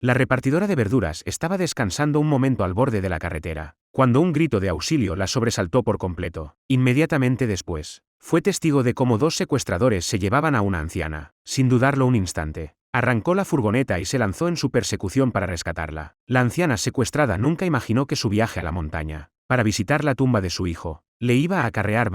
La repartidora de verduras estaba descansando un momento al borde de la carretera, cuando un grito de auxilio la sobresaltó por completo. Inmediatamente después, fue testigo de cómo dos secuestradores se llevaban a una anciana. Sin dudarlo un instante, arrancó la furgoneta y se lanzó en su persecución para rescatarla. La anciana secuestrada nunca imaginó que su viaje a la montaña, para visitar la tumba de su hijo, le iba a acarrear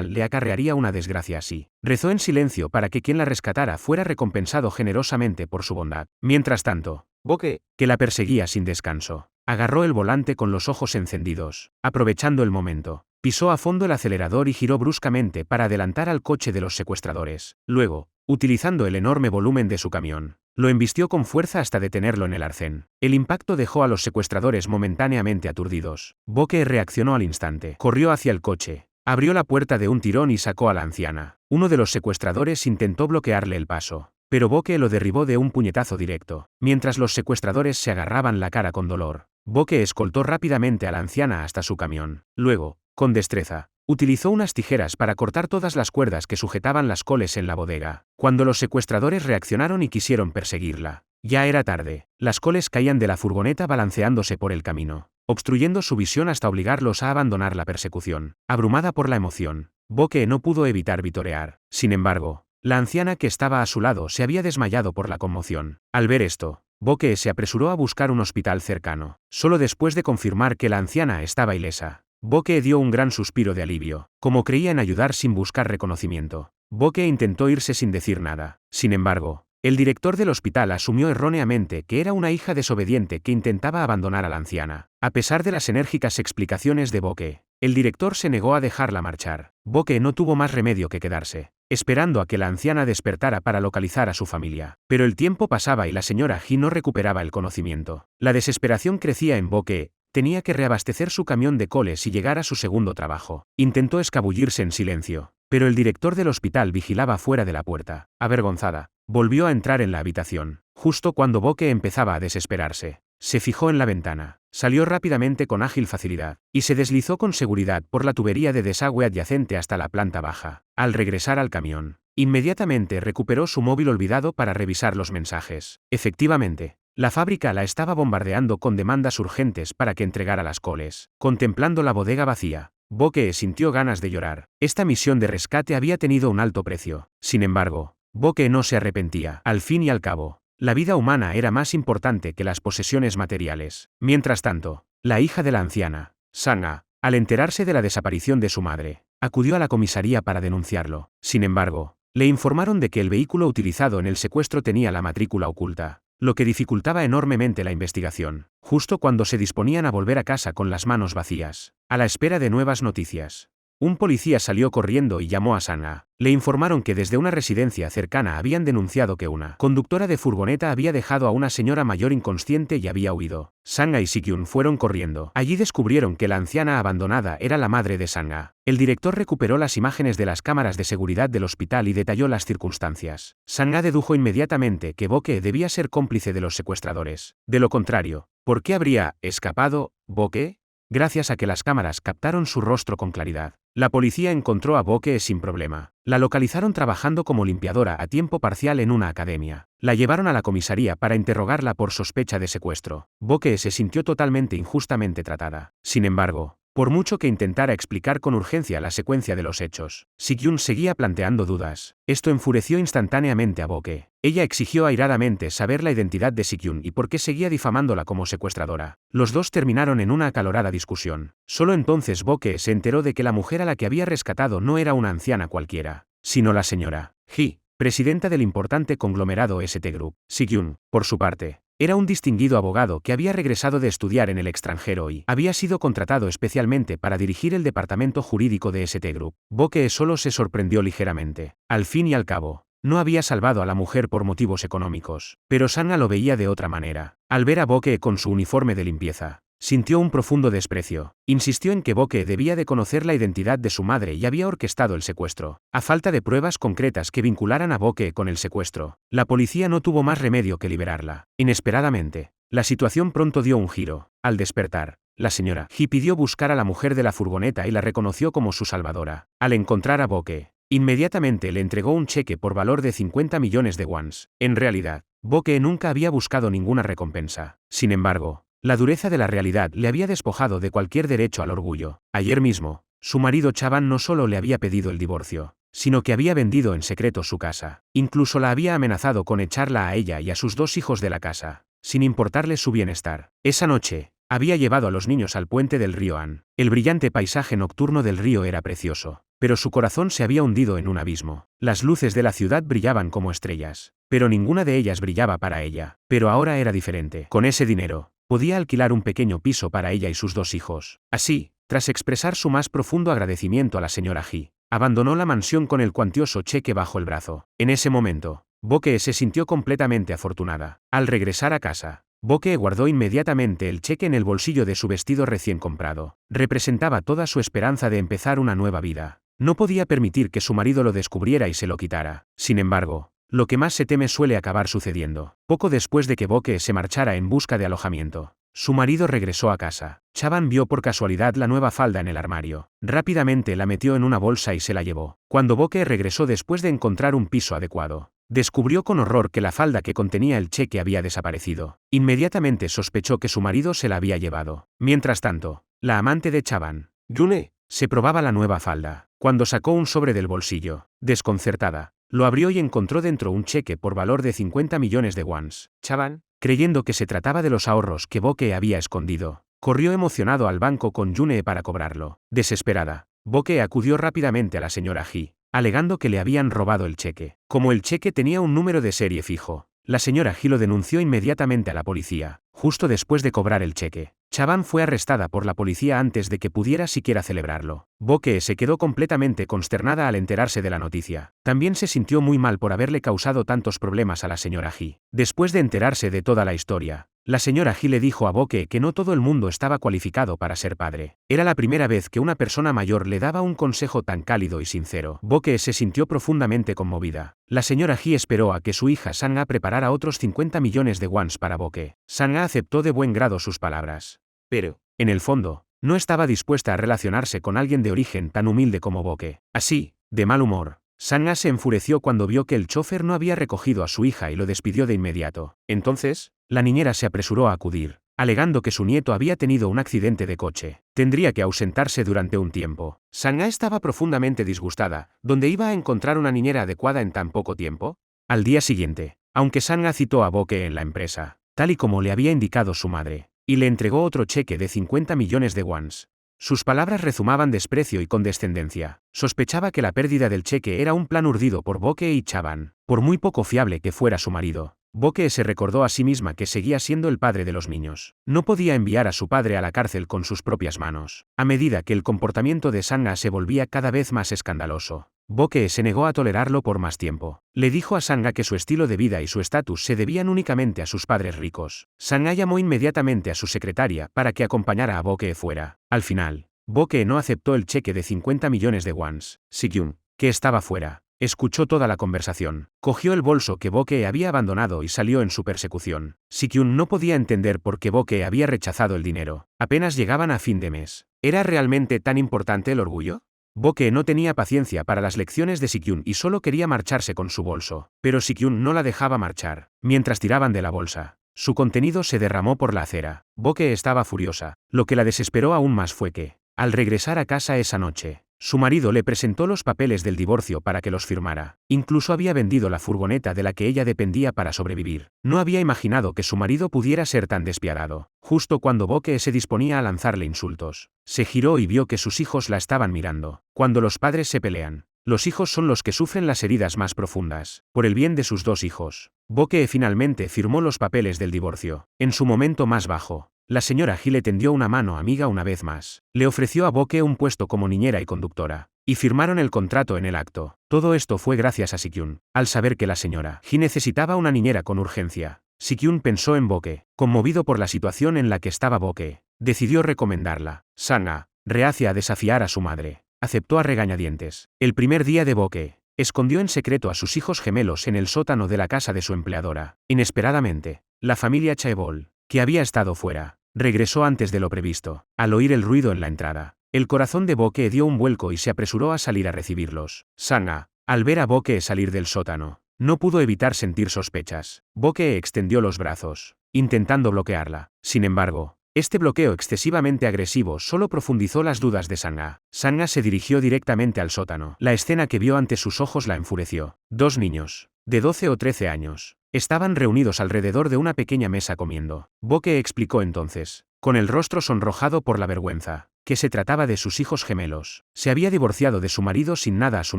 le acarrearía una desgracia así. Rezó en silencio para que quien la rescatara fuera recompensado generosamente por su bondad. Mientras tanto, Boque, que la perseguía sin descanso, agarró el volante con los ojos encendidos. Aprovechando el momento, pisó a fondo el acelerador y giró bruscamente para adelantar al coche de los secuestradores. Luego, utilizando el enorme volumen de su camión, lo embistió con fuerza hasta detenerlo en el arcén. El impacto dejó a los secuestradores momentáneamente aturdidos. Boque reaccionó al instante. Corrió hacia el coche, abrió la puerta de un tirón y sacó a la anciana. Uno de los secuestradores intentó bloquearle el paso, pero Boque lo derribó de un puñetazo directo. Mientras los secuestradores se agarraban la cara con dolor, Boque escoltó rápidamente a la anciana hasta su camión. Luego, con destreza, utilizó unas tijeras para cortar todas las cuerdas que sujetaban las coles en la bodega. Cuando los secuestradores reaccionaron y quisieron perseguirla, ya era tarde. Las coles caían de la furgoneta balanceándose por el camino, obstruyendo su visión hasta obligarlos a abandonar la persecución. Abrumada por la emoción, Boque no pudo evitar vitorear. Sin embargo, la anciana que estaba a su lado se había desmayado por la conmoción. Al ver esto, Boque se apresuró a buscar un hospital cercano. Solo después de confirmar que la anciana estaba ilesa, Boque dio un gran suspiro de alivio, como creía en ayudar sin buscar reconocimiento. Boque intentó irse sin decir nada. Sin embargo, el director del hospital asumió erróneamente que era una hija desobediente que intentaba abandonar a la anciana. A pesar de las enérgicas explicaciones de Boque, el director se negó a dejarla marchar. Boque no tuvo más remedio que quedarse, esperando a que la anciana despertara para localizar a su familia. Pero el tiempo pasaba y la señora He no recuperaba el conocimiento. La desesperación crecía en Boque. Tenía que reabastecer su camión de coles y llegar a su segundo trabajo. Intentó escabullirse en silencio, pero el director del hospital vigilaba fuera de la puerta. Avergonzada, volvió a entrar en la habitación, justo cuando Boque empezaba a desesperarse. Se fijó en la ventana, salió rápidamente con ágil facilidad, y se deslizó con seguridad por la tubería de desagüe adyacente hasta la planta baja. Al regresar al camión, inmediatamente recuperó su móvil olvidado para revisar los mensajes. Efectivamente, la fábrica la estaba bombardeando con demandas urgentes para que entregara las coles. Contemplando la bodega vacía, Boque sintió ganas de llorar. Esta misión de rescate había tenido un alto precio. Sin embargo, Boque no se arrepentía. Al fin y al cabo, la vida humana era más importante que las posesiones materiales. Mientras tanto, la hija de la anciana, Sanga, al enterarse de la desaparición de su madre, acudió a la comisaría para denunciarlo. Sin embargo, le informaron de que el vehículo utilizado en el secuestro tenía la matrícula oculta, lo que dificultaba enormemente la investigación. Justo cuando se disponían a volver a casa con las manos vacías, a la espera de nuevas noticias, un policía salió corriendo y llamó a Sanga. Le informaron que desde una residencia cercana habían denunciado que una conductora de furgoneta había dejado a una señora mayor inconsciente y había huido. Sanga y Sikyun fueron corriendo. Allí descubrieron que la anciana abandonada era la madre de Sanga. El director recuperó las imágenes de las cámaras de seguridad del hospital y detalló las circunstancias. Sanga dedujo inmediatamente que Boque debía ser cómplice de los secuestradores. De lo contrario, ¿por qué habría escapado Boque? Gracias a que las cámaras captaron su rostro con claridad, la policía encontró a Boque sin problema. La localizaron trabajando como limpiadora a tiempo parcial en una academia. La llevaron a la comisaría para interrogarla por sospecha de secuestro. Boque se sintió totalmente injustamente tratada. Sin embargo, por mucho que intentara explicar con urgencia la secuencia de los hechos, Sikyun seguía planteando dudas. Esto enfureció instantáneamente a Boque. Ella exigió airadamente saber la identidad de Sikyun y por qué seguía difamándola como secuestradora. Los dos terminaron en una acalorada discusión. Solo entonces Boque se enteró de que la mujer a la que había rescatado no era una anciana cualquiera, sino la señora He, presidenta del importante conglomerado ST Group. Sikyun, por su parte, era un distinguido abogado que había regresado de estudiar en el extranjero y había sido contratado especialmente para dirigir el departamento jurídico de ST Group. Boque solo se sorprendió ligeramente. Al fin y al cabo, no había salvado a la mujer por motivos económicos, pero Sanga lo veía de otra manera. Al ver a Boque con su uniforme de limpieza, sintió un profundo desprecio. Insistió en que Boque debía de conocer la identidad de su madre y había orquestado el secuestro. A falta de pruebas concretas que vincularan a Boque con el secuestro, la policía no tuvo más remedio que liberarla. Inesperadamente, la situación pronto dio un giro. Al despertar, la señora He pidió buscar a la mujer de la furgoneta y la reconoció como su salvadora. Al encontrar a Boque, inmediatamente le entregó un cheque por valor de 50 millones de wons. En realidad, Boke nunca había buscado ninguna recompensa. Sin embargo, la dureza de la realidad le había despojado de cualquier derecho al orgullo. Ayer mismo, su marido Chaban no solo le había pedido el divorcio, sino que había vendido en secreto su casa. Incluso la había amenazado con echarla a ella y a sus 2 hijos de la casa, sin importarle su bienestar. Esa noche, había llevado a los niños al puente del río Han. El brillante paisaje nocturno del río era precioso, pero su corazón se había hundido en un abismo. Las luces de la ciudad brillaban como estrellas, pero ninguna de ellas brillaba para ella. Pero ahora era diferente. Con ese dinero, podía alquilar un pequeño piso para ella y sus 2 hijos. Así, tras expresar su más profundo agradecimiento a la señora Ji, abandonó la mansión con el cuantioso cheque bajo el brazo. En ese momento, Boke se sintió completamente afortunada. Al regresar a casa, Boke guardó inmediatamente el cheque en el bolsillo de su vestido recién comprado. Representaba toda su esperanza de empezar una nueva vida. No podía permitir que su marido lo descubriera y se lo quitara. Sin embargo, lo que más se teme suele acabar sucediendo. Poco después de que Boke se marchara en busca de alojamiento, su marido regresó a casa. Chaban vio por casualidad la nueva falda en el armario. Rápidamente la metió en una bolsa y se la llevó. Cuando Boke regresó después de encontrar un piso adecuado, descubrió con horror que la falda que contenía el cheque había desaparecido. Inmediatamente sospechó que su marido se la había llevado. Mientras tanto, la amante de Chaban, Yune, se probaba la nueva falda. Cuando sacó un sobre del bolsillo, desconcertada, lo abrió y encontró dentro un cheque por valor de 50 millones de wons. Chaban, creyendo que se trataba de los ahorros que Boke había escondido, corrió emocionado al banco con Yune para cobrarlo. Desesperada, Boke acudió rápidamente a la señora Ji, alegando que le habían robado el cheque. Como el cheque tenía un número de serie fijo, la señora Ji lo denunció inmediatamente a la policía. Justo después de cobrar el cheque, Chaban fue arrestada por la policía antes de que pudiera siquiera celebrarlo. Boke se quedó completamente consternada al enterarse de la noticia. También se sintió muy mal por haberle causado tantos problemas a la señora Ji. Después de enterarse de toda la historia, la señora Ji le dijo a Boke que no todo el mundo estaba cualificado para ser padre. Era la primera vez que una persona mayor le daba un consejo tan cálido y sincero. Boke se sintió profundamente conmovida. La señora Ji esperó a que su hija Sang-a preparara otros 50 millones de wons para Boke. Sang-a aceptó de buen grado sus palabras. Pero, en el fondo, no estaba dispuesta a relacionarse con alguien de origen tan humilde como Boke. Así, de mal humor, Sang-a se enfureció cuando vio que el chofer no había recogido a su hija y lo despidió de inmediato. Entonces, la niñera se apresuró a acudir, alegando que su nieto había tenido un accidente de coche. Tendría que ausentarse durante un tiempo. Sang-a estaba profundamente disgustada. ¿Dónde iba a encontrar una niñera adecuada en tan poco tiempo? Al día siguiente, aunque Sang-a citó a Boke en la empresa, tal y como le había indicado su madre, y le entregó otro cheque de 50 millones de wons. Sus palabras rezumaban desprecio y condescendencia. Sospechaba que la pérdida del cheque era un plan urdido por Boke y Chaban. Por muy poco fiable que fuera su marido, Boke se recordó a sí misma que seguía siendo el padre de los niños. No podía enviar a su padre a la cárcel con sus propias manos. A medida que el comportamiento de Sang-a se volvía cada vez más escandaloso, Boke se negó a tolerarlo por más tiempo. Le dijo a Sang-a que su estilo de vida y su estatus se debían únicamente a sus padres ricos. Sang-a llamó inmediatamente a su secretaria para que acompañara a Boke fuera. Al final, Boke no aceptó el cheque de 50 millones de wons. Si-kyun, que estaba fuera, escuchó toda la conversación. Cogió el bolso que Boke había abandonado y salió en su persecución. Si-kyun no podía entender por qué Boke había rechazado el dinero. Apenas llegaban a fin de mes. ¿Era realmente tan importante el orgullo? Boke no tenía paciencia para las lecciones de Si-kyun y solo quería marcharse con su bolso. Pero Si-kyun no la dejaba marchar. Mientras tiraban de la bolsa, su contenido se derramó por la acera. Boke estaba furiosa. Lo que la desesperó aún más fue que, al regresar a casa esa noche, su marido le presentó los papeles del divorcio para que los firmara. Incluso había vendido la furgoneta de la que ella dependía para sobrevivir. No había imaginado que su marido pudiera ser tan despiadado. Justo cuando Boke se disponía a lanzarle insultos, se giró y vio que sus hijos la estaban mirando. Cuando los padres se pelean, los hijos son los que sufren las heridas más profundas. Por el bien de sus 2 hijos, Boke finalmente firmó los papeles del divorcio. En su momento más bajo, la señora Ji le tendió una mano amiga una vez más. Le ofreció a Boke un puesto como niñera y conductora, y firmaron el contrato en el acto. Todo esto fue gracias a Si-kyun. Al saber que la señora Ji necesitaba una niñera con urgencia, Si-kyun pensó en Boke. Conmovido por la situación en la que estaba Boke, decidió recomendarla. Sang-a, reacia a desafiar a su madre, aceptó a regañadientes. El primer día de Boke, escondió en secreto a sus hijos gemelos en el sótano de la casa de su empleadora. Inesperadamente, la familia Chaebol, que había estado fuera, regresó antes de lo previsto. Al oír el ruido en la entrada, el corazón de Boke dio un vuelco y se apresuró a salir a recibirlos. Sang-a, al ver a Boke salir del sótano, No pudo evitar sentir sospechas. Boke extendió los brazos, intentando bloquearla. Sin embargo, este bloqueo excesivamente agresivo solo profundizó las dudas de Sanga. Sanga se dirigió directamente al sótano. La escena que vio ante sus ojos la enfureció. Dos niños, de 12 o 13 años, estaban reunidos alrededor de una pequeña mesa comiendo. Boke explicó entonces, con el rostro sonrojado por la vergüenza, que se trataba de sus hijos gemelos. Se había divorciado de su marido sin nada a su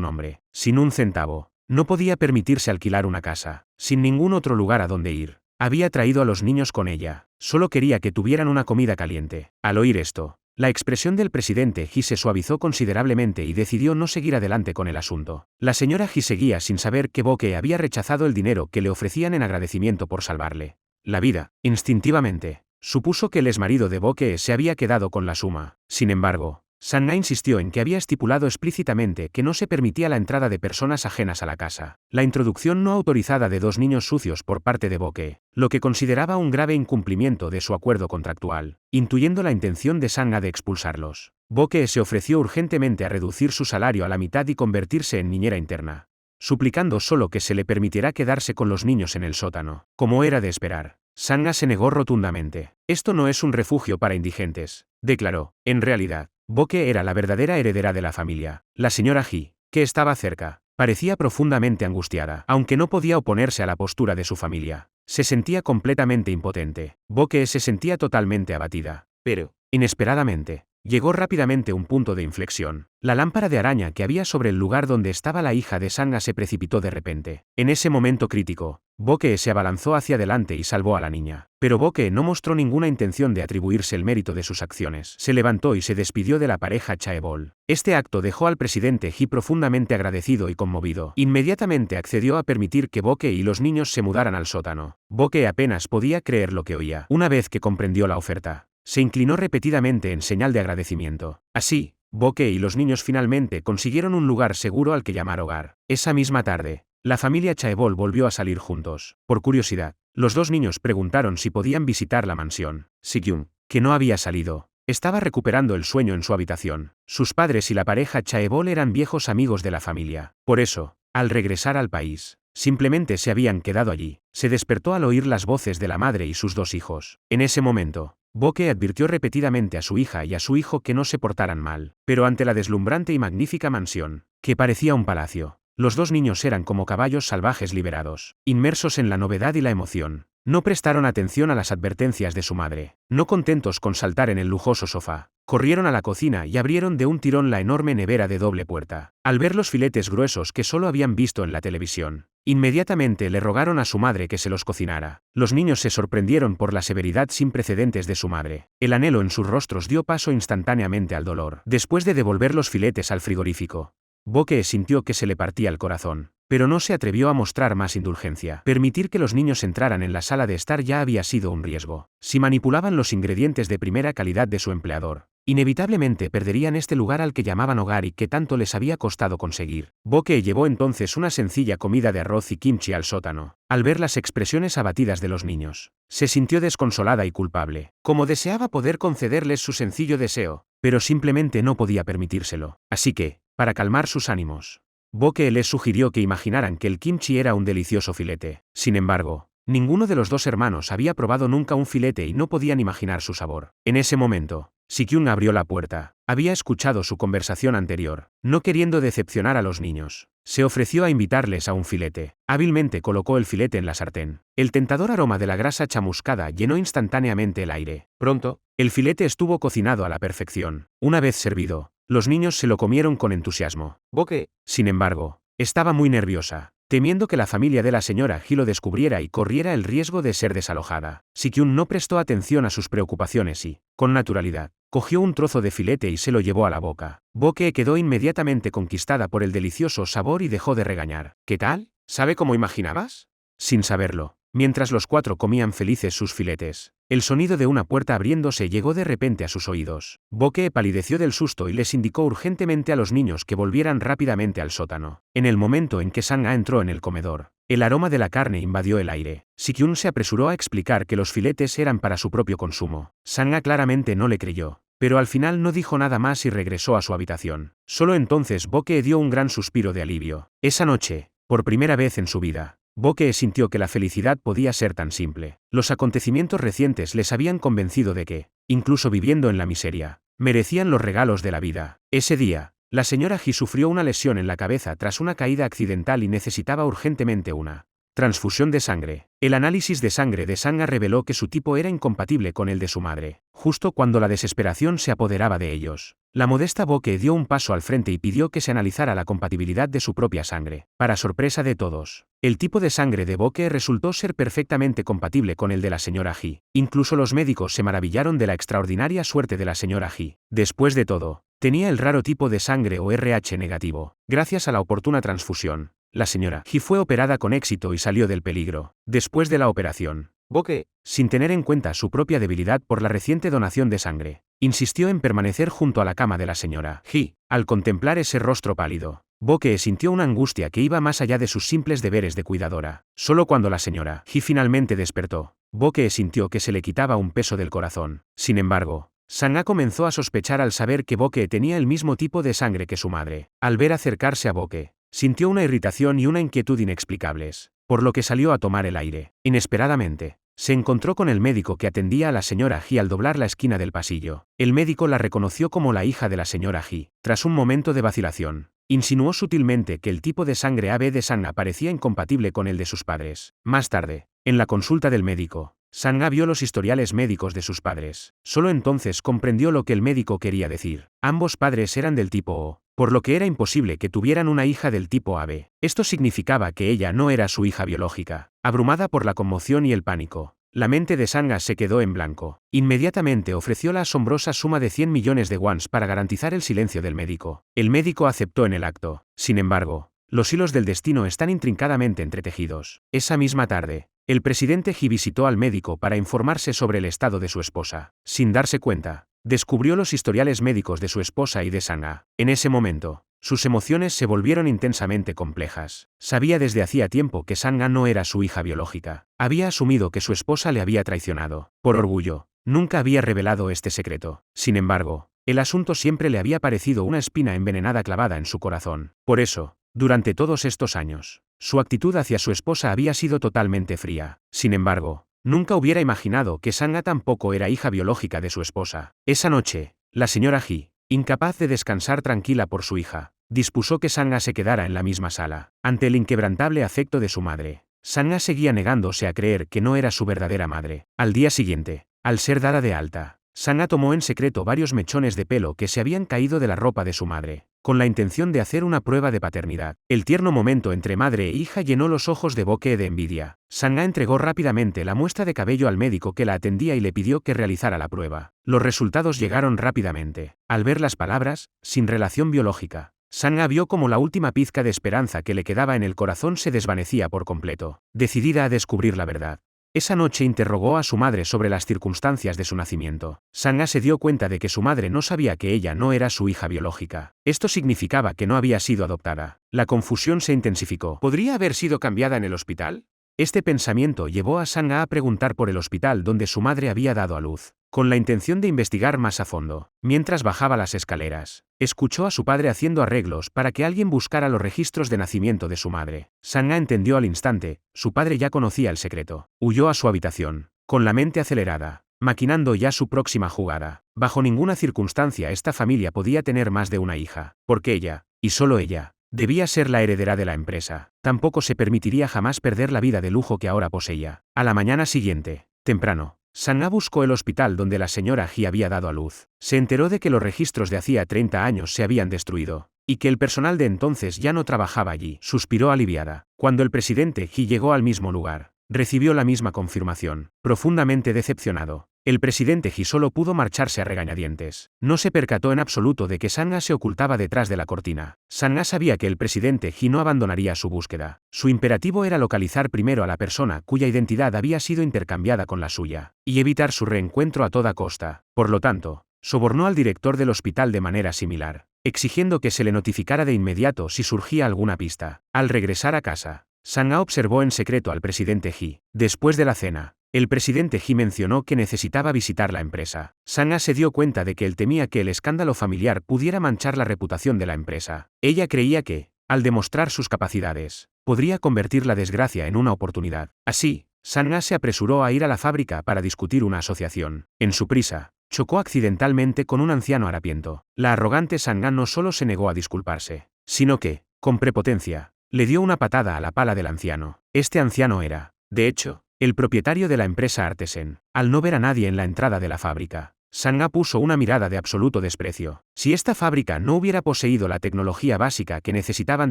nombre, sin un centavo. No podía permitirse alquilar una casa, sin ningún otro lugar a donde ir. Había traído a los niños con ella, solo quería que tuvieran una comida caliente. Al oír esto, la expresión del presidente Ji se suavizó considerablemente y decidió no seguir adelante con el asunto. La señora Ji seguía sin saber que Boke había rechazado el dinero que le ofrecían en agradecimiento por salvarle la vida. Instintivamente, supuso que el exmarido de Boke se había quedado con la suma. Sin embargo, Sanga insistió en que había estipulado explícitamente que no se permitía la entrada de personas ajenas a la casa. La introducción no autorizada de dos niños sucios por parte de Boke, lo que consideraba un grave incumplimiento de su acuerdo contractual, intuyendo la intención de Sanga de expulsarlos. Boke se ofreció urgentemente a reducir su salario a la mitad y convertirse en niñera interna, suplicando solo que se le permitiera quedarse con los niños en el sótano. Como era de esperar, Sanga se negó rotundamente. Esto no es un refugio para indigentes, declaró. En realidad, Boke era la verdadera heredera de la familia. La señora Ji, que estaba cerca, parecía profundamente angustiada. Aunque no podía oponerse a la postura de su familia, se sentía completamente impotente. Boke se sentía totalmente abatida. Pero, inesperadamente, llegó rápidamente un punto de inflexión. La lámpara de araña que había sobre el lugar donde estaba la hija de Sanga se precipitó de repente. En ese momento crítico, Boke se abalanzó hacia adelante y salvó a la niña. Pero Boke no mostró ninguna intención de atribuirse el mérito de sus acciones. Se levantó y se despidió de la pareja Chaebol. Este acto dejó al presidente Ji profundamente agradecido y conmovido. Inmediatamente accedió a permitir que Boke y los niños se mudaran al sótano. Boke apenas podía creer lo que oía. Una vez que comprendió la oferta, se inclinó repetidamente en señal de agradecimiento. Así, Boke y los niños finalmente consiguieron un lugar seguro al que llamar hogar. Esa misma tarde, la familia Chaebol volvió a salir juntos. Por curiosidad, los dos niños preguntaron si podían visitar la mansión. Sikyun, que no había salido, estaba recuperando el sueño en su habitación. Sus padres y la pareja Chaebol eran viejos amigos de la familia. Por eso, al regresar al país, simplemente se habían quedado allí. Se despertó al oír las voces de la madre y sus dos hijos. En ese momento, Boke advirtió repetidamente a su hija y a su hijo que no se portaran mal. Pero ante la deslumbrante y magnífica mansión, que parecía un palacio, los dos niños eran como caballos salvajes liberados. Inmersos en la novedad y la emoción, no prestaron atención a las advertencias de su madre. No contentos con saltar en el lujoso sofá, corrieron a la cocina y abrieron de un tirón la enorme nevera de doble puerta. Al ver los filetes gruesos que solo habían visto en la televisión, inmediatamente le rogaron a su madre que se los cocinara. Los niños se sorprendieron por la severidad sin precedentes de su madre. El anhelo en sus rostros dio paso instantáneamente al dolor. Después de devolver los filetes al frigorífico, Boke sintió que se le partía el corazón, pero no se atrevió a mostrar más indulgencia. Permitir que los niños entraran en la sala de estar ya había sido un riesgo. Si manipulaban los ingredientes de primera calidad de su empleador, inevitablemente perderían este lugar al que llamaban hogar y que tanto les había costado conseguir. Boke llevó entonces una sencilla comida de arroz y kimchi al sótano. Al ver las expresiones abatidas de los niños, se sintió desconsolada y culpable. Como deseaba poder concederles su sencillo deseo, pero simplemente no podía permitírselo. Así que, para calmar sus ánimos, Boke les sugirió que imaginaran que el kimchi era un delicioso filete. Sin embargo, ninguno de los dos hermanos había probado nunca un filete y no podían imaginar su sabor. En ese momento, Sikyun abrió la puerta. Había escuchado su conversación anterior. No queriendo decepcionar a los niños, se ofreció a invitarles a un filete. Hábilmente colocó el filete en la sartén. El tentador aroma de la grasa chamuscada llenó instantáneamente el aire. Pronto, el filete estuvo cocinado a la perfección. Una vez servido, los niños se lo comieron con entusiasmo. Boke, sin embargo, estaba muy nerviosa, temiendo que la familia de la señora Ji lo descubriera y corriera el riesgo de ser desalojada. Sikyun no prestó atención a sus preocupaciones y, con naturalidad, cogió un trozo de filete y se lo llevó a la boca. Boke quedó inmediatamente conquistada por el delicioso sabor y dejó de regañar. ¿Qué tal? ¿Sabe cómo imaginabas? Sin saberlo, mientras los cuatro comían felices sus filetes, el sonido de una puerta abriéndose llegó de repente a sus oídos. Boke palideció del susto y les indicó urgentemente a los niños que volvieran rápidamente al sótano. En el momento en que Sanga entró en el comedor, el aroma de la carne invadió el aire. Sikyun se apresuró a explicar que los filetes eran para su propio consumo. Sanga claramente no le creyó, pero al final no dijo nada más y regresó a su habitación. Solo entonces Boke dio un gran suspiro de alivio. Esa noche, Por primera vez en su vida, Boke sintió que la felicidad podía ser tan simple. Los acontecimientos recientes les habían convencido de que, incluso viviendo en la miseria, merecían los regalos de la vida. Ese día, la señora Ji sufrió una lesión en la cabeza tras una caída accidental y necesitaba urgentemente una transfusión de sangre. El análisis de sangre de Sangha reveló que su tipo era incompatible con el de su madre. Justo cuando la desesperación se apoderaba de ellos, la modesta Boke dio un paso al frente y pidió que se analizara la compatibilidad de su propia sangre. Para sorpresa de todos, el tipo de sangre de Boke resultó ser perfectamente compatible con el de la señora Ji. Incluso los médicos se maravillaron de la extraordinaria suerte de la señora Ji. Después de todo, tenía el raro tipo de sangre o RH negativo. Gracias a la oportuna transfusión, la señora Ji fue operada con éxito y salió del peligro. Después de la operación, Boke, sin tener en cuenta su propia debilidad por la reciente donación de sangre, insistió en permanecer junto a la cama de la señora Ji. Al contemplar ese rostro pálido, Boke sintió una angustia que iba más allá de sus simples deberes de cuidadora. Solo cuando la señora Ji finalmente despertó, Boke sintió que se le quitaba un peso del corazón. Sin embargo, Sangha comenzó a sospechar al saber que Boke tenía el mismo tipo de sangre que su madre. Al ver acercarse a Boke, sintió una irritación y una inquietud inexplicables, por lo que salió a tomar el aire. Inesperadamente, se encontró con el médico que atendía a la señora Ji al doblar la esquina del pasillo. El médico la reconoció como la hija de la señora Ji. Tras un momento de vacilación, insinuó sutilmente que el tipo de sangre AB de Sangha parecía incompatible con el de sus padres. Más tarde, en la consulta del médico, Sangha vio los historiales médicos de sus padres. Solo entonces comprendió lo que el médico quería decir. Ambos padres eran del tipo O, por lo que era imposible que tuvieran una hija del tipo AB. Esto significaba que ella no era su hija biológica. Abrumada por la conmoción y el pánico, la mente de Sangha se quedó en blanco. Inmediatamente ofreció la asombrosa suma de 100 millones de wons para garantizar el silencio del médico. El médico aceptó en el acto. Sin embargo, los hilos del destino están intrincadamente entretejidos. Esa misma tarde, el presidente Ji visitó al médico para informarse sobre el estado de su esposa. Sin darse cuenta, descubrió los historiales médicos de su esposa y de Sangha. En ese momento, sus emociones se volvieron intensamente complejas. Sabía desde hacía tiempo que Sangha no era su hija biológica. Había asumido que su esposa le había traicionado. Por orgullo, nunca había revelado este secreto. Sin embargo, el asunto siempre le había parecido una espina envenenada clavada en su corazón. Por eso, durante todos estos años, su actitud hacia su esposa había sido totalmente fría. Sin embargo, nunca hubiera imaginado que Sangha tampoco era hija biológica de su esposa. Esa noche, la señora Ji, incapaz de descansar tranquila por su hija, dispuso que Sangha se quedara en la misma sala. Ante el inquebrantable afecto de su madre, Sangha seguía negándose a creer que no era su verdadera madre. Al día siguiente, al ser dada de alta, Sangha tomó en secreto varios mechones de pelo que se habían caído de la ropa de su madre, con la intención de hacer una prueba de paternidad. El tierno momento entre madre e hija llenó los ojos de Boke de envidia. Sangha entregó rápidamente la muestra de cabello al médico que la atendía y le pidió que realizara la prueba. Los resultados llegaron rápidamente. Al ver las palabras, sin relación biológica, Sangha vio como la última pizca de esperanza que le quedaba en el corazón se desvanecía por completo. Decidida a descubrir la verdad, esa noche interrogó a su madre sobre las circunstancias de su nacimiento. Sangha se dio cuenta de que su madre no sabía que ella no era su hija biológica. Esto significaba que no había sido adoptada. La confusión se intensificó. ¿Podría haber sido cambiada en el hospital? Este pensamiento llevó a Sangha a preguntar por el hospital donde su madre había dado a luz, con la intención de investigar más a fondo. Mientras bajaba las escaleras, escuchó a su padre haciendo arreglos para que alguien buscara los registros de nacimiento de su madre. Sangha entendió al instante, su padre ya conocía el secreto. Huyó a su habitación, con la mente acelerada, maquinando ya su próxima jugada. Bajo ninguna circunstancia esta familia podía tener más de una hija, porque ella, y solo ella, debía ser la heredera de la empresa. Tampoco se permitiría jamás perder la vida de lujo que ahora poseía. A la mañana siguiente, temprano, Sangha buscó el hospital donde la señora Ji había dado a luz. Se enteró de que los registros de hacía 30 años se habían destruido, y que el personal de entonces ya no trabajaba allí. Suspiró aliviada. Cuando el presidente Ji llegó al mismo lugar, recibió la misma confirmación. Profundamente decepcionado, el presidente Ji solo pudo marcharse a regañadientes. No se percató en absoluto de que Sangha se ocultaba detrás de la cortina. Sangha sabía que el presidente Ji no abandonaría su búsqueda. Su imperativo era localizar primero a la persona cuya identidad había sido intercambiada con la suya, y evitar su reencuentro a toda costa. Por lo tanto, sobornó al director del hospital de manera similar, exigiendo que se le notificara de inmediato si surgía alguna pista. Al regresar a casa, Sangha observó en secreto al presidente Ji. Después de la cena, el presidente Ji mencionó que necesitaba visitar la empresa. Sangha se dio cuenta de que él temía que el escándalo familiar pudiera manchar la reputación de la empresa. Ella creía que, al demostrar sus capacidades, podría convertir la desgracia en una oportunidad. Así, Sang-a se apresuró a ir a la fábrica para discutir una asociación. En su prisa, chocó accidentalmente con un anciano harapiento. La arrogante Sang-a no solo se negó a disculparse, sino que, con prepotencia, le dio una patada a la pala del anciano. Este anciano era, de hecho, el propietario de la empresa Artesen. Al no ver a nadie en la entrada de la fábrica, Sang-a puso una mirada de absoluto desprecio. Si esta fábrica no hubiera poseído la tecnología básica que necesitaban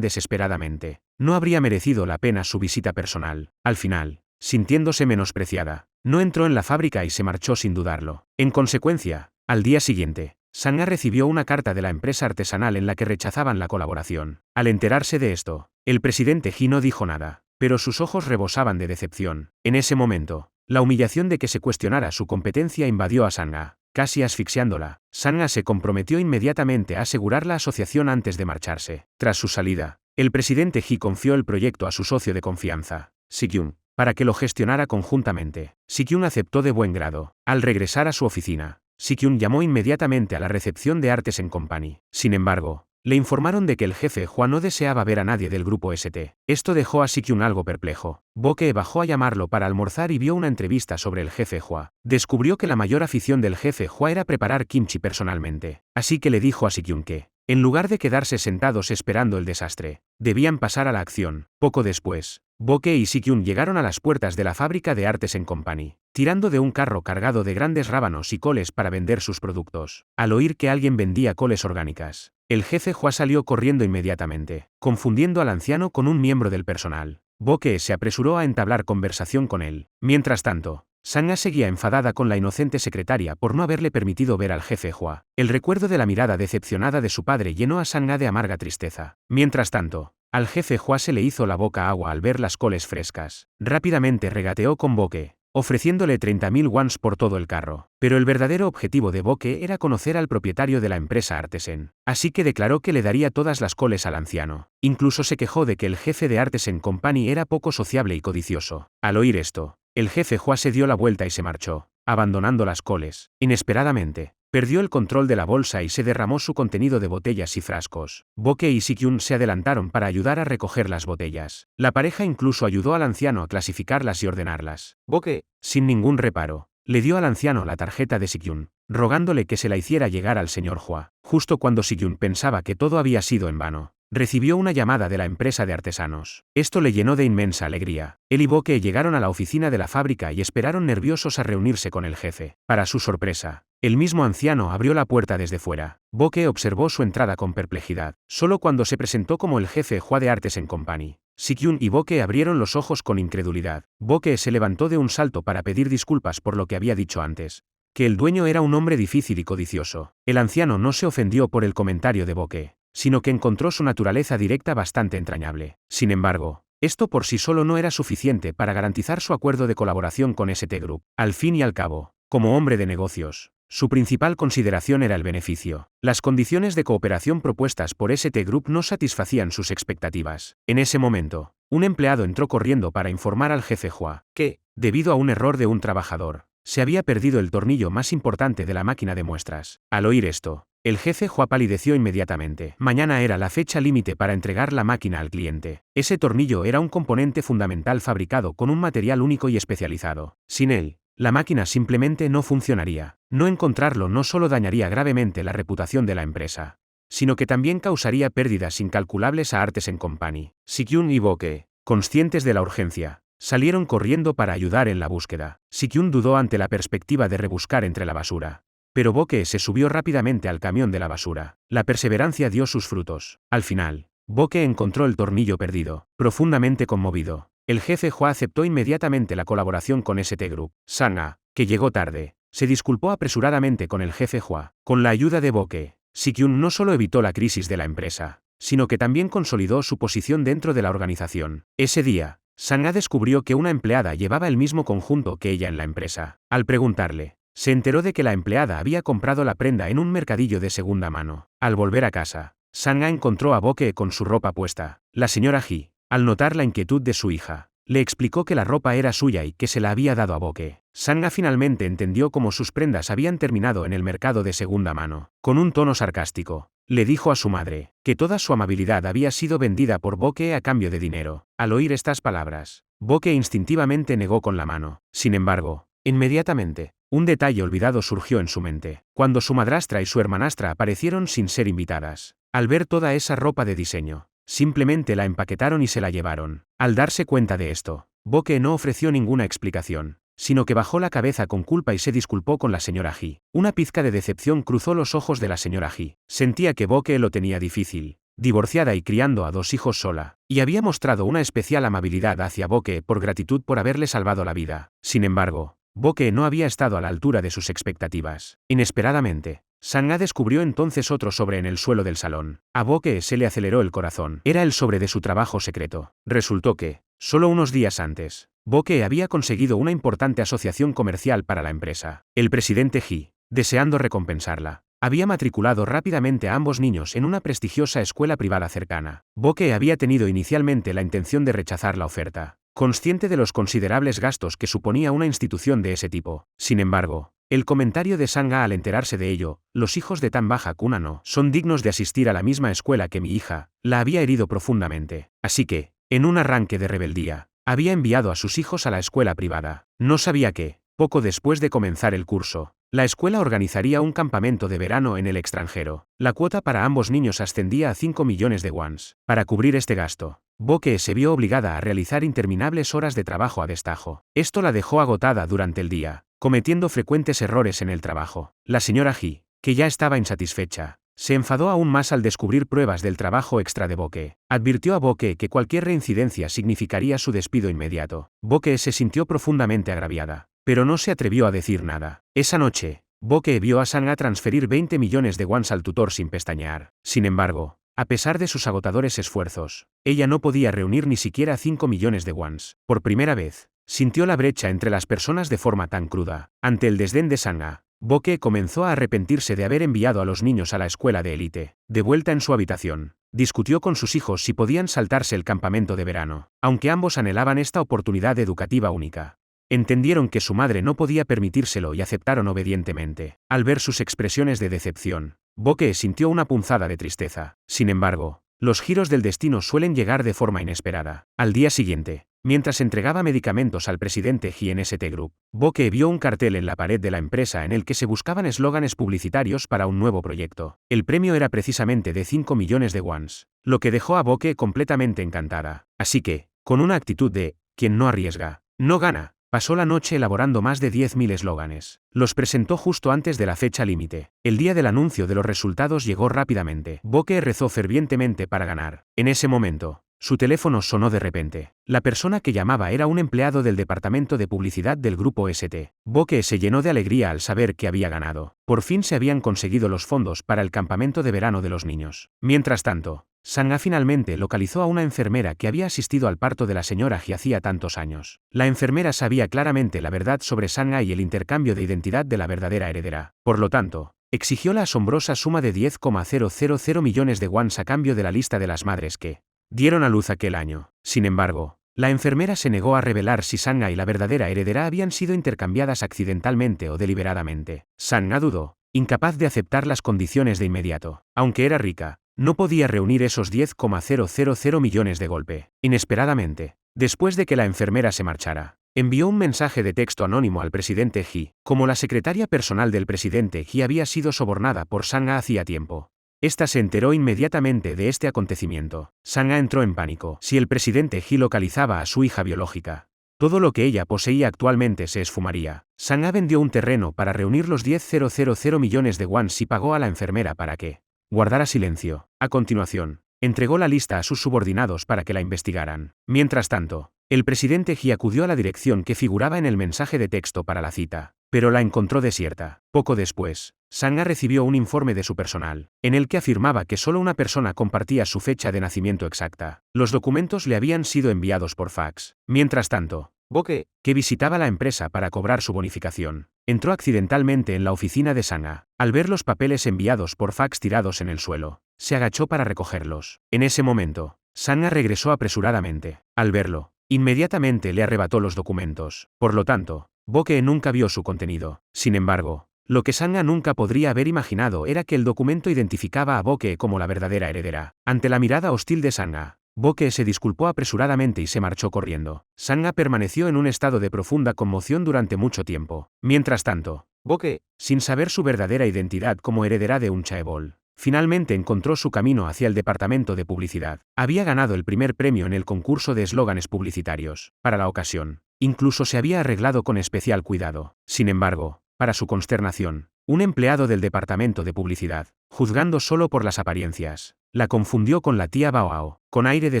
desesperadamente, no habría merecido la pena su visita personal. Al final, sintiéndose menospreciada, no entró en la fábrica y se marchó sin dudarlo. En consecuencia, al día siguiente, Sang-a recibió una carta de la empresa artesanal en la que rechazaban la colaboración. Al enterarse de esto, el presidente Ji no dijo nada, pero sus ojos rebosaban de decepción. En ese momento, la humillación de que se cuestionara su competencia invadió a Sang-a, casi asfixiándola. Sang-a se comprometió inmediatamente a asegurar la asociación antes de marcharse. Tras su salida, el presidente Ji confió el proyecto a su socio de confianza, Si-kyun, para que lo gestionara conjuntamente. Si-kyun aceptó de buen grado. Al regresar a su oficina, Si-kyun llamó inmediatamente a la recepción de Artesen Company. Sin embargo, le informaron de que el jefe Hua no deseaba ver a nadie del grupo ST. Esto dejó a Si-kyun algo perplejo. Boke bajó a llamarlo para almorzar y vio una entrevista sobre el jefe Hua. Descubrió que la mayor afición del jefe Hua era preparar kimchi personalmente. Así que le dijo a Si-kyun que, en lugar de quedarse sentados esperando el desastre, debían pasar a la acción. Poco después, Boke y Si-kyun llegaron a las puertas de la fábrica de Artesen Company, tirando de un carro cargado de grandes rábanos y coles para vender sus productos. Al oír que alguien vendía coles orgánicas, el jefe Hua salió corriendo inmediatamente, confundiendo al anciano con un miembro del personal. Boke se apresuró a entablar conversación con él. Mientras tanto, Sang-a seguía enfadada con la inocente secretaria por no haberle permitido ver al jefe Hua. El recuerdo de la mirada decepcionada de su padre llenó a Sang-a de amarga tristeza. Mientras tanto, al jefe Hua se le hizo la boca agua al ver las coles frescas. Rápidamente regateó con Boke, ofreciéndole 30.000 wons por todo el carro. Pero el verdadero objetivo de Boke era conocer al propietario de la empresa Artesen. Así que declaró que le daría todas las coles al anciano. Incluso se quejó de que el jefe de Artesen Company era poco sociable y codicioso. Al oír esto, el jefe Hua se dio la vuelta y se marchó, abandonando las coles. Inesperadamente, perdió el control de la bolsa y se derramó su contenido de botellas y frascos. Boke y Si-kyun se adelantaron para ayudar a recoger las botellas. La pareja incluso ayudó al anciano a clasificarlas y ordenarlas. Boke, sin ningún reparo, le dio al anciano la tarjeta de Si-kyun, rogándole que se la hiciera llegar al señor Hua. Justo cuando Si-kyun pensaba que todo había sido en vano, recibió una llamada de la empresa de artesanos. Esto le llenó de inmensa alegría. Él y Boke llegaron a la oficina de la fábrica y esperaron nerviosos a reunirse con el jefe. Para su sorpresa, el mismo anciano abrió la puerta desde fuera. Boke observó su entrada con perplejidad. Solo cuando se presentó como el jefe Hua de Artesen Company, Si-kyun y Boke abrieron los ojos con incredulidad. Boke se levantó de un salto para pedir disculpas por lo que había dicho antes, que el dueño era un hombre difícil y codicioso. El anciano no se ofendió por el comentario de Boke, sino que encontró su naturaleza directa bastante entrañable. Sin embargo, esto por sí solo no era suficiente para garantizar su acuerdo de colaboración con ST Group. Al fin y al cabo, como hombre de negocios, su principal consideración era el beneficio. Las condiciones de cooperación propuestas por ST Group no satisfacían sus expectativas. En ese momento, un empleado entró corriendo para informar al jefe Hua que, debido a un error de un trabajador, se había perdido el tornillo más importante de la máquina de muestras. Al oír esto, el jefe Hua palideció inmediatamente. Mañana era la fecha límite para entregar la máquina al cliente. Ese tornillo era un componente fundamental fabricado con un material único y especializado. Sin él, la máquina simplemente no funcionaría. No encontrarlo no solo dañaría gravemente la reputación de la empresa, sino que también causaría pérdidas incalculables a Artesen Company. Si-kyun y Boke, conscientes de la urgencia, salieron corriendo para ayudar en la búsqueda. Si-kyun dudó ante la perspectiva de rebuscar entre la basura, pero Boke se subió rápidamente al camión de la basura. La perseverancia dio sus frutos. Al final, Boke encontró el tornillo perdido. Profundamente conmovido, el jefe Hua aceptó inmediatamente la colaboración con ST Group. Sang-a, que llegó tarde, se disculpó apresuradamente con el jefe Hua. Con la ayuda de Boke, Si-kyun no solo evitó la crisis de la empresa, sino que también consolidó su posición dentro de la organización. Ese día, Sang-a descubrió que una empleada llevaba el mismo conjunto que ella en la empresa. Al preguntarle, se enteró de que la empleada había comprado la prenda en un mercadillo de segunda mano. Al volver a casa, Sang-a encontró a Boke con su ropa puesta. La señora Ji, al notar la inquietud de su hija, Le explicó que la ropa era suya y que se la había dado a Boke. Sanga finalmente entendió cómo sus prendas habían terminado en el mercado de segunda mano. Con un tono sarcástico, le dijo a su madre que toda su amabilidad había sido vendida por Boke a cambio de dinero. Al oír estas palabras, Boke instintivamente negó con la mano. Sin embargo, inmediatamente, un detalle olvidado surgió en su mente, cuando su madrastra y su hermanastra aparecieron sin ser invitadas. Al ver toda esa ropa de diseño, simplemente la empaquetaron y se la llevaron. Al darse cuenta de esto, Boke no ofreció ninguna explicación, sino que bajó la cabeza con culpa y se disculpó con la señora Ji. Una pizca de decepción cruzó los ojos de la señora Ji. Sentía que Boke lo tenía difícil, divorciada y criando a 2 hijos sola, y había mostrado una especial amabilidad hacia Boke por gratitud por haberle salvado la vida. Sin embargo, Boke no había estado a la altura de sus expectativas. Inesperadamente, Sanga descubrió entonces otro sobre en el suelo del salón. A Boke se le aceleró el corazón. Era el sobre de su trabajo secreto. Resultó que, solo unos días antes, Boke había conseguido una importante asociación comercial para la empresa. El presidente Ji, deseando recompensarla, había matriculado rápidamente a ambos niños en una prestigiosa escuela privada cercana. Boke había tenido inicialmente la intención de rechazar la oferta, consciente de los considerables gastos que suponía una institución de ese tipo. Sin embargo, el comentario de Sanga al enterarse de ello, los hijos de tan baja cuna no son dignos de asistir a la misma escuela que mi hija, la había herido profundamente. Así que, en un arranque de rebeldía, había enviado a sus hijos a la escuela privada. No sabía que, poco después de comenzar el curso, la escuela organizaría un campamento de verano en el extranjero. La cuota para ambos niños ascendía a 5 millones de wons. Para cubrir este gasto, Boke se vio obligada a realizar interminables horas de trabajo a destajo. Esto la dejó agotada durante el día, cometiendo frecuentes errores en el trabajo. La señora Ji, que ya estaba insatisfecha, se enfadó aún más al descubrir pruebas del trabajo extra de Boke. Advirtió a Boke que cualquier reincidencia significaría su despido inmediato. Boke se sintió profundamente agraviada, pero no se atrevió a decir nada. Esa noche, Boke vio a Sanga transferir 20 millones de wons al tutor sin pestañear. Sin embargo, a pesar de sus agotadores esfuerzos, ella no podía reunir ni siquiera 5 millones de wons. Por primera vez, sintió la brecha entre las personas de forma tan cruda. Ante el desdén de Sanga, Boke comenzó a arrepentirse de haber enviado a los niños a la escuela de élite. De vuelta en su habitación, discutió con sus hijos si podían saltarse el campamento de verano, aunque ambos anhelaban esta oportunidad educativa única. Entendieron que su madre no podía permitírselo y aceptaron obedientemente. Al ver sus expresiones de decepción, Boke sintió una punzada de tristeza. Sin embargo, los giros del destino suelen llegar de forma inesperada. Al día siguiente, mientras entregaba medicamentos al presidente Ji en ST Group, Boke vio un cartel en la pared de la empresa en el que se buscaban eslóganes publicitarios para un nuevo proyecto. El premio era precisamente de 5 millones de wons, lo que dejó a Boke completamente encantada. Así que, con una actitud de quien no arriesga, no gana, pasó la noche elaborando más de 10.000 eslóganes. Los presentó justo antes de la fecha límite. El día del anuncio de los resultados llegó rápidamente. Boke rezó fervientemente para ganar. En ese momento, su teléfono sonó de repente. La persona que llamaba era un empleado del departamento de publicidad del grupo ST. Boke se llenó de alegría al saber que había ganado. Por fin se habían conseguido los fondos para el campamento de verano de los niños. Mientras tanto, Sanga finalmente localizó a una enfermera que había asistido al parto de la señora Ji hacía tantos años. La enfermera sabía claramente la verdad sobre Sanga y el intercambio de identidad de la verdadera heredera. Por lo tanto, exigió la asombrosa suma de 10,000 millones de wons a cambio de la lista de las madres que dieron a luz aquel año. Sin embargo, la enfermera se negó a revelar si Sanga y la verdadera heredera habían sido intercambiadas accidentalmente o deliberadamente. Sanga dudó, incapaz de aceptar las condiciones de inmediato. Aunque era rica, no podía reunir esos 10,000 millones de golpe. Inesperadamente, después de que la enfermera se marchara, envió un mensaje de texto anónimo al presidente Ji. Como la secretaria personal del presidente Ji había sido sobornada por Sanga hacía tiempo, esta se enteró inmediatamente de este acontecimiento. Sanga entró en pánico. Si el presidente Ji localizaba a su hija biológica, todo lo que ella poseía actualmente se esfumaría. Sanga vendió un terreno para reunir los 10,000 millones de wons y pagó a la enfermera para que guardara silencio. A continuación, entregó la lista a sus subordinados para que la investigaran. Mientras tanto, el presidente Ji acudió a la dirección que figuraba en el mensaje de texto para la cita, pero la encontró desierta. Poco después, Sanga recibió un informe de su personal, en el que afirmaba que solo una persona compartía su fecha de nacimiento exacta. Los documentos le habían sido enviados por fax. Mientras tanto, Boke, que visitaba la empresa para cobrar su bonificación, entró accidentalmente en la oficina de Sanga. Al ver los papeles enviados por fax tirados en el suelo, se agachó para recogerlos. En ese momento, Sanga regresó apresuradamente. Al verlo, Inmediatamente le arrebató los documentos. Por lo tanto, Boke nunca vio su contenido. Sin embargo, lo que Sanga nunca podría haber imaginado era que el documento identificaba a Boke como la verdadera heredera. Ante la mirada hostil de Sanga, Boke se disculpó apresuradamente y se marchó corriendo. Sanga permaneció en un estado de profunda conmoción durante mucho tiempo. Mientras tanto, Boke, sin saber su verdadera identidad como heredera de un chaebol, finalmente encontró su camino hacia el departamento de publicidad. Había ganado el primer premio en el concurso de eslóganes publicitarios. Para la ocasión, incluso se había arreglado con especial cuidado. Sin embargo, para su consternación, un empleado del departamento de publicidad, juzgando solo por las apariencias, la confundió con la tía Baoao. Con aire de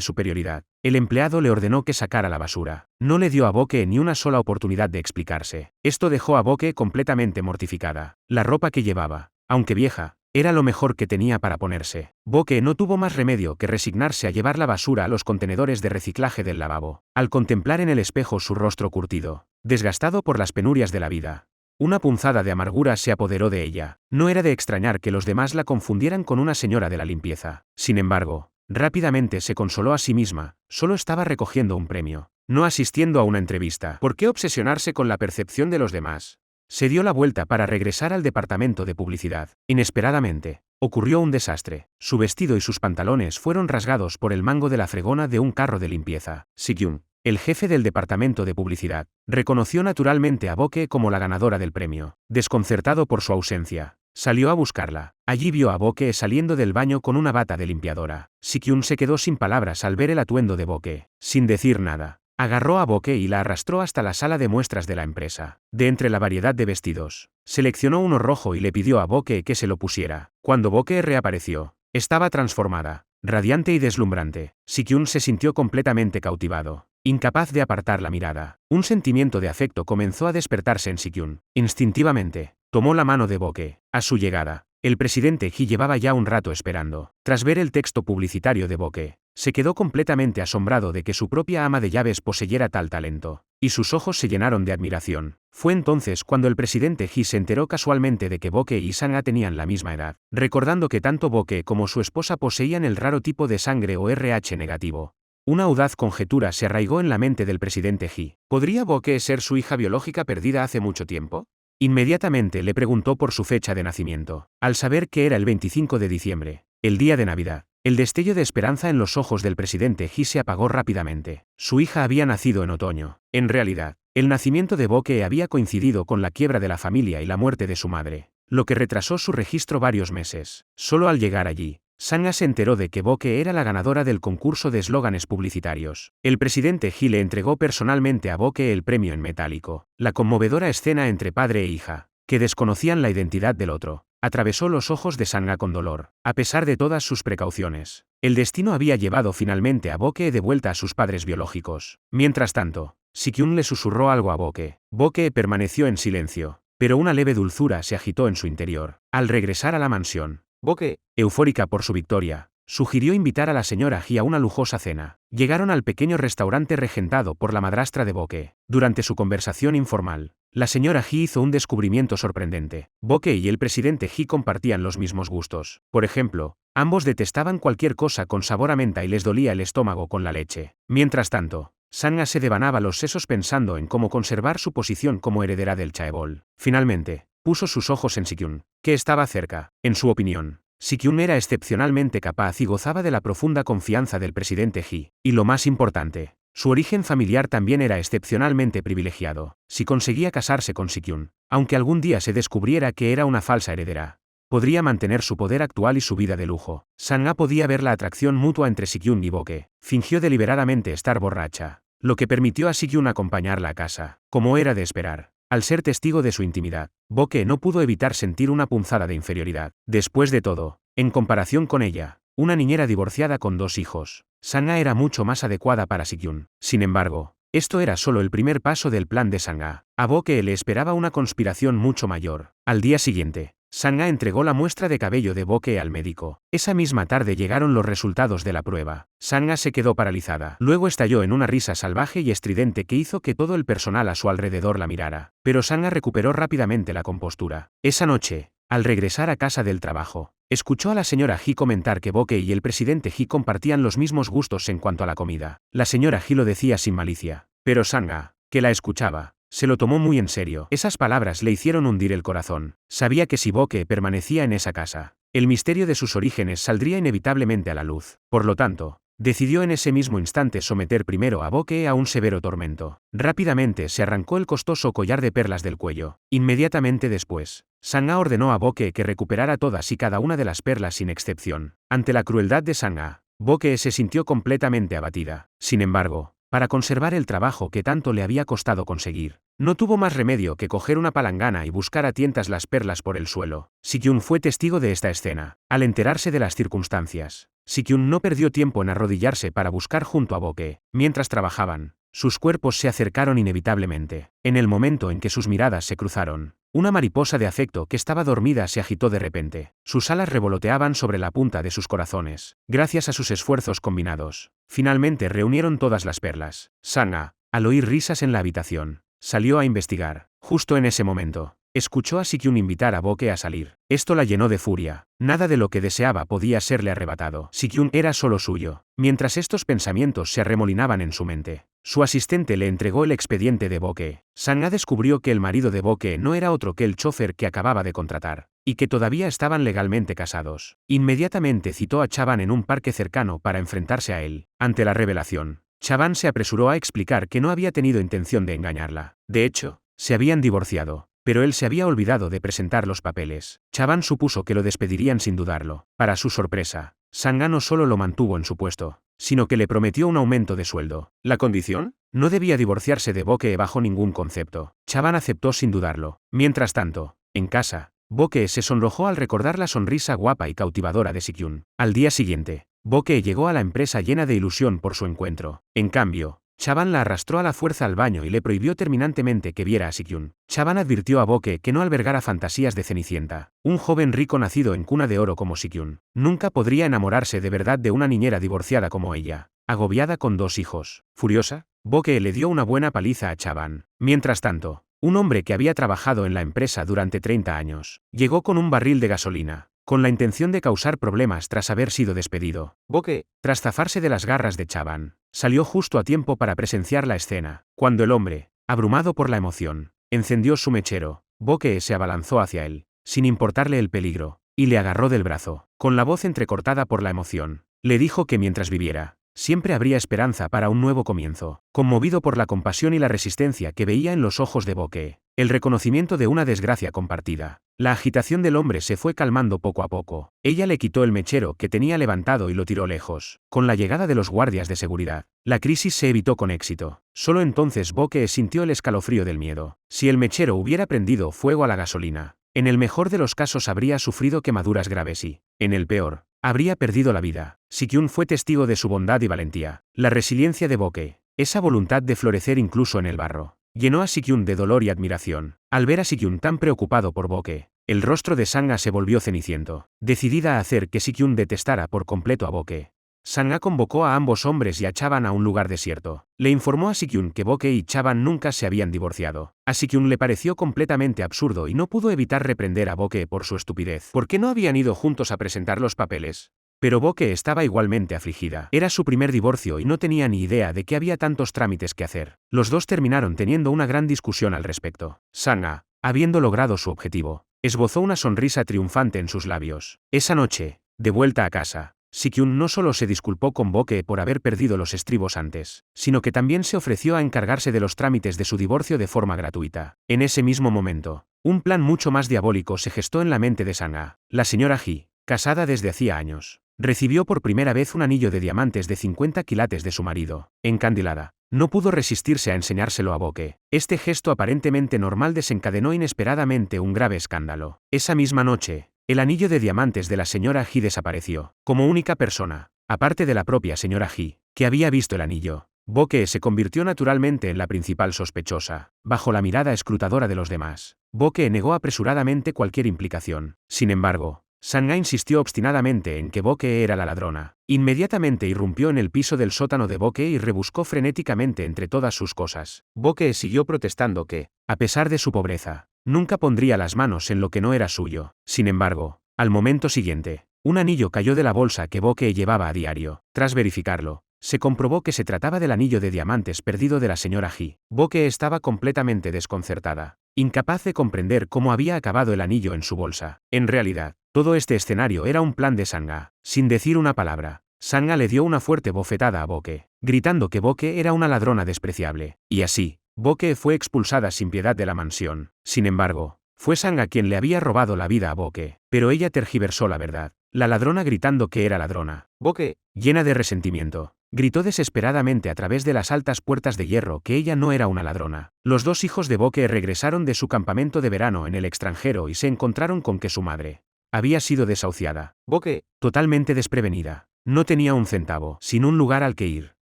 superioridad, el empleado le ordenó que sacara la basura. No le dio a Boke ni una sola oportunidad de explicarse. Esto dejó a Boke completamente mortificada. La ropa que llevaba, aunque vieja, era lo mejor que tenía para ponerse. Boke no tuvo más remedio que resignarse a llevar la basura a los contenedores de reciclaje del lavabo. Al contemplar en el espejo su rostro curtido, desgastado por las penurias de la vida, una punzada de amargura se apoderó de ella. No era de extrañar que los demás la confundieran con una señora de la limpieza. Sin embargo, rápidamente se consoló a sí misma. Solo estaba recogiendo un premio, no asistiendo a una entrevista. ¿Por qué obsesionarse con la percepción de los demás? Se dio la vuelta para regresar al departamento de publicidad. Inesperadamente, ocurrió un desastre. Su vestido y sus pantalones fueron rasgados por el mango de la fregona de un carro de limpieza. Si-kyun, el jefe del departamento de publicidad, reconoció naturalmente a Boke como la ganadora del premio. Desconcertado por su ausencia, salió a buscarla. Allí vio a Boke saliendo del baño con una bata de limpiadora. Si-kyun se quedó sin palabras al ver el atuendo de Boke. Sin decir nada, agarró a Boke y la arrastró hasta la sala de muestras de la empresa. De entre la variedad de vestidos, seleccionó uno rojo y le pidió a Boke que se lo pusiera. Cuando Boke reapareció, estaba transformada, radiante y deslumbrante. Si-kyun se sintió completamente cautivado, incapaz de apartar la mirada. Un sentimiento de afecto comenzó a despertarse en Si-kyun. Instintivamente, tomó la mano de Boke. A su llegada, el presidente Hee llevaba ya un rato esperando. Tras ver el texto publicitario de Boke, se quedó completamente asombrado de que su propia ama de llaves poseyera tal talento, y sus ojos se llenaron de admiración. Fue entonces cuando el presidente Hee se enteró casualmente de que Boke y Sanga tenían la misma edad, recordando que tanto Boke como su esposa poseían el raro tipo de sangre o RH negativo. Una audaz conjetura se arraigó en la mente del presidente Hee. ¿Podría Boke ser su hija biológica perdida hace mucho tiempo? Inmediatamente le preguntó por su fecha de nacimiento. Al saber que era el 25 de diciembre, el día de Navidad, el destello de esperanza en los ojos del presidente Hee se apagó rápidamente. Su hija había nacido en otoño. En realidad, el nacimiento de Boke había coincidido con la quiebra de la familia y la muerte de su madre, lo que retrasó su registro varios meses. Solo al llegar allí, Sanga se enteró de que Boke era la ganadora del concurso de eslóganes publicitarios. El presidente Hee le entregó personalmente a Boke el premio en metálico. La conmovedora escena entre padre e hija, que desconocían la identidad del otro, atravesó los ojos de Sanga con dolor. A pesar de todas sus precauciones, el destino había llevado finalmente a Boke de vuelta a sus padres biológicos. Mientras tanto, Si-kyun le susurró algo a Boke. Boke permaneció en silencio, pero una leve dulzura se agitó en su interior. Al regresar a la mansión, Boke, eufórica por su victoria, sugirió invitar a la señora Hee a una lujosa cena. Llegaron al pequeño restaurante regentado por la madrastra de Boke. Durante su conversación informal, la señora Hee hizo un descubrimiento sorprendente. Boke y el presidente Hee compartían los mismos gustos. Por ejemplo, ambos detestaban cualquier cosa con sabor a menta y les dolía el estómago con la leche. Mientras tanto, Sanga se devanaba los sesos pensando en cómo conservar su posición como heredera del chaebol. Finalmente, puso sus ojos en Si-kyun, que estaba cerca. En su opinión, Si-kyun era excepcionalmente capaz y gozaba de la profunda confianza del presidente Hee. Y lo más importante, su origen familiar también era excepcionalmente privilegiado. Si conseguía casarse con Si-kyun, aunque algún día se descubriera que era una falsa heredera, podría mantener su poder actual y su vida de lujo. Sanga podía ver la atracción mutua entre Si-kyun y Boke. Fingió deliberadamente estar borracha, lo que permitió a Si-kyun acompañarla a casa. Como era de esperar, al ser testigo de su intimidad, Boke no pudo evitar sentir una punzada de inferioridad. Después de todo, en comparación con ella, una niñera divorciada con 2 hijos, Sanga era mucho más adecuada para Si-kyun. Sin embargo, esto era solo el primer paso del plan de Sanga. A Boke le esperaba una conspiración mucho mayor. Al día siguiente, Sanga entregó la muestra de cabello de Boke al médico. Esa misma tarde llegaron los resultados de la prueba. Sanga se quedó paralizada. Luego estalló en una risa salvaje y estridente que hizo que todo el personal a su alrededor la mirara. Pero Sanga recuperó rápidamente la compostura. Esa noche, Al regresar a casa del trabajo, escuchó a la señora Ji comentar que Boke y el presidente Ji compartían los mismos gustos en cuanto a la comida. La señora Ji lo decía sin malicia, pero Sang-a, que la escuchaba, se lo tomó muy en serio. Esas palabras le hicieron hundir el corazón. Sabía que si Boke permanecía en esa casa, el misterio de sus orígenes saldría inevitablemente a la luz. Por lo tanto, decidió en ese mismo instante someter primero a Boke a un severo tormento. Rápidamente se arrancó el costoso collar de perlas del cuello. Inmediatamente después, Sang-a ordenó a Boke que recuperara todas y cada una de las perlas sin excepción. Ante la crueldad de Sang-a, Boke se sintió completamente abatida. Sin embargo, para conservar el trabajo que tanto le había costado conseguir, no tuvo más remedio que coger una palangana y buscar a tientas las perlas por el suelo. Si-kyun fue testigo de esta escena. Al enterarse de las circunstancias, Si-kyun no perdió tiempo en arrodillarse para buscar junto a Boke. Mientras trabajaban, sus cuerpos se acercaron inevitablemente. En el momento en que sus miradas se cruzaron, una mariposa de afecto que estaba dormida se agitó de repente. Sus alas revoloteaban sobre la punta de sus corazones. Gracias a sus esfuerzos combinados, finalmente reunieron todas las perlas. Sang-a, al oír risas en la habitación, salió a investigar. Justo en ese momento, escuchó a Si-kyun invitar a Boke a salir. Esto la llenó de furia. Nada de lo que deseaba podía serle arrebatado. Si-kyun era solo suyo. Mientras estos pensamientos se arremolinaban en su mente, su asistente le entregó el expediente de Boke. Sang-a descubrió que el marido de Boke no era otro que el chofer que acababa de contratar, y que todavía estaban legalmente casados. Inmediatamente citó a Chaban en un parque cercano para enfrentarse a él. Ante la revelación, Chaban se apresuró a explicar que no había tenido intención de engañarla. De hecho, se habían divorciado, pero él se había olvidado de presentar los papeles. Chaban supuso que lo despedirían sin dudarlo. Para su sorpresa, Sang-a no solo lo mantuvo en su puesto, sino que le prometió un aumento de sueldo. ¿La condición? No debía divorciarse de Boke bajo ningún concepto. Chaban aceptó sin dudarlo. Mientras tanto, en casa, Boke se sonrojó al recordar la sonrisa guapa y cautivadora de Si-kyun. Al día siguiente, Boke llegó a la empresa llena de ilusión por su encuentro. En cambio, Chaban la arrastró a la fuerza al baño y le prohibió terminantemente que viera a Si-kyun. Chaban advirtió a Boke que no albergara fantasías de Cenicienta. Un joven rico nacido en cuna de oro como Si-kyun nunca podría enamorarse de verdad de una niñera divorciada como ella, agobiada con 2 hijos. Furiosa, Boke le dio una buena paliza a Chaban. Mientras tanto, un hombre que había trabajado en la empresa durante 30 años, llegó con un barril de gasolina, con la intención de causar problemas tras haber sido despedido. Boke, tras zafarse de las garras de Chaban, salió justo a tiempo para presenciar la escena. Cuando el hombre, abrumado por la emoción, encendió su mechero, Boke se abalanzó hacia él, sin importarle el peligro, y le agarró del brazo. Con la voz entrecortada por la emoción, le dijo que mientras viviera, siempre habría esperanza para un nuevo comienzo. Conmovido por la compasión y la resistencia que veía en los ojos de Boke, el reconocimiento de una desgracia compartida, la agitación del hombre se fue calmando poco a poco. Ella le quitó el mechero que tenía levantado y lo tiró lejos. Con la llegada de los guardias de seguridad, la crisis se evitó con éxito. Solo entonces Boke sintió el escalofrío del miedo. Si el mechero hubiera prendido fuego a la gasolina, en el mejor de los casos habría sufrido quemaduras graves y, en el peor, habría perdido la vida. Si-kyun fue testigo de su bondad y valentía. La resiliencia de Boke, esa voluntad de florecer incluso en el barro, llenó a Si-kyun de dolor y admiración. Al ver a Si-kyun tan preocupado por Boke, el rostro de Sang-a se volvió ceniciento. Decidida a hacer que Si-kyun detestara por completo a Boke, Sang-a convocó a ambos hombres y a Chaban a un lugar desierto. Le informó a Si-kyun que Boke y Chaban nunca se habían divorciado. A Si-kyun le pareció completamente absurdo y no pudo evitar reprender a Boke por su estupidez. ¿Por qué no habían ido juntos a presentar los papeles? Pero Boke estaba igualmente afligida. Era su primer divorcio y no tenía ni idea de que había tantos trámites que hacer. Los dos terminaron teniendo una gran discusión al respecto. Sang-a, habiendo logrado su objetivo, esbozó una sonrisa triunfante en sus labios. Esa noche, de vuelta a casa, Si-kyun no solo se disculpó con Boke por haber perdido los estribos antes, sino que también se ofreció a encargarse de los trámites de su divorcio de forma gratuita. En ese mismo momento, un plan mucho más diabólico se gestó en la mente de Sang-a. La señora Ji, casada desde hacía años, recibió por primera vez un anillo de diamantes de 50 quilates de su marido. Encandilada, no pudo resistirse a enseñárselo a Boke. Este gesto aparentemente normal desencadenó inesperadamente un grave escándalo. Esa misma noche, el anillo de diamantes de la señora Ji desapareció. Como única persona, aparte de la propia señora Ji, que había visto el anillo, Boke se convirtió naturalmente en la principal sospechosa. Bajo la mirada escrutadora de los demás, Boke negó apresuradamente cualquier implicación. Sin embargo, Sang-a insistió obstinadamente en que Boke era la ladrona. Inmediatamente irrumpió en el piso del sótano de Boke y rebuscó frenéticamente entre todas sus cosas. Boke siguió protestando que, a pesar de su pobreza, Nunca pondría las manos en lo que no era suyo. Sin embargo, al momento siguiente, un anillo cayó de la bolsa que Boke llevaba a diario. Tras verificarlo, se comprobó que se trataba del anillo de diamantes perdido de la señora He. Boke estaba completamente desconcertada, incapaz de comprender cómo había acabado el anillo en su bolsa. En realidad, todo este escenario era un plan de Sangha. Sin decir una palabra, Sangha le dio una fuerte bofetada a Boke, gritando que Boke era una ladrona despreciable. Y así, Boke fue expulsada sin piedad de la mansión. Sin embargo, fue Sangha quien le había robado la vida a Boke, pero ella tergiversó la verdad. La ladrona gritando que era ladrona. Boke, llena de resentimiento, gritó desesperadamente a través de las altas puertas de hierro que ella no era una ladrona. Los dos hijos de Boke regresaron de su campamento de verano en el extranjero y se encontraron con que su madre había sido desahuciada. Boke, totalmente desprevenida, no tenía un centavo, sin un lugar al que ir.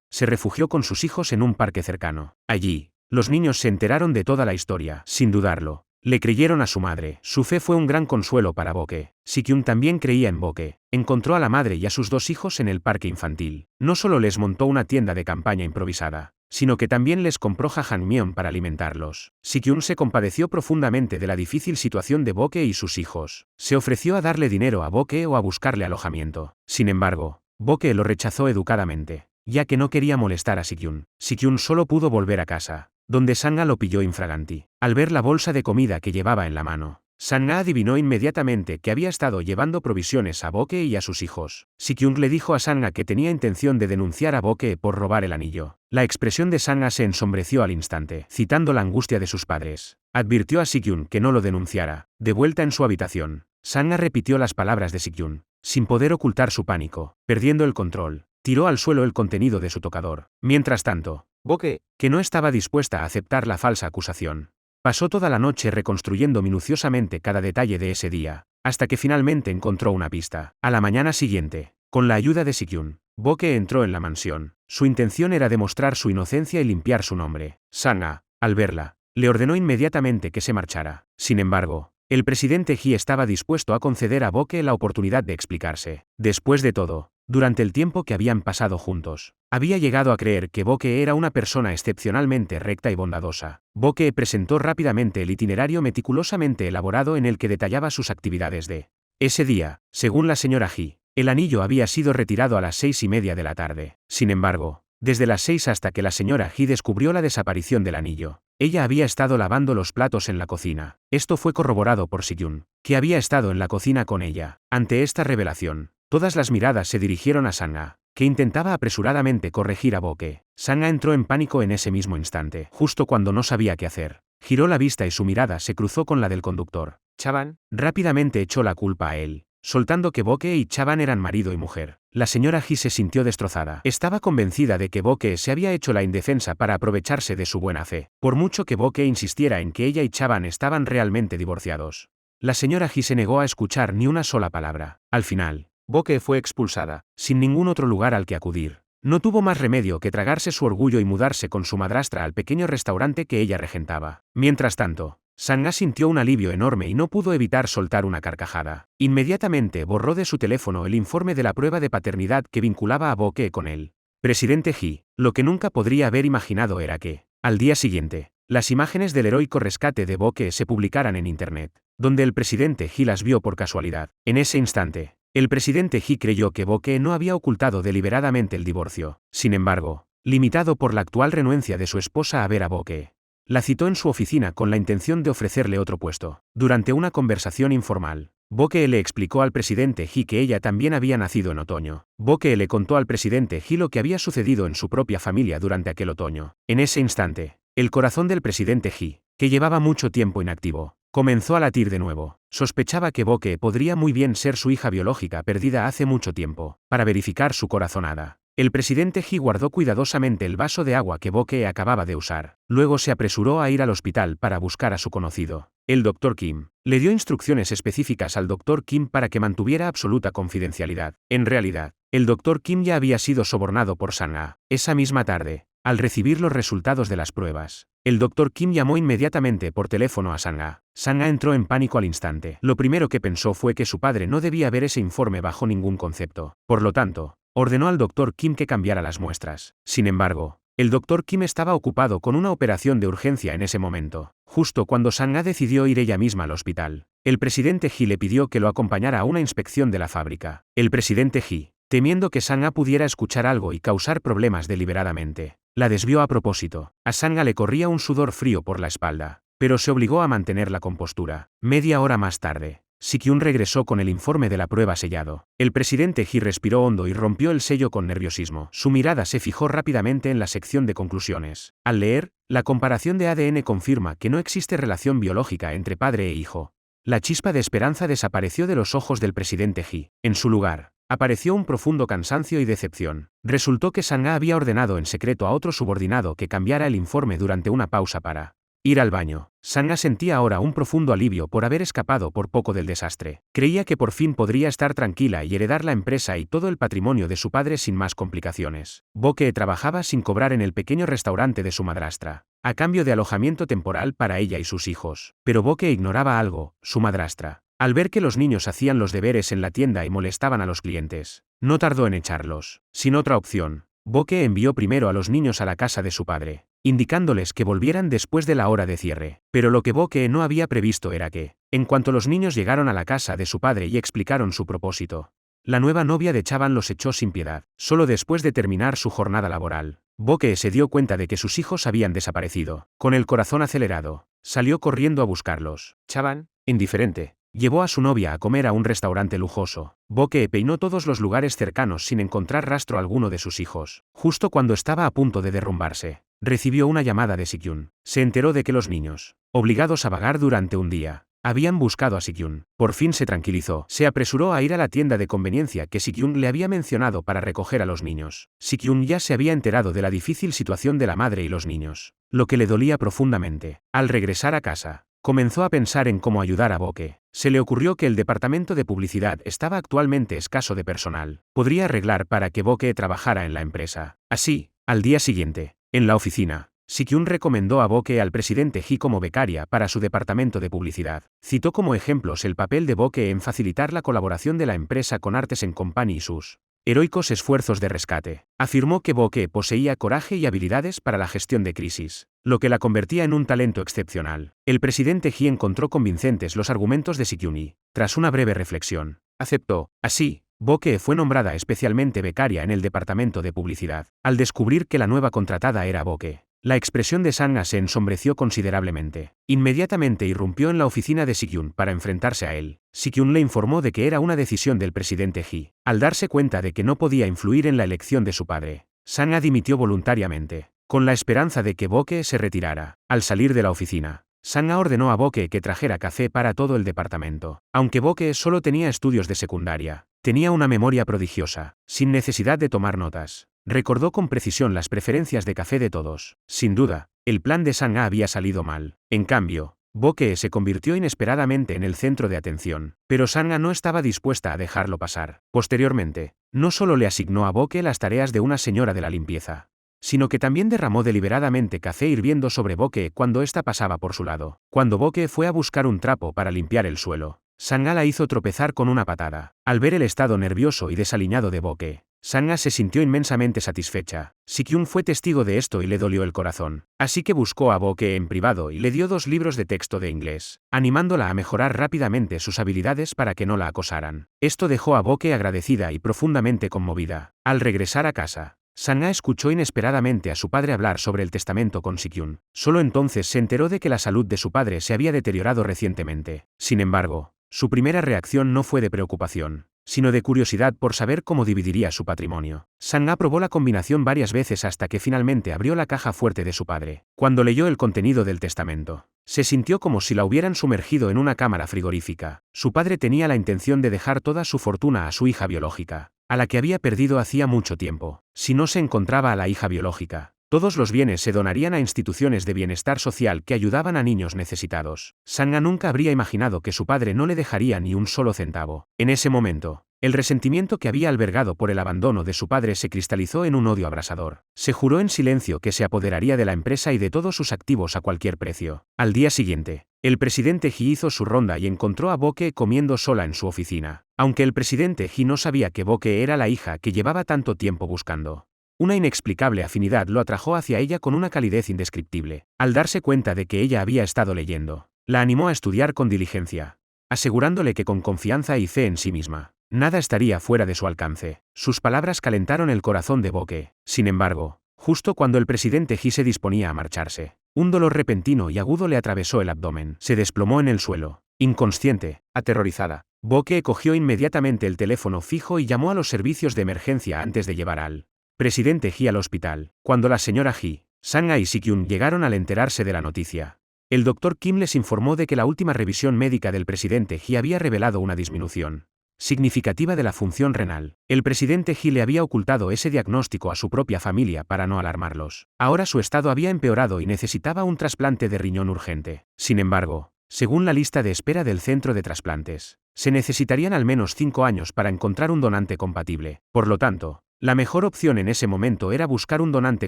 Se refugió con sus hijos en un parque cercano. Allí, los niños se enteraron de toda la historia. Sin dudarlo, le creyeron a su madre. Su fe fue un gran consuelo para Boke. Si-kyun también creía en Boke. Encontró a la madre y a sus dos hijos en el parque infantil. No solo les montó una tienda de campaña improvisada, sino que también les compró jajangmyeon para alimentarlos. Si-kyun se compadeció profundamente de la difícil situación de Boke y sus hijos. Se ofreció a darle dinero a Boke o a buscarle alojamiento. Sin embargo, Boke lo rechazó educadamente, ya que no quería molestar a Si-kyun. Si-kyun solo pudo volver a casa, donde Sangha lo pilló infraganti. Al ver la bolsa de comida que llevaba en la mano, Sangha adivinó inmediatamente que había estado llevando provisiones a Boke y a sus hijos. Si-kyun le dijo a Sangha que tenía intención de denunciar a Boke por robar el anillo. La expresión de Sangha se ensombreció al instante, citando la angustia de sus padres. Advirtió a Si-kyun que no lo denunciara. De vuelta en su habitación, Sangha repitió las palabras de Si-kyun, sin poder ocultar su pánico. Perdiendo el control, tiró al suelo el contenido de su tocador. Mientras tanto, Boke, que no estaba dispuesta a aceptar la falsa acusación, pasó toda la noche reconstruyendo minuciosamente cada detalle de ese día, hasta que finalmente encontró una pista. A la mañana siguiente, con la ayuda de Si-kyun, Boke entró en la mansión. Su intención era demostrar su inocencia y limpiar su nombre. Sangha, al verla, le ordenó inmediatamente que se marchara. Sin embargo, el presidente Hee estaba dispuesto a conceder a Boke la oportunidad de explicarse. Después de todo, durante el tiempo que habían pasado juntos, había llegado a creer que Boke era una persona excepcionalmente recta y bondadosa. Boke presentó rápidamente el itinerario meticulosamente elaborado en el que detallaba sus actividades de ese día. Según la señora Hee, el anillo había sido retirado a las 6:30 de la tarde. Sin embargo, desde las 6 hasta que la señora Hee descubrió la desaparición del anillo, ella había estado lavando los platos en la cocina. Esto fue corroborado por Si-kyun, que había estado en la cocina con ella. Ante esta revelación, todas las miradas se dirigieron a Sangha, que intentaba apresuradamente corregir a Boke. Sangha entró en pánico en ese mismo instante. Justo cuando no sabía qué hacer, giró la vista y su mirada se cruzó con la del conductor. Chaban rápidamente echó la culpa a él, soltando que Boke y Chaban eran marido y mujer. La señora Hee se sintió destrozada. Estaba convencida de que Boke se había hecho la indefensa para aprovecharse de su buena fe, por mucho que Boke insistiera en que ella y Chaban estaban realmente divorciados. La señora Hee se negó a escuchar ni una sola palabra. Al final, Boke fue expulsada, sin ningún otro lugar al que acudir. No tuvo más remedio que tragarse su orgullo y mudarse con su madrastra al pequeño restaurante que ella regentaba. Mientras tanto, Sangha sintió un alivio enorme y no pudo evitar soltar una carcajada. Inmediatamente borró de su teléfono el informe de la prueba de paternidad que vinculaba a Boke con él. Presidente Hee, lo que nunca podría haber imaginado era que, al día siguiente, las imágenes del heroico rescate de Boke se publicaran en Internet, donde el presidente Hee las vio por casualidad. En ese instante, el presidente Hee creyó que Boke no había ocultado deliberadamente el divorcio. Sin embargo, limitado por la actual renuencia de su esposa a ver a Boke, la citó en su oficina con la intención de ofrecerle otro puesto. Durante una conversación informal, Boke le explicó al presidente Hee que ella también había nacido en otoño. Boke le contó al presidente Hee lo que había sucedido en su propia familia durante aquel otoño. En ese instante, el corazón del presidente Hee, que llevaba mucho tiempo inactivo, comenzó a latir de nuevo. Sospechaba que Boke podría muy bien ser su hija biológica perdida hace mucho tiempo. Para verificar su corazonada, el presidente Hee guardó cuidadosamente el vaso de agua que Boke acababa de usar. Luego se apresuró a ir al hospital para buscar a su conocido, el Dr. Kim. Le dio instrucciones específicas al Dr. Kim para que mantuviera absoluta confidencialidad. En realidad, el Dr. Kim ya había sido sobornado por Sangha. Esa misma tarde, al recibir los resultados de las pruebas, el Dr. Kim llamó inmediatamente por teléfono a Sangha. Sangha entró en pánico al instante. Lo primero que pensó fue que su padre no debía ver ese informe bajo ningún concepto. Por lo tanto, ordenó al Dr. Kim que cambiara las muestras. Sin embargo, el Dr. Kim estaba ocupado con una operación de urgencia en ese momento. justo cuando Sang-ha decidió ir ella misma al hospital. El presidente Ji le pidió que lo acompañara a una inspección de la fábrica. El presidente Ji, temiendo que Sang-ha pudiera escuchar algo y causar problemas deliberadamente, la desvió a propósito. A Sang-ha le corría un sudor frío por la espalda, pero se obligó a mantener la compostura. Media hora más tarde, Si-kyun regresó con el informe de la prueba sellado. El presidente Ji respiró hondo y rompió el sello con nerviosismo. Su mirada se fijó rápidamente en la sección de conclusiones. Al leer, la comparación de ADN confirma que no existe relación biológica entre padre e hijo. La chispa de esperanza desapareció de los ojos del presidente Ji. En su lugar, apareció un profundo cansancio y decepción. Resultó que Sang-ha había ordenado en secreto a otro subordinado que cambiara el informe durante una pausa para ir al baño. Sang-ha sentía ahora un profundo alivio por haber escapado por poco del desastre. Creía que por fin podría estar tranquila y heredar la empresa y todo el patrimonio de su padre sin más complicaciones. Bo-kee trabajaba sin cobrar en el pequeño restaurante de su madrastra, a cambio de alojamiento temporal para ella y sus hijos. Pero Bo-kee ignoraba algo: su madrastra, al ver que los niños hacían los deberes en la tienda y molestaban a los clientes, no tardó en echarlos. Sin otra opción, Bo-kee envió primero a los niños a la casa de su padre, indicándoles que volvieran después de la hora de cierre. Pero lo que Bo-kee no había previsto era que, en cuanto los niños llegaron a la casa de su padre y explicaron su propósito, la nueva novia de Chaban los echó sin piedad. Solo después de terminar su jornada laboral, Bo-kee se dio cuenta de que sus hijos habían desaparecido. Con el corazón acelerado, salió corriendo a buscarlos. Chaban, indiferente, llevó a su novia a comer a un restaurante lujoso. Bo-kee peinó todos los lugares cercanos sin encontrar rastro alguno de sus hijos. Justo cuando estaba a punto de derrumbarse, recibió una llamada de Si-kyun. Se enteró de que los niños, obligados a vagar durante un día, habían buscado a Si-kyun. Por fin se tranquilizó. Se apresuró a ir a la tienda de conveniencia que Si-kyun le había mencionado para recoger a los niños. Si-kyun ya se había enterado de la difícil situación de la madre y los niños, lo que le dolía profundamente. Al regresar a casa, comenzó a pensar en cómo ayudar a Bo-kee. Se le ocurrió que el departamento de publicidad estaba actualmente escaso de personal. Podría arreglar para que Bo-kee trabajara en la empresa. Así, al día siguiente, en la oficina, Si-kyun recomendó a Bo-kee al presidente Ji como becaria para su departamento de publicidad. Citó como ejemplos el papel de Bo-kee en facilitar la colaboración de la empresa con Artesen Company y sus heroicos esfuerzos de rescate. Afirmó que Bo-kee poseía coraje y habilidades para la gestión de crisis, lo que la convertía en un talento excepcional. El presidente Ji encontró convincentes los argumentos de Si-kyun y, tras una breve reflexión, aceptó. Así, Bo-kee fue nombrada especialmente becaria en el departamento de publicidad. Al descubrir que la nueva contratada era Bo-kee, la expresión de Sang-ha se ensombreció considerablemente. Inmediatamente irrumpió en la oficina de Si-kyun para enfrentarse a él. Si-kyun le informó de que era una decisión del presidente Ji. Al darse cuenta de que no podía influir en la elección de su padre, Sang-ha dimitió voluntariamente, con la esperanza de que Bo-kee se retirara. Al salir de la oficina, Sang-ha ordenó a Bo-kee que trajera café para todo el departamento. Aunque Bo-kee solo tenía estudios de secundaria, tenía una memoria prodigiosa. Sin necesidad de tomar notas, recordó con precisión las preferencias de café de todos. Sin duda, el plan de Sang-ha había salido mal. En cambio, Bo-kee se convirtió inesperadamente en el centro de atención, pero Sang-ha no estaba dispuesta a dejarlo pasar. Posteriormente, no solo le asignó a Bo-kee las tareas de una señora de la limpieza, sino que también derramó deliberadamente café hirviendo sobre Bo-kee cuando ésta pasaba por su lado. Cuando Bo-kee fue a buscar un trapo para limpiar el suelo, Sang-ha la hizo tropezar con una patada. Al ver el estado nervioso y desaliñado de Bo-kee, Sang-ha se sintió inmensamente satisfecha. Si-kyun fue testigo de esto y le dolió el corazón. Así que buscó a Bo-kee en privado y le dio 2 libros de texto de inglés, animándola a mejorar rápidamente sus habilidades para que no la acosaran. Esto dejó a Bo-kee agradecida y profundamente conmovida. Al regresar a casa, Sang-ha escuchó inesperadamente a su padre hablar sobre el testamento con Si-kyun. Solo entonces se enteró de que la salud de su padre se había deteriorado recientemente. Sin embargo, su primera reacción no fue de preocupación, sino de curiosidad por saber cómo dividiría su patrimonio. Sang-ha probó la combinación varias veces hasta que finalmente abrió la caja fuerte de su padre. Cuando leyó el contenido del testamento, se sintió como si la hubieran sumergido en una cámara frigorífica. Su padre tenía la intención de dejar toda su fortuna a su hija biológica, a la que había perdido hacía mucho tiempo. Si no se encontraba a la hija biológica, todos los bienes se donarían a instituciones de bienestar social que ayudaban a niños necesitados. Sang-ha nunca habría imaginado que su padre no le dejaría ni un solo centavo. En ese momento, el resentimiento que había albergado por el abandono de su padre se cristalizó en un odio abrasador. Se juró en silencio que se apoderaría de la empresa y de todos sus activos a cualquier precio. Al día siguiente, el presidente Ji hizo su ronda y encontró a Bo-kee comiendo sola en su oficina. Aunque el presidente Ji no sabía que Bo-kee era la hija que llevaba tanto tiempo buscando, Una inexplicable afinidad lo atrajo hacia ella con una calidez indescriptible. Al darse cuenta de que ella había estado leyendo, la animó a estudiar con diligencia, asegurándole que con confianza y fe en sí misma, nada estaría fuera de su alcance. Sus palabras calentaron el corazón de Boque. Sin embargo, justo cuando el presidente He se disponía a marcharse, un dolor repentino y agudo le atravesó el abdomen. Se desplomó en el suelo, inconsciente, aterrorizada. Boque cogió inmediatamente el teléfono fijo y llamó a los servicios de emergencia antes de llevar al presidente He al hospital. Cuando la señora He, Sang-ha y Si-kyun llegaron al enterarse de la noticia, el doctor Kim les informó de que la última revisión médica del presidente He había revelado una disminución significativa de la función renal. El presidente He le había ocultado ese diagnóstico a su propia familia para no alarmarlos. Ahora su estado había empeorado y necesitaba un trasplante de riñón urgente. Sin embargo, según la lista de espera del centro de trasplantes, se necesitarían al menos 5 años para encontrar un donante compatible. Por lo tanto, la mejor opción en ese momento era buscar un donante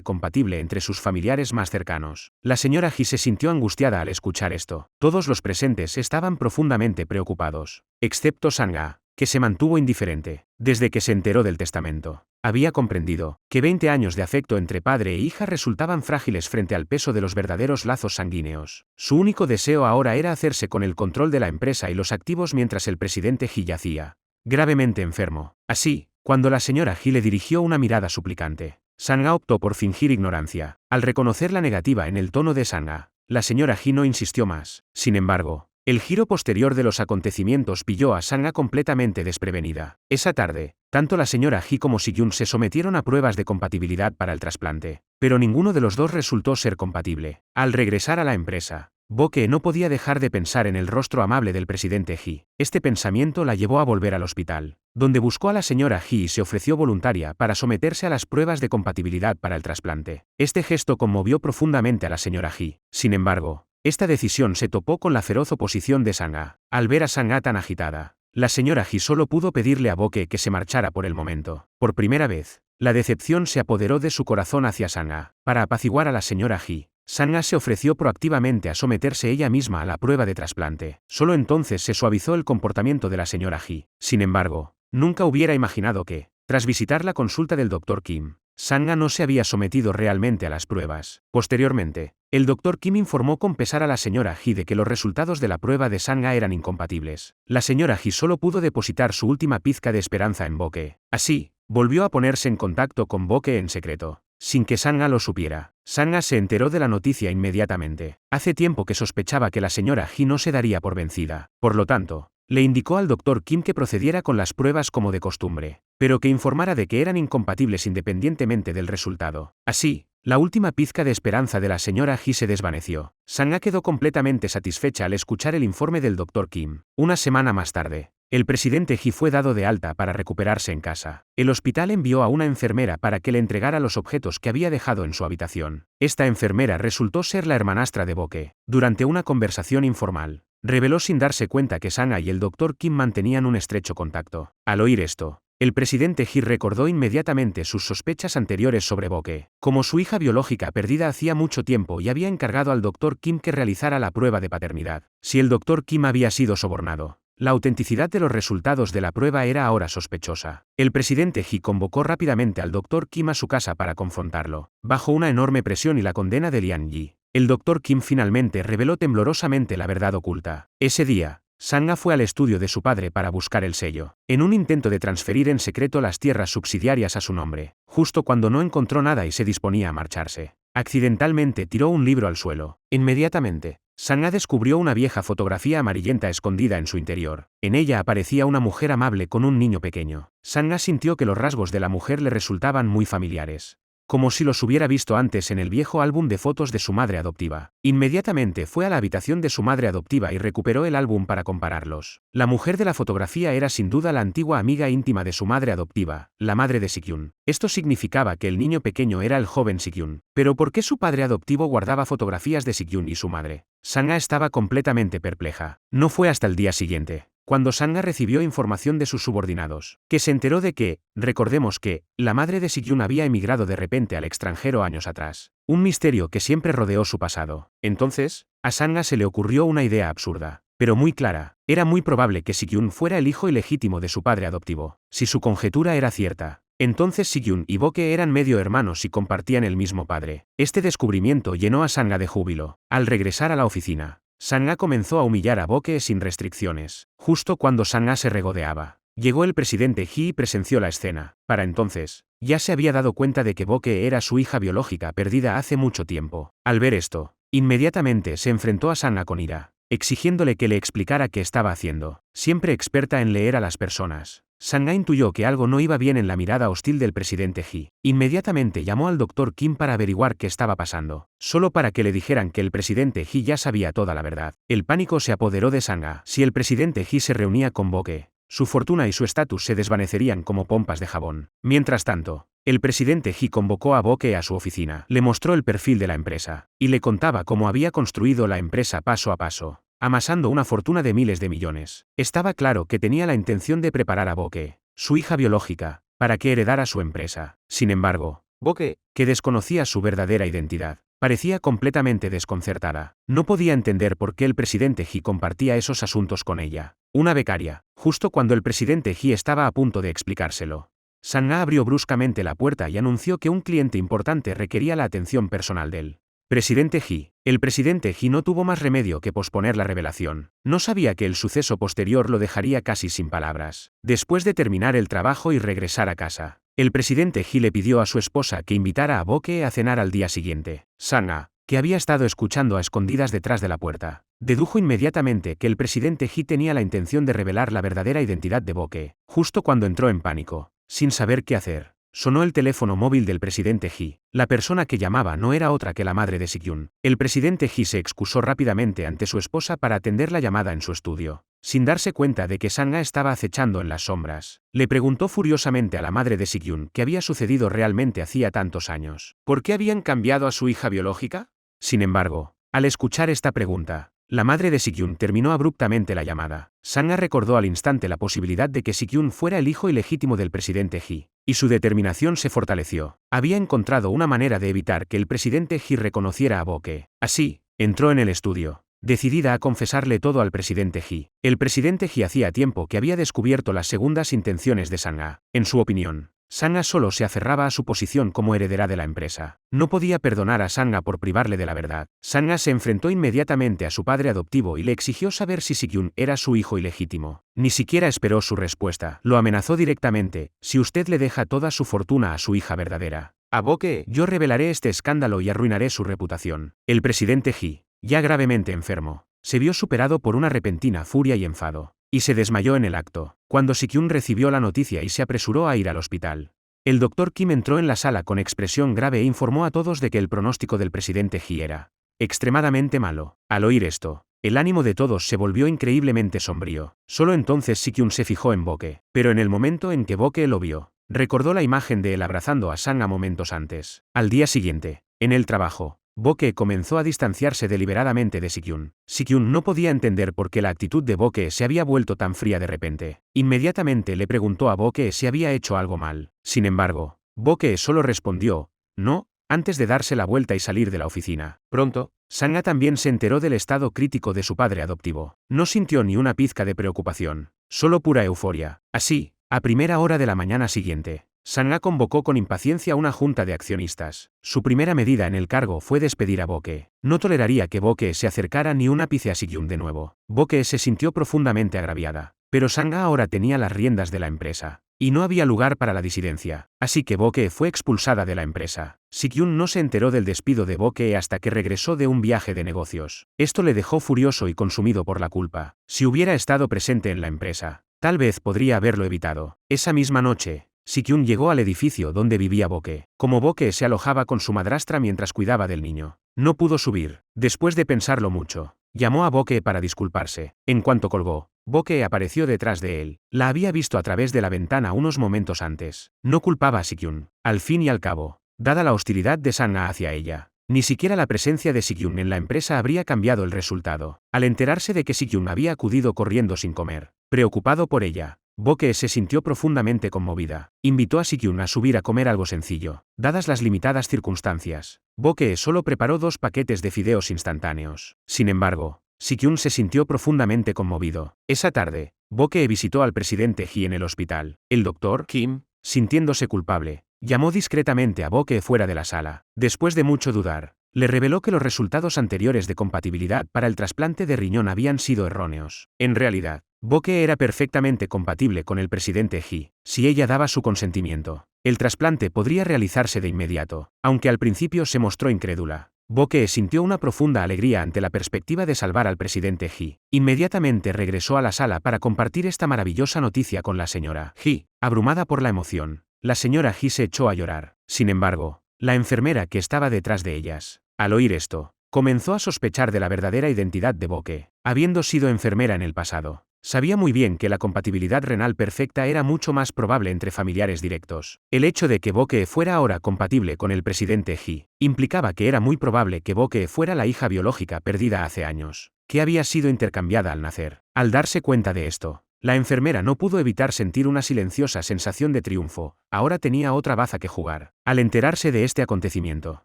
compatible entre sus familiares más cercanos. La señora He se sintió angustiada al escuchar esto. Todos los presentes estaban profundamente preocupados, excepto Sang-ha, que se mantuvo indiferente. Desde que se enteró del testamento, había comprendido que 20 años de afecto entre padre e hija resultaban frágiles frente al peso de los verdaderos lazos sanguíneos. Su único deseo ahora era hacerse con el control de la empresa y los activos mientras el presidente He yacía gravemente enfermo. Así, cuando la señora He le dirigió una mirada suplicante, Sang-ha optó por fingir ignorancia. Al reconocer la negativa en el tono de Sang-ha, la señora He no insistió más. Sin embargo, el giro posterior de los acontecimientos pilló a Sang-ha completamente desprevenida. Esa tarde, tanto la señora He como Si-kyun se sometieron a pruebas de compatibilidad para el trasplante, pero ninguno de los dos resultó ser compatible. Al regresar a la empresa, Boque no podía dejar de pensar en el rostro amable del presidente He. Este pensamiento la llevó a volver al hospital, donde buscó a la señora He y se ofreció voluntaria para someterse a las pruebas de compatibilidad para el trasplante. Este gesto conmovió profundamente a la señora He. Sin embargo, esta decisión se topó con la feroz oposición de Sang-ha. Al ver a Sang-ha tan agitada, la señora He solo pudo pedirle a Boque que se marchara por el momento. Por primera vez, la decepción se apoderó de su corazón hacia Sang-ha. Para apaciguar a la señora He, Sang-ha se ofreció proactivamente a someterse ella misma a la prueba de trasplante. Solo entonces se suavizó el comportamiento de la señora He. Sin embargo, nunca hubiera imaginado que, tras visitar la consulta del Dr. Kim, Sang-ha no se había sometido realmente a las pruebas. Posteriormente, el Dr. Kim informó con pesar a la señora He de que los resultados de la prueba de Sang-ha eran incompatibles. La señora He solo pudo depositar su última pizca de esperanza en Boque. Así, volvió a ponerse en contacto con Boque en secreto, sin que Sang-ha lo supiera. Sang-ha se enteró de la noticia inmediatamente. Hace tiempo que sospechaba que la señora He no se daría por vencida. Por lo tanto, le indicó al Dr. Kim que procediera con las pruebas como de costumbre, pero que informara de que eran incompatibles independientemente del resultado. Así, la última pizca de esperanza de la señora He se desvaneció. Sang-ha quedó completamente satisfecha al escuchar el informe del Dr. Kim. Una semana más tarde, el presidente He fue dado de alta para recuperarse en casa. El hospital envió a una enfermera para que le entregara los objetos que había dejado en su habitación. Esta enfermera resultó ser la hermanastra de Boque. Durante una conversación informal, reveló sin darse cuenta que Sang-ha y el Dr. Kim mantenían un estrecho contacto. Al oír esto, el presidente He recordó inmediatamente sus sospechas anteriores sobre Boque. Como su hija biológica perdida hacía mucho tiempo y había encargado al Dr. Kim que realizara la prueba de paternidad. Si el Dr. Kim había sido sobornado, la autenticidad de los resultados de la prueba era ahora sospechosa. El presidente He convocó rápidamente al Dr. Kim a su casa para confrontarlo. Bajo una enorme presión y la condena de Lian Yi, el Dr. Kim finalmente reveló temblorosamente la verdad oculta. Ese día, Sang-ha fue al estudio de su padre para buscar el sello, en un intento de transferir en secreto las tierras subsidiarias a su nombre. Justo cuando no encontró nada y se disponía a marcharse, accidentalmente tiró un libro al suelo. Inmediatamente, Sang-ha descubrió una vieja fotografía amarillenta escondida en su interior. En ella aparecía una mujer amable con un niño pequeño. Sang-ha sintió que los rasgos de la mujer le resultaban muy familiares, como si los hubiera visto antes en el viejo álbum de fotos de su madre adoptiva. Inmediatamente fue a la habitación de su madre adoptiva y recuperó el álbum para compararlos. La mujer de la fotografía era sin duda la antigua amiga íntima de su madre adoptiva, la madre de Si-kyun. Esto significaba que el niño pequeño era el joven Si-kyun. Pero ¿por qué su padre adoptivo guardaba fotografías de Si-kyun y su madre? Sang-ha estaba completamente perpleja. No fue hasta el día siguiente, cuando Sang-ha recibió información de sus subordinados, que se enteró de que, recordemos que, la madre de Si-kyun había emigrado de repente al extranjero años atrás. Un misterio que siempre rodeó su pasado. Entonces, a Sang-ha se le ocurrió una idea absurda, pero muy clara. Era muy probable que Si-kyun fuera el hijo ilegítimo de su padre adoptivo. Si su conjetura era cierta, Entonces Si-kyun y Boke eran medio hermanos y compartían el mismo padre. Este descubrimiento llenó a Sang-ha de júbilo. Al regresar a la oficina, Sang-ha comenzó a humillar a Boke sin restricciones. Justo cuando Sang-ha se regodeaba, llegó el presidente Hee y presenció la escena. Para entonces, ya se había dado cuenta de que Boke era su hija biológica perdida hace mucho tiempo. Al ver esto, inmediatamente se enfrentó a Sang-ha con ira, exigiéndole que le explicara qué estaba haciendo. Siempre experta en leer a las personas, Sang-ha intuyó que algo no iba bien en la mirada hostil del presidente Hee. Inmediatamente llamó al Dr. Kim para averiguar qué estaba pasando, solo para que le dijeran que el presidente Hee ya sabía toda la verdad. El pánico se apoderó de Sang-ha. Si el presidente Hee se reunía con Boke, su fortuna y su estatus se desvanecerían como pompas de jabón. Mientras tanto, el presidente Hee convocó a Boke a su oficina, le mostró el perfil de la empresa, y le contaba cómo había construido la empresa paso a paso, amasando una fortuna de miles de millones. Estaba claro que tenía la intención de preparar a Boke, su hija biológica, para que heredara su empresa. Sin embargo, Boke, que desconocía su verdadera identidad, parecía completamente desconcertada. No podía entender por qué el presidente Hee compartía esos asuntos con ella. Una becaria, justo cuando el presidente Hee estaba a punto de explicárselo. Sang-ha abrió bruscamente la puerta y anunció que un cliente importante requería la atención personal del presidente Hee. El presidente Hee no tuvo más remedio que posponer la revelación. No sabía que el suceso posterior lo dejaría casi sin palabras. Después de terminar el trabajo y regresar a casa, el presidente Hee le pidió a su esposa que invitara a Boke a cenar al día siguiente. Sang-ha, que había estado escuchando a escondidas detrás de la puerta, dedujo inmediatamente que el presidente Hee tenía la intención de revelar la verdadera identidad de Boke. Justo cuando entró en pánico, sin saber qué hacer, sonó el teléfono móvil del presidente Hee. La persona que llamaba no era otra que la madre de Si-kyun. El presidente Hee se excusó rápidamente ante su esposa para atender la llamada en su estudio. Sin darse cuenta de que Sang-ha estaba acechando en las sombras, le preguntó furiosamente a la madre de Si-kyun qué había sucedido realmente hacía tantos años. ¿Por qué habían cambiado a su hija biológica? Sin embargo, al escuchar esta pregunta, la madre de Si-kyun terminó abruptamente la llamada. Sang-ha recordó al instante la posibilidad de que Si-kyun fuera el hijo ilegítimo del presidente Hee, y su determinación se fortaleció. Había encontrado una manera de evitar que el presidente Hee reconociera a Boke. Así, entró en el estudio, decidida a confesarle todo al presidente Hee. El presidente Hee hacía tiempo que había descubierto las segundas intenciones de Sang-ha. En su opinión, Sang-ha solo se aferraba a su posición como heredera de la empresa. No podía perdonar a Sang-ha por privarle de la verdad. Sang-ha se enfrentó inmediatamente a su padre adoptivo y le exigió saber si Si-kyun era su hijo ilegítimo. Ni siquiera esperó su respuesta. Lo amenazó directamente: si usted le deja toda su fortuna a su hija verdadera, a Boke, yo revelaré este escándalo y arruinaré su reputación. El presidente Hee, ya gravemente enfermo, se vio superado por una repentina furia y enfado, y se desmayó en el acto, cuando Si-kyun recibió la noticia y se apresuró a ir al hospital. El Dr. Kim entró en la sala con expresión grave e informó a todos de que el pronóstico del presidente Hee era extremadamente malo. Al oír esto, el ánimo de todos se volvió increíblemente sombrío. Solo entonces Si-kyun se fijó en Boke, pero en el momento en que Boke lo vio, recordó la imagen de él abrazando a Sang-ha momentos antes. Al día siguiente, en el trabajo, Boke comenzó a distanciarse deliberadamente de Si-kyun. Si-kyun no podía entender por qué la actitud de Boke se había vuelto tan fría de repente. Inmediatamente le preguntó a Boke si había hecho algo mal. Sin embargo, Boke solo respondió, no, antes de darse la vuelta y salir de la oficina. Pronto, Sang-ha también se enteró del estado crítico de su padre adoptivo. No sintió ni una pizca de preocupación, solo pura euforia. Así, a primera hora de la mañana siguiente, Sang-ha convocó con impaciencia una junta de accionistas. Su primera medida en el cargo fue despedir a Boke. No toleraría que Boke se acercara ni un ápice a Si-kyun de nuevo. Boke se sintió profundamente agraviada, pero Sang-ha ahora tenía las riendas de la empresa, y no había lugar para la disidencia. Así que Boke fue expulsada de la empresa. Si-kyun no se enteró del despido de Boke hasta que regresó de un viaje de negocios. Esto le dejó furioso y consumido por la culpa. Si hubiera estado presente en la empresa, tal vez podría haberlo evitado. Esa misma noche, Si-kyun llegó al edificio donde vivía Boke. Como Boke se alojaba con su madrastra mientras cuidaba del niño, no pudo subir. Después de pensarlo mucho, llamó a Boke para disculparse. En cuanto colgó, Boke apareció detrás de él. La había visto a través de la ventana unos momentos antes. No culpaba a Si-kyun. Al fin y al cabo, dada la hostilidad de Sang-ha hacia ella, ni siquiera la presencia de Si-kyun en la empresa habría cambiado el resultado. Al enterarse de que Si-kyun había acudido corriendo sin comer, preocupado por ella, Boke se sintió profundamente conmovida. Invitó a Si-kyun a subir a comer algo sencillo. Dadas las limitadas circunstancias, Boke solo preparó 2 paquetes de fideos instantáneos. Sin embargo, Si-kyun se sintió profundamente conmovido. Esa tarde, Boke visitó al presidente Hee en el hospital. El Dr. Kim, sintiéndose culpable, llamó discretamente a Boke fuera de la sala. Después de mucho dudar, le reveló que los resultados anteriores de compatibilidad para el trasplante de riñón habían sido erróneos. En realidad, Boke era perfectamente compatible con el presidente Ji, si ella daba su consentimiento. El trasplante podría realizarse de inmediato, aunque al principio se mostró incrédula. Boke sintió una profunda alegría ante la perspectiva de salvar al presidente Ji. Inmediatamente regresó a la sala para compartir esta maravillosa noticia con la señora Ji. Abrumada por la emoción, la señora Ji se echó a llorar. Sin embargo, la enfermera que estaba detrás de ellas, al oír esto, comenzó a sospechar de la verdadera identidad de Boke. Habiendo sido enfermera en el pasado, sabía muy bien que la compatibilidad renal perfecta era mucho más probable entre familiares directos. El hecho de que Boke fuera ahora compatible con el presidente Ji implicaba que era muy probable que Boke fuera la hija biológica perdida hace años, que había sido intercambiada al nacer. Al darse cuenta de esto, la enfermera no pudo evitar sentir una silenciosa sensación de triunfo. Ahora tenía otra baza que jugar. Al enterarse de este acontecimiento,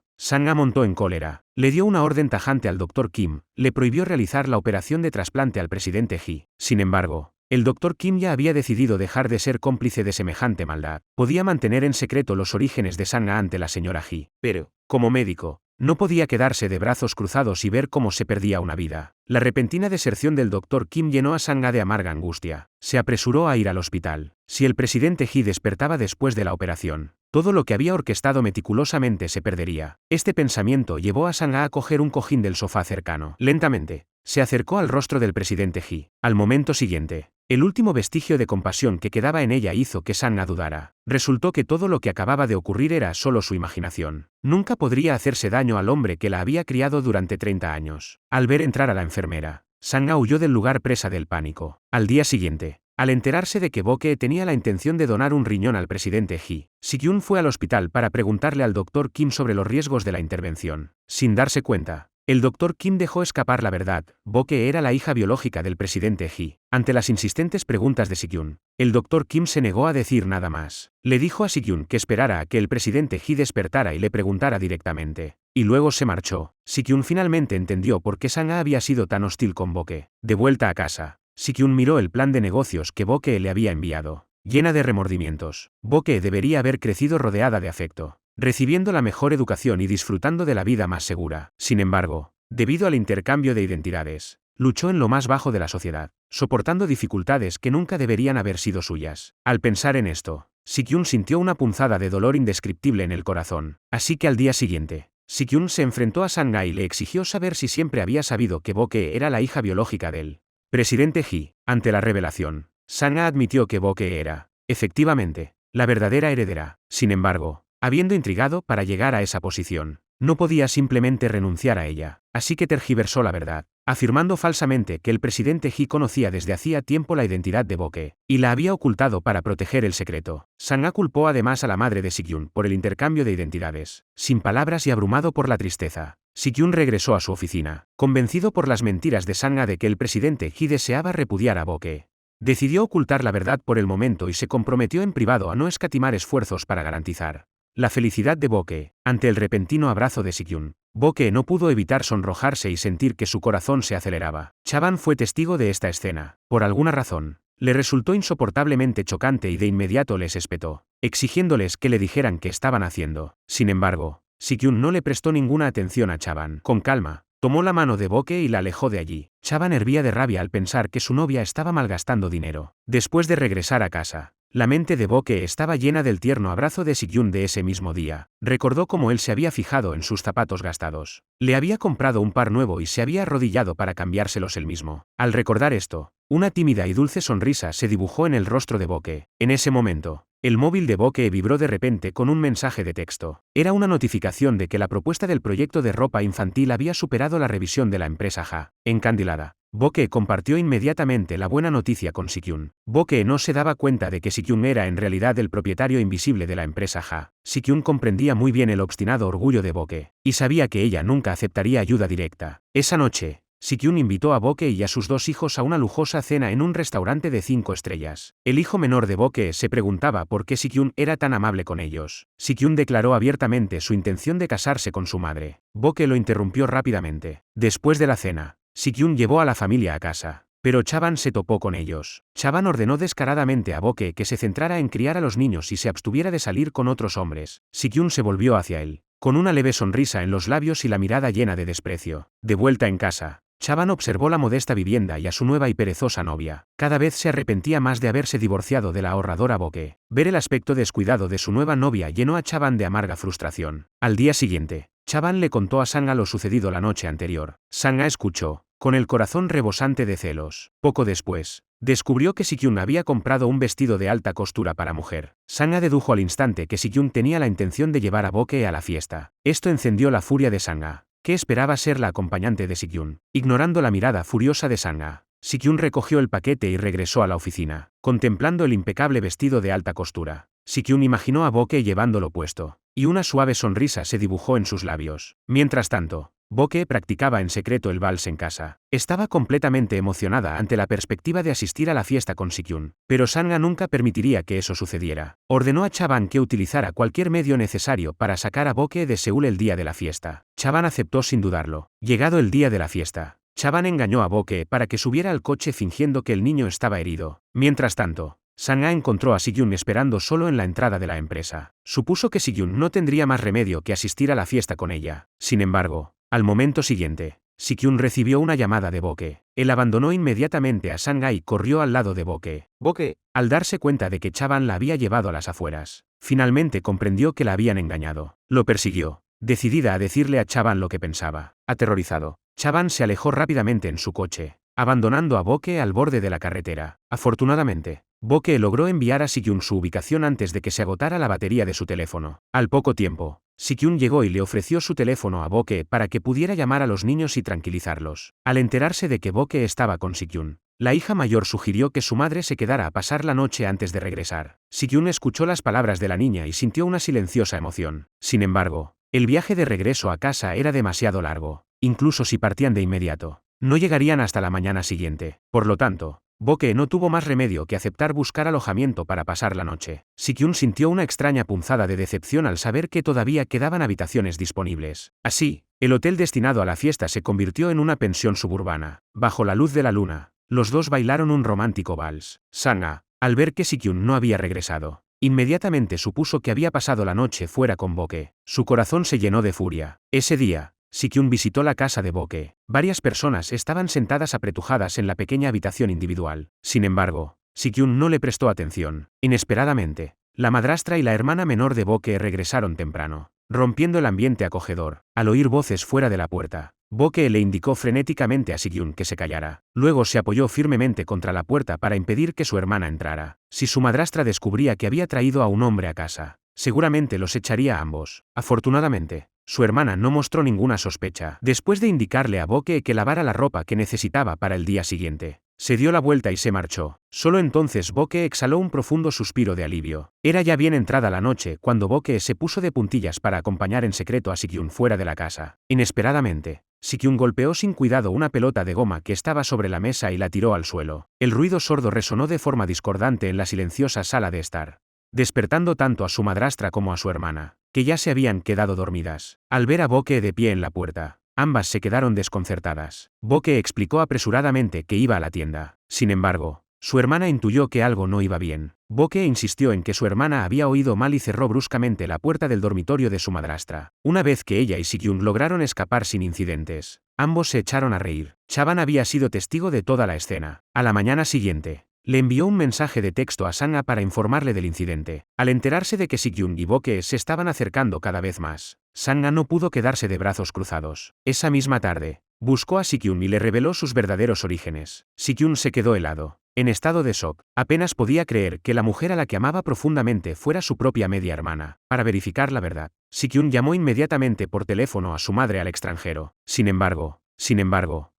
Sang-ha montó en cólera, le dio una orden tajante al Dr. Kim, le prohibió realizar la operación de trasplante al presidente Ji. Sin embargo, el Dr. Kim ya había decidido dejar de ser cómplice de semejante maldad. Podía mantener en secreto los orígenes de Sang-ha ante la señora Ji, pero, como médico, no podía quedarse de brazos cruzados y ver cómo se perdía una vida. La repentina deserción del Dr. Kim llenó a Sang-ha de amarga angustia. Se apresuró a ir al hospital. Si el presidente Ji despertaba después de la operación, todo lo que había orquestado meticulosamente se perdería. Este pensamiento llevó a Sang-ha a coger un cojín del sofá cercano. Lentamente, se acercó al rostro del presidente Ji. Al momento siguiente, el último vestigio de compasión que quedaba en ella hizo que Sang-ha dudara. Resultó que todo lo que acababa de ocurrir era solo su imaginación. Nunca podría hacerse daño al hombre que la había criado durante 30 años. Al ver entrar a la enfermera, Sang-ha huyó del lugar presa del pánico. Al día siguiente, al enterarse de que Boke tenía la intención de donar un riñón al presidente Ji, Si-kyun fue al hospital para preguntarle al Dr. Kim sobre los riesgos de la intervención. Sin darse cuenta, el Dr. Kim dejó escapar la verdad. Boke era la hija biológica del presidente Ji. Ante las insistentes preguntas de Si-kyun, el Dr. Kim se negó a decir nada más. Le dijo a Si-kyun que esperara a que el presidente Ji despertara y le preguntara directamente. Y luego se marchó. Si-kyun finalmente entendió por qué Sang-ha había sido tan hostil con Boke. De vuelta a casa, Si-kyun miró el plan de negocios que Boke le había enviado. Llena de remordimientos, Boke debería haber crecido rodeada de afecto, recibiendo la mejor educación y disfrutando de la vida más segura. Sin embargo, debido al intercambio de identidades, luchó en lo más bajo de la sociedad, soportando dificultades que nunca deberían haber sido suyas. Al pensar en esto, Si-kyun sintió una punzada de dolor indescriptible en el corazón. Así que al día siguiente, Si-kyun se enfrentó a Sang-ha y le exigió saber si siempre había sabido que Boke era la hija biológica del presidente Ji. Ante la revelación, Sang-ha admitió que Boke era, efectivamente, la verdadera heredera. Sin embargo, habiendo intrigado para llegar a esa posición, no podía simplemente renunciar a ella, así que tergiversó la verdad, afirmando falsamente que el presidente Ji conocía desde hacía tiempo la identidad de Boke, y la había ocultado para proteger el secreto. Sang-ha culpó además a la madre de Si-kyun por el intercambio de identidades. Sin palabras y abrumado por la tristeza, Si-kyun regresó a su oficina, convencido por las mentiras de Sang-ha de que el presidente Ji deseaba repudiar a Boke. Decidió ocultar la verdad por el momento y se comprometió en privado a no escatimar esfuerzos para garantizar la felicidad de Boke. Ante el repentino abrazo de Si-kyun, Boke no pudo evitar sonrojarse y sentir que su corazón se aceleraba. Chaban fue testigo de esta escena. Por alguna razón, le resultó insoportablemente chocante y de inmediato les espetó, exigiéndoles que le dijeran qué estaban haciendo. Sin embargo, Si-kyun no le prestó ninguna atención a Chaban. Con calma, tomó la mano de Boke y la alejó de allí. Chaban hervía de rabia al pensar que su novia estaba malgastando dinero. Después de regresar a casa, la mente de Boke estaba llena del tierno abrazo de Si-kyun de ese mismo día. Recordó cómo él se había fijado en sus zapatos gastados. Le había comprado un par nuevo y se había arrodillado para cambiárselos él mismo. Al recordar esto, una tímida y dulce sonrisa se dibujó en el rostro de Boke. En ese momento, el móvil de Boke vibró de repente con un mensaje de texto. Era una notificación de que la propuesta del proyecto de ropa infantil había superado la revisión de la empresa Ja. Encandilada, Boke compartió inmediatamente la buena noticia con Si-kyun. Boke no se daba cuenta de que Si-kyun era en realidad el propietario invisible de la empresa Ja. Si-kyun comprendía muy bien el obstinado orgullo de Boke, y sabía que ella nunca aceptaría ayuda directa. Esa noche, Si-kyun invitó a Boke y a sus dos hijos a una lujosa cena en un restaurante de 5 estrellas. El hijo menor de Boke se preguntaba por qué Si-kyun era tan amable con ellos. Si-kyun declaró abiertamente su intención de casarse con su madre. Boke lo interrumpió rápidamente. Después de la cena, Si-kyun llevó a la familia a casa. Pero Chaban se topó con ellos. Chaban ordenó descaradamente a Boke que se centrara en criar a los niños y se abstuviera de salir con otros hombres. Si-kyun se volvió hacia él, con una leve sonrisa en los labios y la mirada llena de desprecio. De vuelta en casa, Chaban observó la modesta vivienda y a su nueva y perezosa novia. Cada vez se arrepentía más de haberse divorciado de la ahorradora Boke. Ver el aspecto descuidado de su nueva novia llenó a Chaban de amarga frustración. Al día siguiente, Chaban le contó a Sanga lo sucedido la noche anterior. Sanga escuchó, con el corazón rebosante de celos. Poco después, descubrió que Si-kyun había comprado un vestido de alta costura para mujer. Sanga dedujo al instante que Si-kyun tenía la intención de llevar a Boke a la fiesta. Esto encendió la furia de Sanga, que esperaba ser la acompañante de Si-kyun. Ignorando la mirada furiosa de Sanga, Si-kyun recogió el paquete y regresó a la oficina, contemplando el impecable vestido de alta costura. Si-kyun imaginó a Boke llevándolo puesto, y una suave sonrisa se dibujó en sus labios. Mientras tanto, Boke practicaba en secreto el vals en casa. Estaba completamente emocionada ante la perspectiva de asistir a la fiesta con Si-kyun, pero Sanga nunca permitiría que eso sucediera. Ordenó a Chaban que utilizara cualquier medio necesario para sacar a Boke de Seúl el día de la fiesta. Chaban aceptó sin dudarlo. Llegado el día de la fiesta, Chaban engañó a Boke para que subiera al coche fingiendo que el niño estaba herido. Mientras tanto, Sanga encontró a Si-kyun esperando solo en la entrada de la empresa. Supuso que Si-kyun no tendría más remedio que asistir a la fiesta con ella. Sin embargo, al momento siguiente, Si-kyun recibió una llamada de Boke. Él abandonó inmediatamente a Sanga y corrió al lado de Boke. Boke, al darse cuenta de que Chaban la había llevado a las afueras, finalmente comprendió que la habían engañado. Lo persiguió, decidida a decirle a Chaban lo que pensaba. Aterrorizado, Chaban se alejó rápidamente en su coche, abandonando a Boke al borde de la carretera. Afortunadamente, Boke logró enviar a Si-kyun su ubicación antes de que se agotara la batería de su teléfono. Al poco tiempo, Si-kyun llegó y le ofreció su teléfono a Boke para que pudiera llamar a los niños y tranquilizarlos. Al enterarse de que Boke estaba con Si-kyun, la hija mayor sugirió que su madre se quedara a pasar la noche antes de regresar. Si-kyun escuchó las palabras de la niña y sintió una silenciosa emoción. Sin embargo, el viaje de regreso a casa era demasiado largo. Incluso si partían de inmediato, no llegarían hasta la mañana siguiente. Por lo tanto, Boke no tuvo más remedio que aceptar buscar alojamiento para pasar la noche. Si-kyun sintió una extraña punzada de decepción al saber que todavía quedaban habitaciones disponibles. Así, el hotel destinado a la fiesta se convirtió en una pensión suburbana. Bajo la luz de la luna, los dos bailaron un romántico vals. Sanga, al ver que Si-kyun no había regresado, inmediatamente supuso que había pasado la noche fuera con Boke. Su corazón se llenó de furia. Ese día, Si-kyun visitó la casa de Boke. Varias personas estaban sentadas apretujadas en la pequeña habitación individual. Sin embargo, Si-kyun no le prestó atención. Inesperadamente, la madrastra y la hermana menor de Boke regresaron temprano, rompiendo el ambiente acogedor. Al oír voces fuera de la puerta, Boke le indicó frenéticamente a Si-kyun que se callara. Luego se apoyó firmemente contra la puerta para impedir que su hermana entrara. Si su madrastra descubría que había traído a un hombre a casa, seguramente los echaría a ambos. Afortunadamente, su hermana no mostró ninguna sospecha. Después de indicarle a Boke que lavara la ropa que necesitaba para el día siguiente, se dio la vuelta y se marchó. Solo entonces Boke exhaló un profundo suspiro de alivio. Era ya bien entrada la noche cuando Boke se puso de puntillas para acompañar en secreto a Si-kyun fuera de la casa. Inesperadamente, Si-kyun golpeó sin cuidado una pelota de goma que estaba sobre la mesa y la tiró al suelo. El ruido sordo resonó de forma discordante en la silenciosa sala de estar, despertando tanto a su madrastra como a su hermana, que ya se habían quedado dormidas. Al ver a Boke de pie en la puerta, ambas se quedaron desconcertadas. Boke explicó apresuradamente que iba a la tienda. Sin embargo, su hermana intuyó que algo no iba bien. Boke insistió en que su hermana había oído mal y cerró bruscamente la puerta del dormitorio de su madrastra. Una vez que ella y Si-kyun lograron escapar sin incidentes, ambos se echaron a reír. Chaban había sido testigo de toda la escena. A la mañana siguiente, le envió un mensaje de texto a Sanga para informarle del incidente. Al enterarse de que Si-kyun y Boke se estaban acercando cada vez más, Sanga no pudo quedarse de brazos cruzados. Esa misma tarde, buscó a Si-kyun y le reveló sus verdaderos orígenes. Si-kyun se quedó helado, en estado de shock. Apenas podía creer que la mujer a la que amaba profundamente fuera su propia media hermana. Para verificar la verdad, Si-kyun llamó inmediatamente por teléfono a su madre al extranjero. Sin embargo,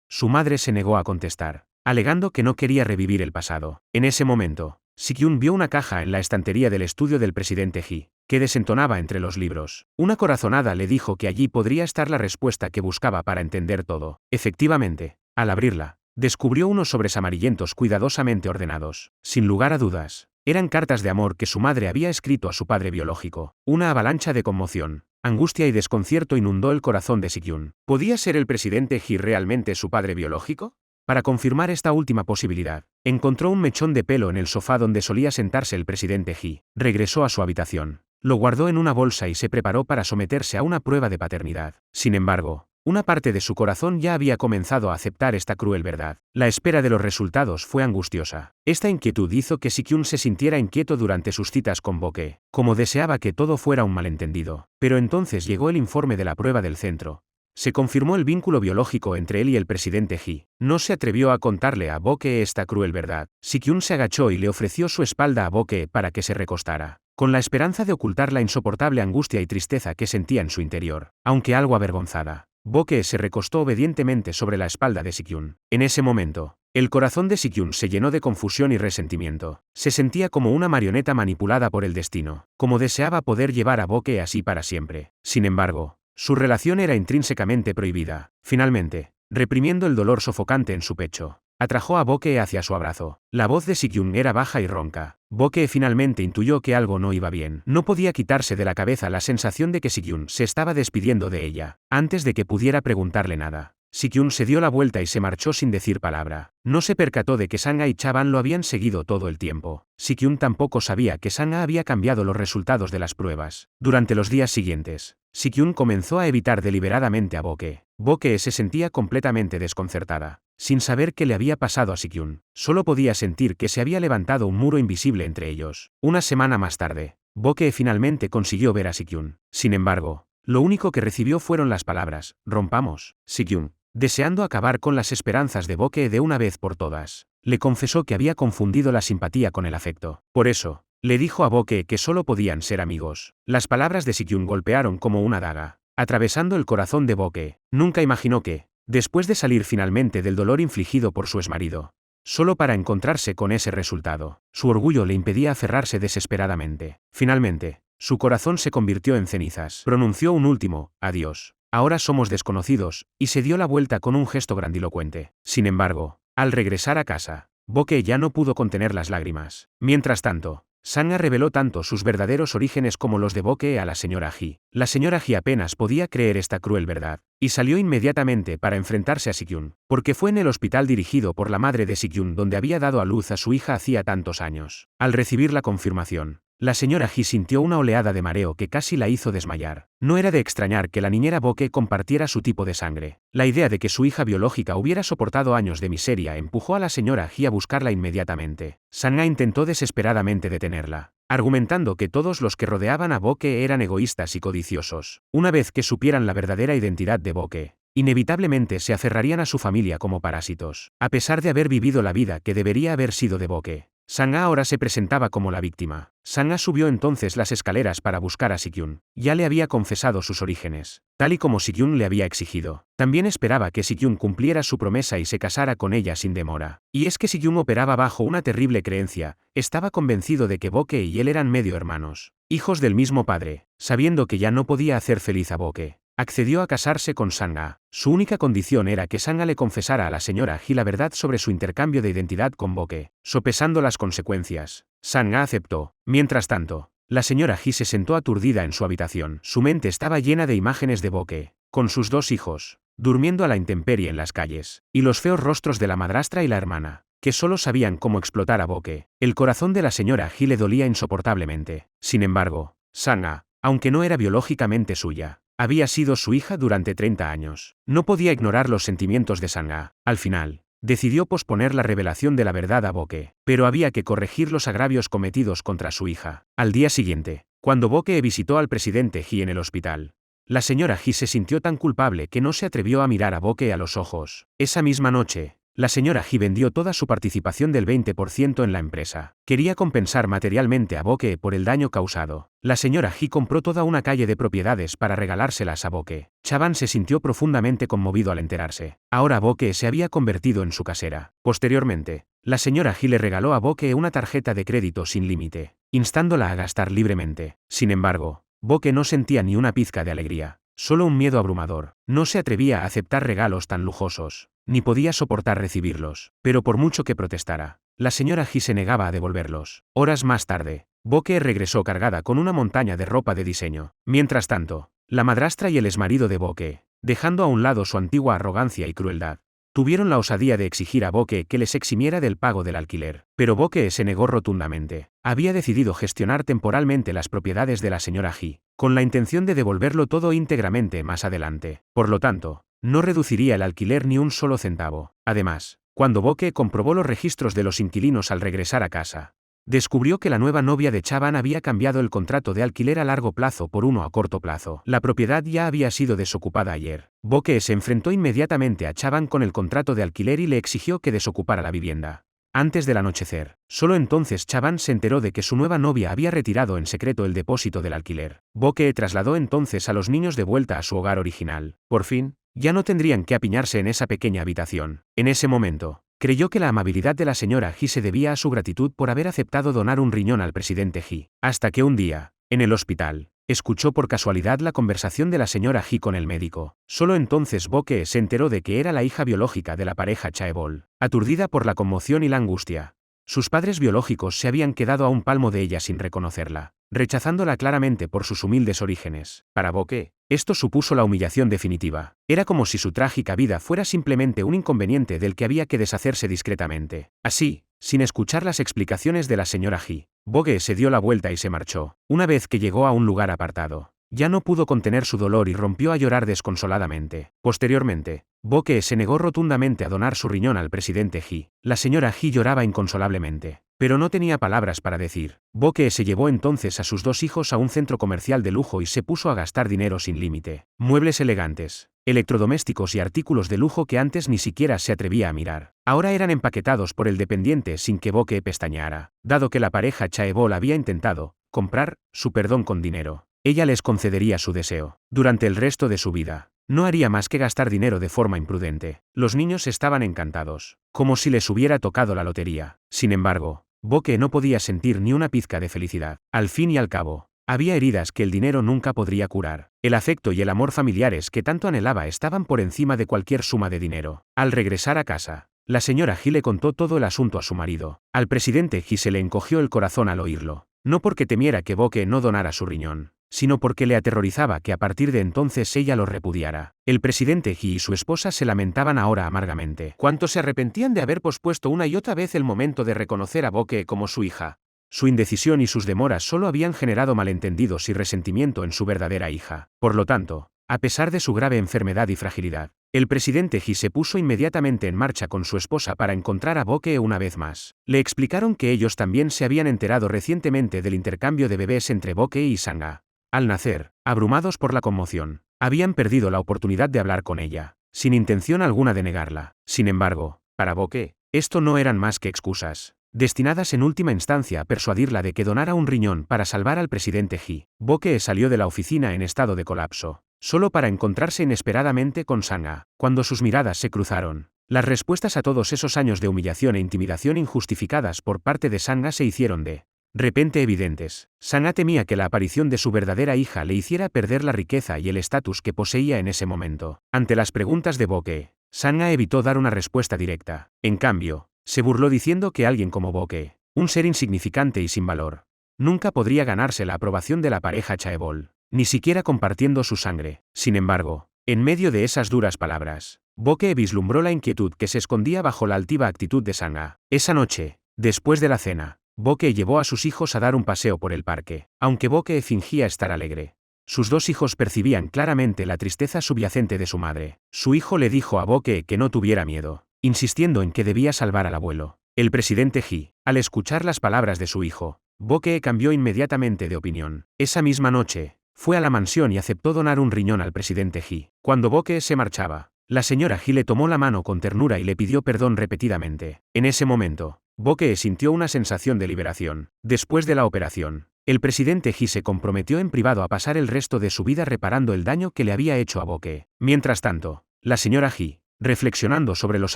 su madre se negó a contestar, alegando que no quería revivir el pasado. En ese momento, Si-kyun vio una caja en la estantería del estudio del presidente Hee, que desentonaba entre los libros. Una corazonada le dijo que allí podría estar la respuesta que buscaba para entender todo. Efectivamente, al abrirla, descubrió unos sobres amarillentos cuidadosamente ordenados. Sin lugar a dudas, eran cartas de amor que su madre había escrito a su padre biológico. Una avalancha de conmoción, angustia y desconcierto inundó el corazón de Si-kyun. ¿Podía ser el presidente Hee realmente su padre biológico? Para confirmar esta última posibilidad, encontró un mechón de pelo en el sofá donde solía sentarse el presidente Hee. Regresó a su habitación, lo guardó en una bolsa y se preparó para someterse a una prueba de paternidad. Sin embargo, una parte de su corazón ya había comenzado a aceptar esta cruel verdad. La espera de los resultados fue angustiosa. Esta inquietud hizo que Si-kyun se sintiera inquieto durante sus citas con Bo-ke, como deseaba que todo fuera un malentendido. Pero entonces llegó el informe de la prueba del centro. Se confirmó el vínculo biológico entre él y el presidente Hee. No se atrevió a contarle a Bo-ke esta cruel verdad. Si-kyun se agachó y le ofreció su espalda a Bo-ke para que se recostara, con la esperanza de ocultar la insoportable angustia y tristeza que sentía en su interior, aunque algo avergonzada. Bo-ke se recostó obedientemente sobre la espalda de Si-kyun. En ese momento, el corazón de Si-kyun se llenó de confusión y resentimiento. Se sentía como una marioneta manipulada por el destino, como deseaba poder llevar a Bo-ke así para siempre. Sin embargo, su relación era intrínsecamente prohibida. Finalmente, reprimiendo el dolor sofocante en su pecho, atrajo a Bo-ke hacia su abrazo. La voz de Si-kyun era baja y ronca. Bo-ke finalmente intuyó que algo no iba bien. No podía quitarse de la cabeza la sensación de que Si-kyun se estaba despidiendo de ella. Antes de que pudiera preguntarle nada, Si-kyun se dio la vuelta y se marchó sin decir palabra. No se percató de que Sang-ha y Chaban lo habían seguido todo el tiempo. Si-kyun tampoco sabía que Sang-ha había cambiado los resultados de las pruebas. Durante los días siguientes, Si-kyun comenzó a evitar deliberadamente a Bo-ke. Bo-ke se sentía completamente desconcertada, sin saber qué le había pasado a Si-kyun. Solo podía sentir que se había levantado un muro invisible entre ellos. Una semana más tarde, Bo-ke finalmente consiguió ver a Si-kyun. Sin embargo, lo único que recibió fueron las palabras: rompamos. Si-kyun, deseando acabar con las esperanzas de Bo-ke de una vez por todas, le confesó que había confundido la simpatía con el afecto. Por eso, le dijo a Bo-ke que solo podían ser amigos. Las palabras de Si-kyun golpearon como una daga, atravesando el corazón de Bo-ke. Nunca imaginó que, después de salir finalmente del dolor infligido por su exmarido, solo para encontrarse con ese resultado, su orgullo le impedía aferrarse desesperadamente. Finalmente, su corazón se convirtió en cenizas. Pronunció un último adiós. Ahora somos desconocidos, y se dio la vuelta con un gesto grandilocuente. Sin embargo, al regresar a casa, Bo-ke ya no pudo contener las lágrimas. Mientras tanto, Sang-ha reveló tanto sus verdaderos orígenes como los de Bo-ke a la señora Hee. La señora Hee apenas podía creer esta cruel verdad, y salió inmediatamente para enfrentarse a Si-kyun, porque fue en el hospital dirigido por la madre de Si-kyun donde había dado a luz a su hija hacía tantos años. Al recibir la confirmación, la señora Hee sintió una oleada de mareo que casi la hizo desmayar. No era de extrañar que la niñera Bo-ke compartiera su tipo de sangre. La idea de que su hija biológica hubiera soportado años de miseria empujó a la señora Hee a buscarla inmediatamente. Sang-ha intentó desesperadamente detenerla, argumentando que todos los que rodeaban a Bo-ke eran egoístas y codiciosos. Una vez que supieran la verdadera identidad de Bo-ke, inevitablemente se aferrarían a su familia como parásitos. A pesar de haber vivido la vida que debería haber sido de Bo-ke, Sang-ha ahora se presentaba como la víctima. Sang-ha subió entonces las escaleras para buscar a Si-kyun. Ya le había confesado sus orígenes, tal y como Si-kyun le había exigido. También esperaba que Si-kyun cumpliera su promesa y se casara con ella sin demora. Y es que Si-kyun operaba bajo una terrible creencia. Estaba convencido de que Bo-ke y él eran medio hermanos, hijos del mismo padre. Sabiendo que ya no podía hacer feliz a Bo-ke, accedió a casarse con Sang-ha. Su única condición era que Sang-ha le confesara a la señora Hee la verdad sobre su intercambio de identidad con Bo-ke. Sopesando las consecuencias, Sang-ha aceptó. Mientras tanto, la señora Hee se sentó aturdida en su habitación. Su mente estaba llena de imágenes de Bo-ke, con sus dos hijos, durmiendo a la intemperie en las calles, y los feos rostros de la madrastra y la hermana, que solo sabían cómo explotar a Bo-ke. El corazón de la señora Hee le dolía insoportablemente. Sin embargo, Sang-ha, aunque no era biológicamente suya, había sido su hija durante 30 años. No podía ignorar los sentimientos de Sang-ha. Al final, decidió posponer la revelación de la verdad a Bo-ke, pero había que corregir los agravios cometidos contra su hija. Al día siguiente, cuando Bo-ke visitó al presidente Hee en el hospital, la señora Hee se sintió tan culpable que no se atrevió a mirar a Bo-ke a los ojos. Esa misma noche, la señora Hee vendió toda su participación del 20% en la empresa. Quería compensar materialmente a Bo-ke por el daño causado. La señora Hee compró toda una calle de propiedades para regalárselas a Bo-ke. Chaban se sintió profundamente conmovido al enterarse. Ahora Bo-ke se había convertido en su casera. Posteriormente, la señora Hee le regaló a Bo-ke una tarjeta de crédito sin límite, instándola a gastar libremente. Sin embargo, Bo-ke no sentía ni una pizca de alegría, solo un miedo abrumador. No se atrevía a aceptar regalos tan lujosos, ni podía soportar recibirlos. Pero por mucho que protestara, la señora Hee se negaba a devolverlos. Horas más tarde, Bo-ke regresó cargada con una montaña de ropa de diseño. Mientras tanto, la madrastra y el exmarido de Bo-ke, dejando a un lado su antigua arrogancia y crueldad, tuvieron la osadía de exigir a Boke que les eximiera del pago del alquiler. Pero Boke se negó rotundamente. Había decidido gestionar temporalmente las propiedades de la señora Ji, con la intención de devolverlo todo íntegramente más adelante. Por lo tanto, no reduciría el alquiler ni un solo centavo. Además, cuando Boke comprobó los registros de los inquilinos al regresar a casa, descubrió que la nueva novia de Chaban había cambiado el contrato de alquiler a largo plazo por uno a corto plazo. La propiedad ya había sido desocupada ayer. Boke se enfrentó inmediatamente a Chaban con el contrato de alquiler y le exigió que desocupara la vivienda antes del anochecer. Solo entonces Chaban se enteró de que su nueva novia había retirado en secreto el depósito del alquiler. Boke trasladó entonces a los niños de vuelta a su hogar original. Por fin, ya no tendrían que apiñarse en esa pequeña habitación. En ese momento, creyó que la amabilidad de la señora Ji se debía a su gratitud por haber aceptado donar un riñón al presidente Ji. Hasta que un día, en el hospital, escuchó por casualidad la conversación de la señora Ji con el médico. Solo entonces Boke se enteró de que era la hija biológica de la pareja Chaebol. Aturdida por la conmoción y la angustia, sus padres biológicos se habían quedado a un palmo de ella sin reconocerla, rechazándola claramente por sus humildes orígenes. Para Boke, esto supuso la humillación definitiva. Era como si su trágica vida fuera simplemente un inconveniente del que había que deshacerse discretamente. Así, sin escuchar las explicaciones de la señora Ji, Boke se dio la vuelta y se marchó. Una vez que llegó a un lugar apartado, ya no pudo contener su dolor y rompió a llorar desconsoladamente. Posteriormente, Boke se negó rotundamente a donar su riñón al presidente Ji. La señora Ji lloraba inconsolablemente, pero no tenía palabras para decir. Boke se llevó entonces a sus dos hijos a un centro comercial de lujo y se puso a gastar dinero sin límite. Muebles elegantes, electrodomésticos y artículos de lujo que antes ni siquiera se atrevía a mirar, ahora eran empaquetados por el dependiente sin que Boke pestañeara. Dado que la pareja Chaebol había intentado comprar su perdón con dinero, ella les concedería su deseo. Durante el resto de su vida, no haría más que gastar dinero de forma imprudente. Los niños estaban encantados, como si les hubiera tocado la lotería. Sin embargo, Boke no podía sentir ni una pizca de felicidad. Al fin y al cabo, había heridas que el dinero nunca podría curar. El afecto y el amor familiares que tanto anhelaba estaban por encima de cualquier suma de dinero. Al regresar a casa, la señora Ji le contó todo el asunto a su marido. Al presidente Ji se le encogió el corazón al oírlo, no porque temiera que Boke no donara su riñón, sino porque le aterrorizaba que a partir de entonces ella lo repudiara. El presidente Ji y su esposa se lamentaban ahora amargamente. Cuánto se arrepentían de haber pospuesto una y otra vez el momento de reconocer a Boke como su hija. Su indecisión y sus demoras solo habían generado malentendidos y resentimiento en su verdadera hija. Por lo tanto, a pesar de su grave enfermedad y fragilidad, el presidente Ji se puso inmediatamente en marcha con su esposa para encontrar a Boke una vez más. Le explicaron que ellos también se habían enterado recientemente del intercambio de bebés entre Boke y Sanga. Al nacer, abrumados por la conmoción, habían perdido la oportunidad de hablar con ella, sin intención alguna de negarla. Sin embargo, para Boke, esto no eran más que excusas, destinadas en última instancia a persuadirla de que donara un riñón para salvar al presidente Ji. Boke salió de la oficina en estado de colapso, solo para encontrarse inesperadamente con Sanga. Cuando sus miradas se cruzaron, las respuestas a todos esos años de humillación e intimidación injustificadas por parte de Sanga se hicieron de repente evidentes. Sanga temía que la aparición de su verdadera hija le hiciera perder la riqueza y el estatus que poseía en ese momento. Ante las preguntas de Boke, Sanga evitó dar una respuesta directa. En cambio, se burló diciendo que alguien como Boke, un ser insignificante y sin valor, nunca podría ganarse la aprobación de la pareja Chaebol, ni siquiera compartiendo su sangre. Sin embargo, en medio de esas duras palabras, Boke vislumbró la inquietud que se escondía bajo la altiva actitud de Sanga. Esa noche, después de la cena, Boke llevó a sus hijos a dar un paseo por el parque. Aunque Boke fingía estar alegre, sus dos hijos percibían claramente la tristeza subyacente de su madre. Su hijo le dijo a Boke que no tuviera miedo, insistiendo en que debía salvar al abuelo. El presidente Ji, al escuchar las palabras de su hijo, Boke cambió inmediatamente de opinión. Esa misma noche, fue a la mansión y aceptó donar un riñón al presidente Ji. Cuando Boke se marchaba, la señora Ji le tomó la mano con ternura y le pidió perdón repetidamente. En ese momento, Boke sintió una sensación de liberación. Después de la operación, el presidente Ji se comprometió en privado a pasar el resto de su vida reparando el daño que le había hecho a Boke. Mientras tanto, la señora Ji, reflexionando sobre los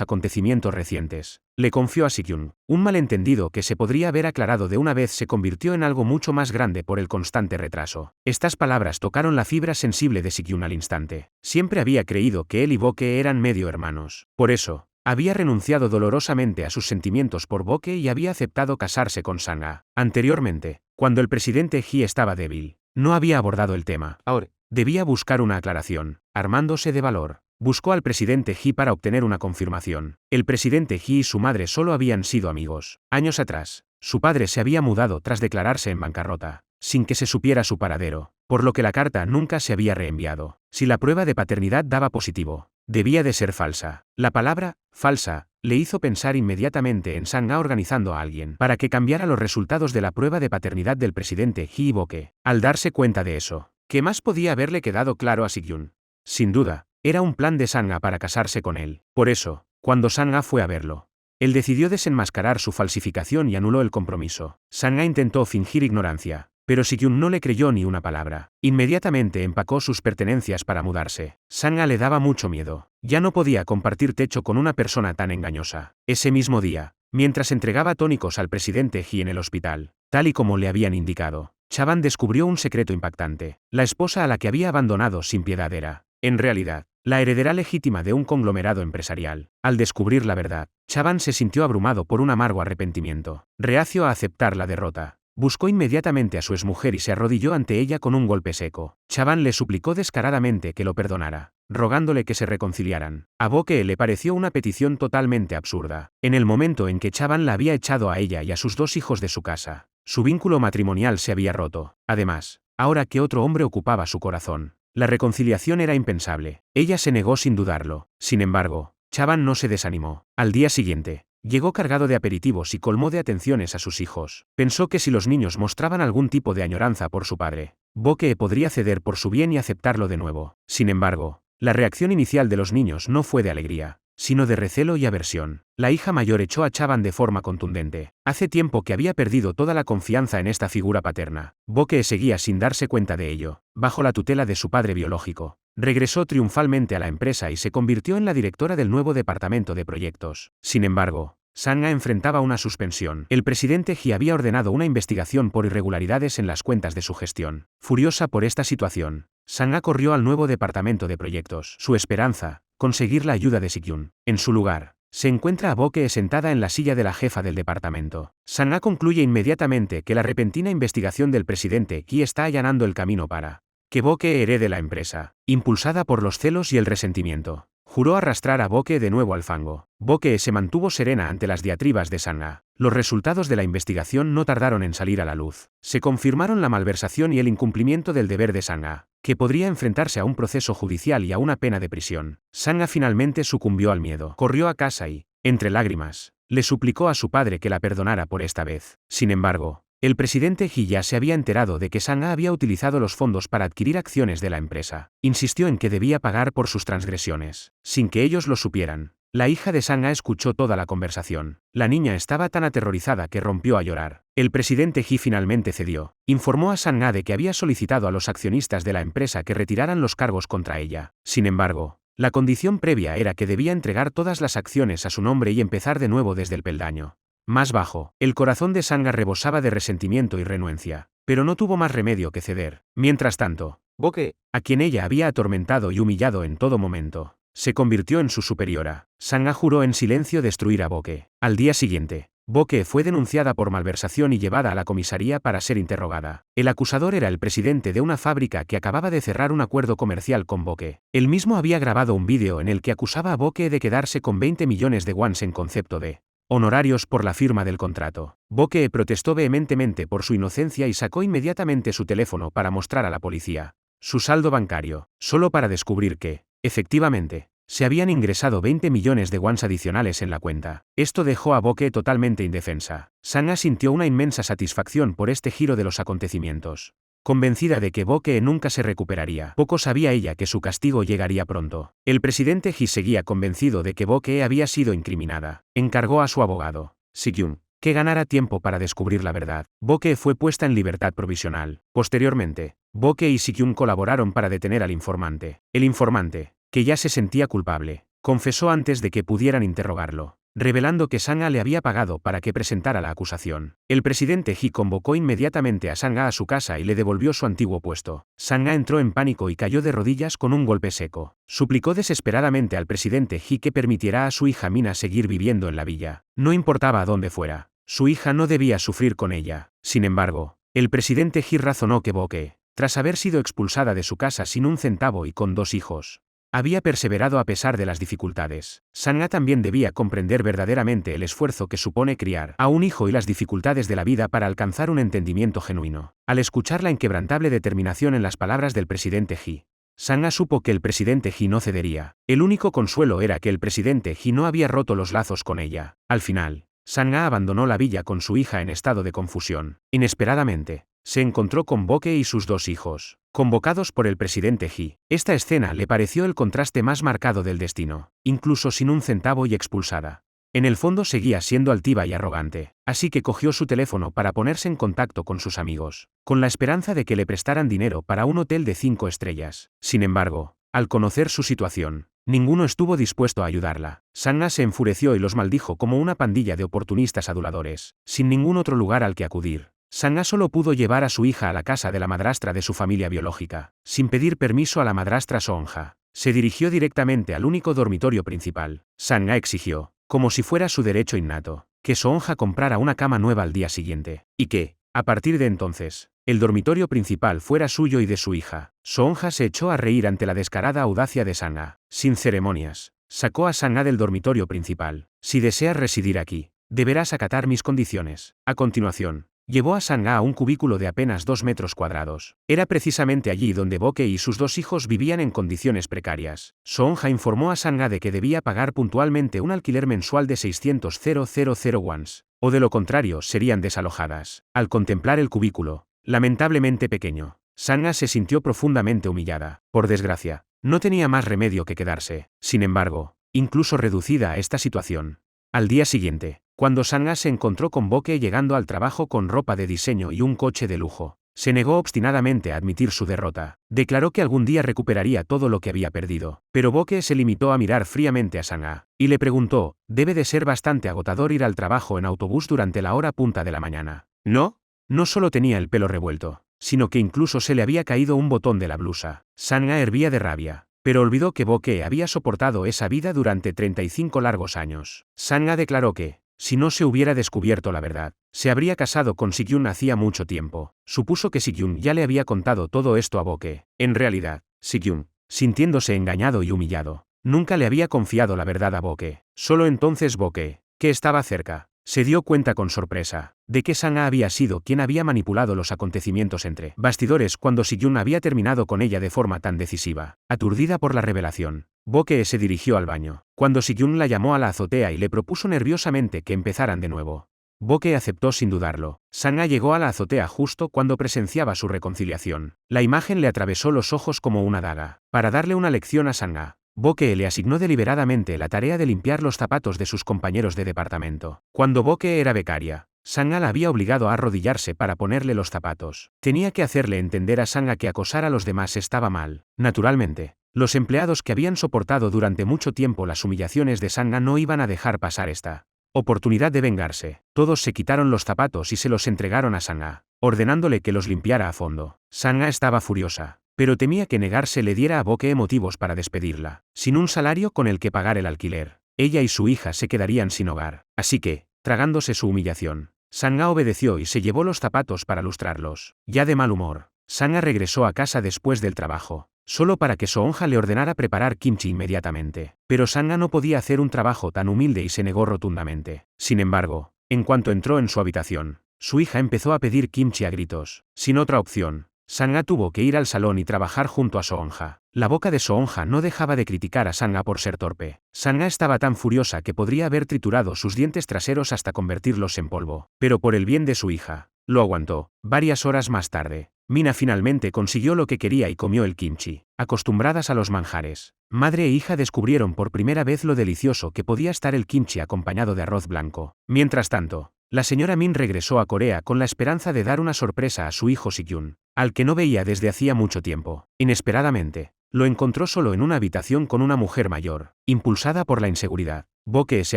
acontecimientos recientes, le confió a Sikyun. Un malentendido que se podría haber aclarado de una vez se convirtió en algo mucho más grande por el constante retraso. Estas palabras tocaron la fibra sensible de Sikyun al instante. Siempre había creído que él y Boke eran medio hermanos. Por eso, había renunciado dolorosamente a sus sentimientos por Boke y había aceptado casarse con Sanga. Anteriormente, cuando el presidente Ji estaba débil, no había abordado el tema. Ahora, debía buscar una aclaración, armándose de valor. Buscó al presidente Hee para obtener una confirmación. El presidente Hee y su madre solo habían sido amigos. Años atrás, su padre se había mudado tras declararse en bancarrota, sin que se supiera su paradero, por lo que la carta nunca se había reenviado. Si la prueba de paternidad daba positivo, debía de ser falsa. La palabra falsa le hizo pensar inmediatamente en Sang-ha organizando a alguien para que cambiara los resultados de la prueba de paternidad del presidente Hee y Boke. Al darse cuenta de eso, ¿qué más podía haberle quedado claro a Si-kyun? Sin duda, era un plan de Sang-ha para casarse con él. Por eso, cuando Sang-ha fue a verlo, él decidió desenmascarar su falsificación y anuló el compromiso. Sang-ha intentó fingir ignorancia, pero Si-kyun no le creyó ni una palabra. Inmediatamente empacó sus pertenencias para mudarse. Sang-ha le daba mucho miedo. Ya no podía compartir techo con una persona tan engañosa. Ese mismo día, mientras entregaba tónicos al presidente Hee en el hospital, tal y como le habían indicado, Chaban descubrió un secreto impactante. La esposa a la que había abandonado sin piedad era, en realidad, la heredera legítima de un conglomerado empresarial. Al descubrir la verdad, Chaban se sintió abrumado por un amargo arrepentimiento. Reacio a aceptar la derrota, buscó inmediatamente a su exmujer y se arrodilló ante ella con un golpe seco. Chaban le suplicó descaradamente que lo perdonara, rogándole que se reconciliaran. A Boke le pareció una petición totalmente absurda. En el momento en que Chaban la había echado a ella y a sus 2 hijos de su casa, su vínculo matrimonial se había roto. Además, ahora que otro hombre ocupaba su corazón, la reconciliación era impensable. Ella se negó sin dudarlo. Sin embargo, Chaban no se desanimó. Al día siguiente, llegó cargado de aperitivos y colmó de atenciones a sus hijos. Pensó que si los niños mostraban algún tipo de añoranza por su padre, Boke podría ceder por su bien y aceptarlo de nuevo. Sin embargo, la reacción inicial de los niños no fue de alegría, sino de recelo y aversión. La hija mayor echó a Chaban de forma contundente. Hace tiempo que había perdido toda la confianza en esta figura paterna. Boke seguía sin darse cuenta de ello, bajo la tutela de su padre biológico. Regresó triunfalmente a la empresa y se convirtió en la directora del nuevo departamento de proyectos. Sin embargo, Sang-ha enfrentaba una suspensión. El presidente Hee había ordenado una investigación por irregularidades en las cuentas de su gestión. Furiosa por esta situación, Sang-ha corrió al nuevo departamento de proyectos. Su esperanza, conseguir la ayuda de Si-kyun. En su lugar, se encuentra a Boke sentada en la silla de la jefa del departamento. Sang-ha concluye inmediatamente que la repentina investigación del presidente Hee está allanando el camino para que Boke herede la empresa. Impulsada por los celos y el resentimiento, juró arrastrar a Boke de nuevo al fango. Boke se mantuvo serena ante las diatribas de Sang-ha. Los resultados de la investigación no tardaron en salir a la luz. Se confirmaron la malversación y el incumplimiento del deber de Sang-ha, que podría enfrentarse a un proceso judicial y a una pena de prisión. Sang-ha finalmente sucumbió al miedo. Corrió a casa y, entre lágrimas, le suplicó a su padre que la perdonara por esta vez. Sin embargo, el presidente Hee ya se había enterado de que Sang-ha había utilizado los fondos para adquirir acciones de la empresa. Insistió en que debía pagar por sus transgresiones, sin que ellos lo supieran. La hija de Sang-ha escuchó toda la conversación. La niña estaba tan aterrorizada que rompió a llorar. El presidente Hee finalmente cedió. Informó a Sang-ha de que había solicitado a los accionistas de la empresa que retiraran los cargos contra ella. Sin embargo, la condición previa era que debía entregar todas las acciones a su nombre y empezar de nuevo desde el peldaño más bajo. El corazón de Sang-ha rebosaba de resentimiento y renuencia, pero no tuvo más remedio que ceder. Mientras tanto, Boke, a quien ella había atormentado y humillado en todo momento, se convirtió en su superiora. Sang-ha juró en silencio destruir a Boke. Al día siguiente, Boke fue denunciada por malversación y llevada a la comisaría para ser interrogada. El acusador era el presidente de una fábrica que acababa de cerrar un acuerdo comercial con Boke. Él mismo había grabado un vídeo en el que acusaba a Boke de quedarse con 20 millones de wons en concepto de honorarios por la firma del contrato. Boke protestó vehementemente por su inocencia y sacó inmediatamente su teléfono para mostrar a la policía su saldo bancario, solo para descubrir que, efectivamente, se habían ingresado 20 millones de wons adicionales en la cuenta. Esto dejó a Boke totalmente indefensa. Sang-ha sintió una inmensa satisfacción por este giro de los acontecimientos. Convencida de que Boke nunca se recuperaría, poco sabía ella que su castigo llegaría pronto. El presidente Hee seguía convencido de que Boke había sido incriminada. Encargó a su abogado, Si-kyun, que ganara tiempo para descubrir la verdad. Boke fue puesta en libertad provisional. Posteriormente, Boke y Si-kyun colaboraron para detener al informante. El informante, que ya se sentía culpable, confesó antes de que pudieran interrogarlo, revelando que Sang-ha le había pagado para que presentara la acusación. El presidente Hee convocó inmediatamente a Sang-ha a su casa y le devolvió su antiguo puesto. Sang-ha entró en pánico y cayó de rodillas con un golpe seco. Suplicó desesperadamente al presidente Hee que permitiera a su hija Mina seguir viviendo en la villa. No importaba a dónde fuera, su hija no debía sufrir con ella. Sin embargo, el presidente Hee razonó que Boke, tras haber sido expulsada de su casa sin un centavo y con 2 hijos, había perseverado a pesar de las dificultades. Sang-a también debía comprender verdaderamente el esfuerzo que supone criar a un hijo y las dificultades de la vida para alcanzar un entendimiento genuino. Al escuchar la inquebrantable determinación en las palabras del presidente Ji, Sang-a supo que el presidente Ji no cedería. El único consuelo era que el presidente Ji no había roto los lazos con ella. Al final, Sang-a abandonó la villa con su hija en estado de confusión. Inesperadamente, se encontró con Bo-ke y sus dos hijos, convocados por el presidente Ji. Esta escena le pareció el contraste más marcado del destino, incluso sin un centavo y expulsada. En el fondo seguía siendo altiva y arrogante, así que cogió su teléfono para ponerse en contacto con sus amigos, con la esperanza de que le prestaran dinero para un hotel de 5 estrellas. Sin embargo, al conocer su situación, ninguno estuvo dispuesto a ayudarla. Sang-a se enfureció y los maldijo como una pandilla de oportunistas aduladores, sin ningún otro lugar al que acudir. Sang-a solo pudo llevar a su hija a la casa de la madrastra de su familia biológica, sin pedir permiso a la madrastra Soo-ha. Se dirigió directamente al único dormitorio principal. Sang-a exigió, como si fuera su derecho innato, que Soo-ha comprara una cama nueva al día siguiente, y que, a partir de entonces, el dormitorio principal fuera suyo y de su hija. Soo-ha se echó a reír ante la descarada audacia de Sang-a. Sin ceremonias, sacó a Sang-a del dormitorio principal. Si deseas residir aquí, deberás acatar mis condiciones. A continuación, llevó a Sang-a a un cubículo de apenas 2 metros cuadrados. Era precisamente allí donde Bo-ke y sus dos hijos vivían en condiciones precarias. Soo-ha informó a Sang-a de que debía pagar puntualmente un alquiler mensual de 600,000 wons, o de lo contrario serían desalojadas. Al contemplar el cubículo, lamentablemente pequeño, Sang-a se sintió profundamente humillada. Por desgracia, no tenía más remedio que quedarse. Sin embargo, incluso reducida a esta situación, al día siguiente, cuando Sang-a se encontró con Bo-ke llegando al trabajo con ropa de diseño y un coche de lujo, se negó obstinadamente a admitir su derrota. Declaró que algún día recuperaría todo lo que había perdido. Pero Bo-ke se limitó a mirar fríamente a Sang-a, y le preguntó, «Debe de ser bastante agotador ir al trabajo en autobús durante la hora punta de la mañana, ¿no?» No solo tenía el pelo revuelto, sino que incluso se le había caído un botón de la blusa. Sang-a hervía de rabia, pero olvidó que Bo-ke había soportado esa vida durante 35 largos años. Sang-a declaró que, si no se hubiera descubierto la verdad, se habría casado con Si-kyun hacía mucho tiempo. Supuso que Si-kyun ya le había contado todo esto a Bo-ke. En realidad, Si-kyun, sintiéndose engañado y humillado, nunca le había confiado la verdad a Bo-ke. Solo entonces Bo-ke, que estaba cerca, se dio cuenta con sorpresa de que Sang-a había sido quien había manipulado los acontecimientos entre bastidores cuando Si-kyun había terminado con ella de forma tan decisiva. Aturdida por la revelación, Bo-ke se dirigió al baño, cuando Si-kyun la llamó a la azotea y le propuso nerviosamente que empezaran de nuevo. Bo-ke aceptó sin dudarlo. Sang-a llegó a la azotea justo cuando presenciaba su reconciliación. La imagen le atravesó los ojos como una daga. Para darle una lección a Sang-a, Bo-ke le asignó deliberadamente la tarea de limpiar los zapatos de sus compañeros de departamento. Cuando Bo-ke era becaria, Sang-a la había obligado a arrodillarse para ponerle los zapatos. Tenía que hacerle entender a Sang-a que acosar a los demás estaba mal. Naturalmente, los empleados que habían soportado durante mucho tiempo las humillaciones de Sang-a no iban a dejar pasar esta oportunidad de vengarse. Todos se quitaron los zapatos y se los entregaron a Sang-a, ordenándole que los limpiara a fondo. Sang-a estaba furiosa, pero temía que negarse le diera a Bo-ke motivos para despedirla. Sin un salario con el que pagar el alquiler, ella y su hija se quedarían sin hogar. Así que, tragándose su humillación, Sang-a obedeció y se llevó los zapatos para lustrarlos. Ya de mal humor, Sang-a regresó a casa después del trabajo, solo para que Soo-ha le ordenara preparar kimchi inmediatamente. Pero Sang-a no podía hacer un trabajo tan humilde y se negó rotundamente. Sin embargo, en cuanto entró en su habitación, su hija empezó a pedir kimchi a gritos. Sin otra opción, Sang-a tuvo que ir al salón y trabajar junto a Soo-ha. La boca de Soo-ha no dejaba de criticar a Sang-a por ser torpe. Sang-a estaba tan furiosa que podría haber triturado sus dientes traseros hasta convertirlos en polvo. Pero por el bien de su hija, lo aguantó. Varias horas más tarde, Mina finalmente consiguió lo que quería y comió el kimchi. Acostumbradas a los manjares, madre e hija descubrieron por primera vez lo delicioso que podía estar el kimchi acompañado de arroz blanco. Mientras tanto, la señora Min regresó a Corea con la esperanza de dar una sorpresa a su hijo Si-kyun, al que no veía desde hacía mucho tiempo. Inesperadamente, lo encontró solo en una habitación con una mujer mayor. Impulsada por la inseguridad, Bo-ke se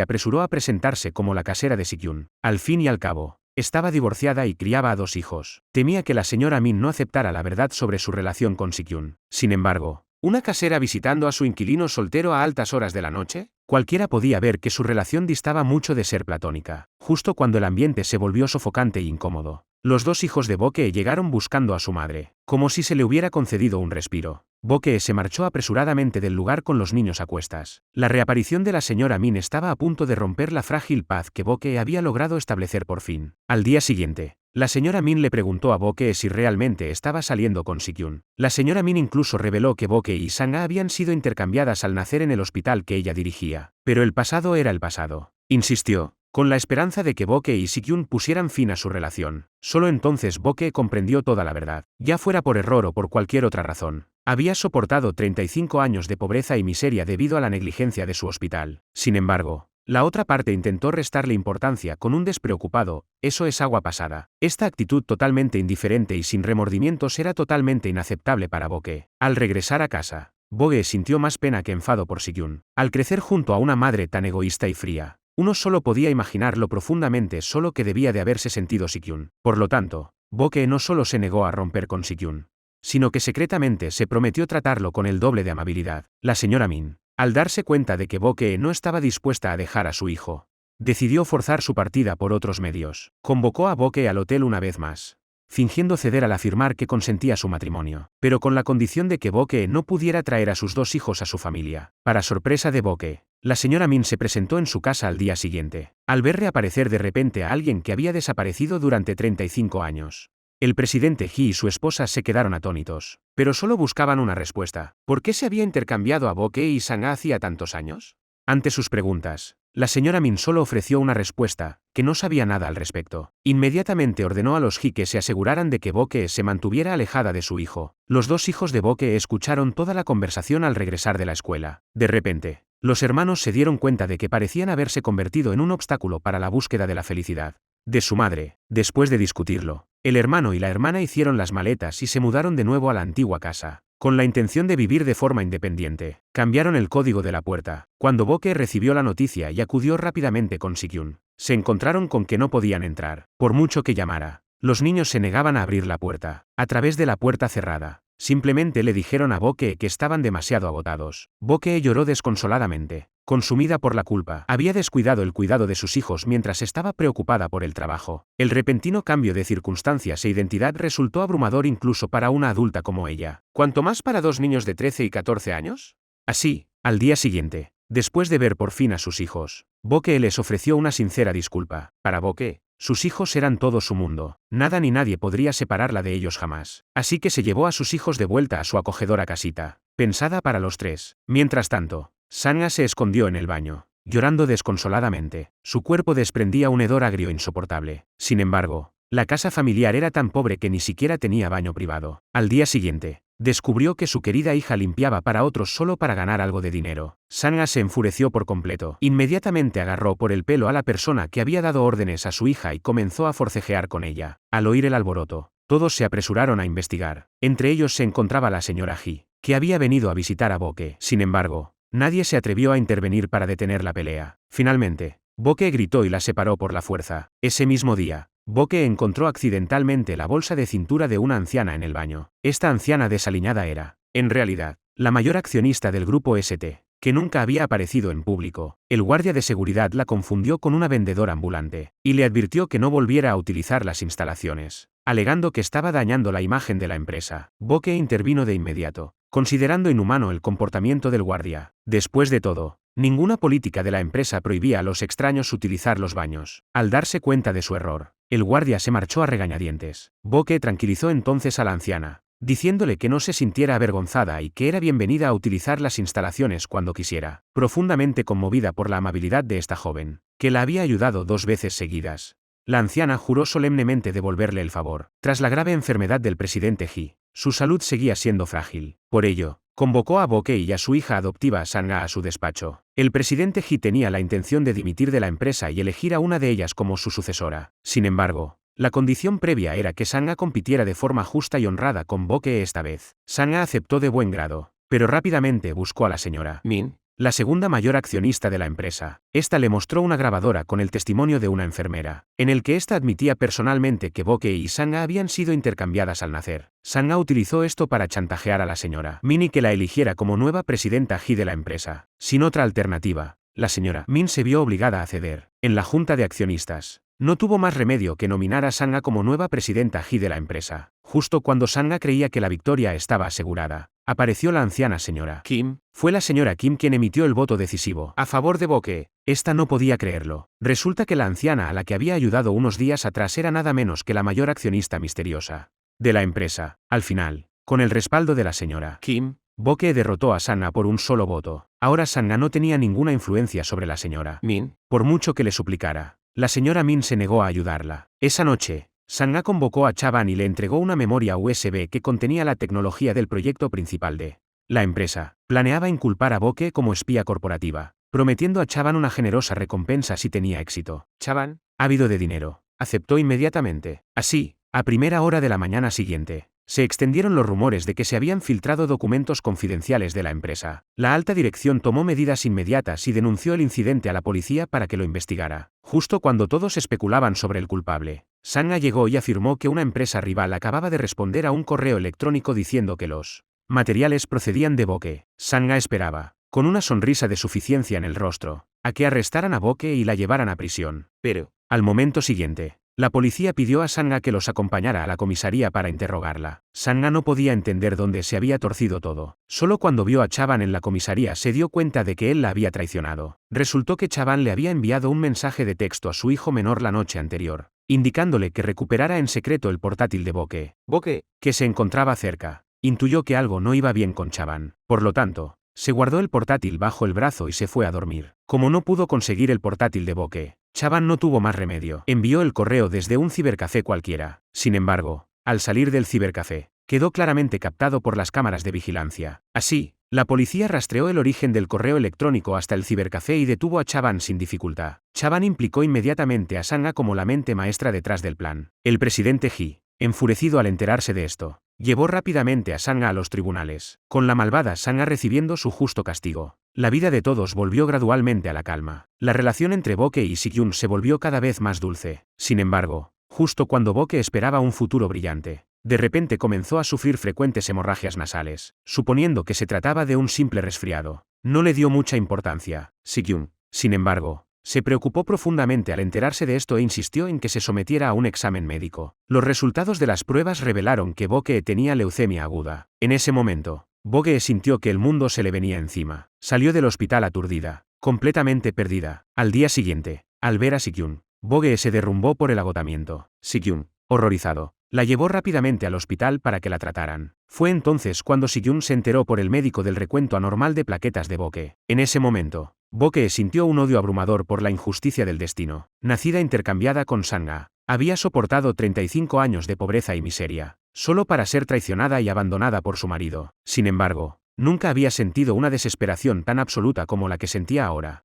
apresuró a presentarse como la casera de Si-kyun. Al fin y al cabo, estaba divorciada y criaba a 2 hijos. Temía que la señora Min no aceptara la verdad sobre su relación con Si-kyun. Sin embargo, ¿una casera visitando a su inquilino soltero a altas horas de la noche? Cualquiera podía ver que su relación distaba mucho de ser platónica. Justo cuando el ambiente se volvió sofocante e incómodo, los 2 hijos de Bo-ke llegaron buscando a su madre, como si se le hubiera concedido un respiro. Boke se marchó apresuradamente del lugar con los niños a cuestas. La reaparición de la señora Min estaba a punto de romper la frágil paz que Boke había logrado establecer por fin. Al día siguiente, la señora Min le preguntó a Boke si realmente estaba saliendo con Si-kyun. La señora Min incluso reveló que Boke y Sang-ha habían sido intercambiadas al nacer en el hospital que ella dirigía. Pero el pasado era el pasado. Insistió, con la esperanza de que Boke y Si-kyun pusieran fin a su relación. Solo entonces Boke comprendió toda la verdad. Ya fuera por error o por cualquier otra razón, había soportado 35 años de pobreza y miseria debido a la negligencia de su hospital. Sin embargo, la otra parte intentó restarle importancia con un despreocupado, eso es agua pasada. Esta actitud totalmente indiferente y sin remordimientos era totalmente inaceptable para Boke. Al regresar a casa, Boke sintió más pena que enfado por Si-kyun. Al crecer junto a una madre tan egoísta y fría, uno solo podía imaginar lo profundamente solo que debía de haberse sentido Si-kyun. Por lo tanto, Boke no solo se negó a romper con Si-kyun, sino que secretamente se prometió tratarlo con el doble de amabilidad. La señora Min, al darse cuenta de que Boke no estaba dispuesta a dejar a su hijo, decidió forzar su partida por otros medios. Convocó a Boke al hotel una vez más, fingiendo ceder al afirmar que consentía su matrimonio, pero con la condición de que Boke no pudiera traer a sus dos hijos a su familia. Para sorpresa de Boke, la señora Min se presentó en su casa al día siguiente, al ver reaparecer de repente a alguien que había desaparecido durante 35 años. El presidente Hee y su esposa se quedaron atónitos, pero solo buscaban una respuesta. ¿Por qué se había intercambiado a Boke y Sang-ha hacía tantos años? Ante sus preguntas, la señora Min solo ofreció una respuesta, que no sabía nada al respecto. Inmediatamente ordenó a los Hee que se aseguraran de que Boke se mantuviera alejada de su hijo. Los dos hijos de Boke escucharon toda la conversación al regresar de la escuela. De repente, los hermanos se dieron cuenta de que parecían haberse convertido en un obstáculo para la búsqueda de la felicidad de su madre. Después de discutirlo, el hermano y la hermana hicieron las maletas y se mudaron de nuevo a la antigua casa, con la intención de vivir de forma independiente. Cambiaron el código de la puerta. Cuando Boke recibió la noticia y acudió rápidamente con Si-kyun, se encontraron con que no podían entrar. Por mucho que llamara, los niños se negaban a abrir la puerta. A través de la puerta cerrada, simplemente le dijeron a Boke que estaban demasiado agotados. Boke lloró desconsoladamente. Consumida por la culpa, había descuidado el cuidado de sus hijos mientras estaba preocupada por el trabajo. El repentino cambio de circunstancias e identidad resultó abrumador incluso para una adulta como ella. ¿Cuánto más para dos niños de 13 y 14 años? Así, al día siguiente, después de ver por fin a sus hijos, Boke les ofreció una sincera disculpa. Para Boke, sus hijos eran todo su mundo. Nada ni nadie podría separarla de ellos jamás. Así que se llevó a sus hijos de vuelta a su acogedora casita, pensada para los tres. Mientras tanto, Sang-ha se escondió en el baño, llorando desconsoladamente. Su cuerpo desprendía un hedor agrio insoportable. Sin embargo, la casa familiar era tan pobre que ni siquiera tenía baño privado. Al día siguiente, descubrió que su querida hija limpiaba para otros solo para ganar algo de dinero. Sang-ha se enfureció por completo. Inmediatamente agarró por el pelo a la persona que había dado órdenes a su hija y comenzó a forcejear con ella. Al oír el alboroto, todos se apresuraron a investigar. Entre ellos se encontraba la señora Hee, que había venido a visitar a Boke. Sin embargo, nadie se atrevió a intervenir para detener la pelea. Finalmente, Boke gritó y la separó por la fuerza. Ese mismo día, Boke encontró accidentalmente la bolsa de cintura de una anciana en el baño. Esta anciana desaliñada era, en realidad, la mayor accionista del grupo ST, que nunca había aparecido en público. El guardia de seguridad la confundió con una vendedora ambulante, y le advirtió que no volviera a utilizar las instalaciones, alegando que estaba dañando la imagen de la empresa. Boke intervino de inmediato, considerando inhumano el comportamiento del guardia. Después de todo, ninguna política de la empresa prohibía a los extraños utilizar los baños. Al darse cuenta de su error, el guardia se marchó a regañadientes. Boke tranquilizó entonces a la anciana, diciéndole que no se sintiera avergonzada y que era bienvenida a utilizar las instalaciones cuando quisiera. Profundamente conmovida por la amabilidad de esta joven, que la había ayudado 2 veces seguidas, la anciana juró solemnemente devolverle el favor. Tras la grave enfermedad del presidente Hee, su salud seguía siendo frágil. Por ello, convocó a Boke y a su hija adoptiva Sang-ha a su despacho. El presidente Hee tenía la intención de dimitir de la empresa y elegir a una de ellas como su sucesora. Sin embargo, la condición previa era que Sang-ha compitiera de forma justa y honrada con Boke esta vez. Sang-ha aceptó de buen grado, pero rápidamente buscó a la señora Min, la segunda mayor accionista de la empresa. Esta le mostró una grabadora con el testimonio de una enfermera, en el que ésta admitía personalmente que Boke y Sang-ha habían sido intercambiadas al nacer. Sang-ha utilizó esto para chantajear a la señora Min y que la eligiera como nueva presidenta Hee de la empresa. Sin otra alternativa, la señora Min se vio obligada a ceder. En la junta de accionistas, no tuvo más remedio que nominar a Sang-ha como nueva presidenta Hee de la empresa. Justo cuando Sang-ha creía que la victoria estaba asegurada, apareció la anciana señora Kim. Fue la señora Kim quien emitió el voto decisivo a favor de Boke. Esta no podía creerlo. Resulta que la anciana a la que había ayudado unos días atrás era nada menos que la mayor accionista misteriosa de la empresa. Al final, con el respaldo de la señora Kim, Boke derrotó a Sanga por un solo voto. Ahora Sanga no tenía ninguna influencia sobre la señora Min, por mucho que le suplicara. La señora Min se negó a ayudarla. Esa noche, Sanga convocó a Chaban y le entregó una memoria USB que contenía la tecnología del proyecto principal de la empresa. Planeaba inculpar a Boke como espía corporativa, prometiendo a Chaban una generosa recompensa si tenía éxito. Chaban, ávido de dinero, aceptó inmediatamente. Así, a primera hora de la mañana siguiente, se extendieron los rumores de que se habían filtrado documentos confidenciales de la empresa. La alta dirección tomó medidas inmediatas y denunció el incidente a la policía para que lo investigara. Justo cuando todos especulaban sobre el culpable, Sanga llegó y afirmó que una empresa rival acababa de responder a un correo electrónico diciendo que los materiales procedían de Boke. Sanga esperaba, con una sonrisa de suficiencia en el rostro, a que arrestaran a Boke y la llevaran a prisión. Pero, al momento siguiente, la policía pidió a Sanga que los acompañara a la comisaría para interrogarla. Sanga no podía entender dónde se había torcido todo. Solo cuando vio a Chaban en la comisaría se dio cuenta de que él la había traicionado. Resultó que Chaban le había enviado un mensaje de texto a su hijo menor la noche anterior, indicándole que recuperara en secreto el portátil de Boke. Boke, que se encontraba cerca, intuyó que algo no iba bien con Chaban. Por lo tanto, se guardó el portátil bajo el brazo y se fue a dormir. Como no pudo conseguir el portátil de Boke, Chaban no tuvo más remedio. Envió el correo desde un cibercafé cualquiera. Sin embargo, al salir del cibercafé, quedó claramente captado por las cámaras de vigilancia. Así, la policía rastreó el origen del correo electrónico hasta el cibercafé y detuvo a Chaban sin dificultad. Chaban implicó inmediatamente a Sanga como la mente maestra detrás del plan. El presidente Ji, enfurecido al enterarse de esto, llevó rápidamente a Sanga a los tribunales, con la malvada Sanga recibiendo su justo castigo. La vida de todos volvió gradualmente a la calma. La relación entre Boke y Sikyun se volvió cada vez más dulce. Sin embargo, justo cuando Boke esperaba un futuro brillante, de repente comenzó a sufrir frecuentes hemorragias nasales, suponiendo que se trataba de un simple resfriado. No le dio mucha importancia. Sikyun, sin embargo, se preocupó profundamente al enterarse de esto e insistió en que se sometiera a un examen médico. Los resultados de las pruebas revelaron que Boke tenía leucemia aguda. En ese momento, Boke sintió que el mundo se le venía encima. Salió del hospital aturdida, completamente perdida. Al día siguiente, al ver a Sikyun, Boke se derrumbó por el agotamiento. Sikyun, horrorizado, la llevó rápidamente al hospital para que la trataran. Fue entonces cuando Sikyun se enteró por el médico del recuento anormal de plaquetas de Boke. En ese momento, Boke sintió un odio abrumador por la injusticia del destino. Nacida intercambiada con Sanga, había soportado 35 años de pobreza y miseria, solo para ser traicionada y abandonada por su marido. Sin embargo, nunca había sentido una desesperación tan absoluta como la que sentía ahora.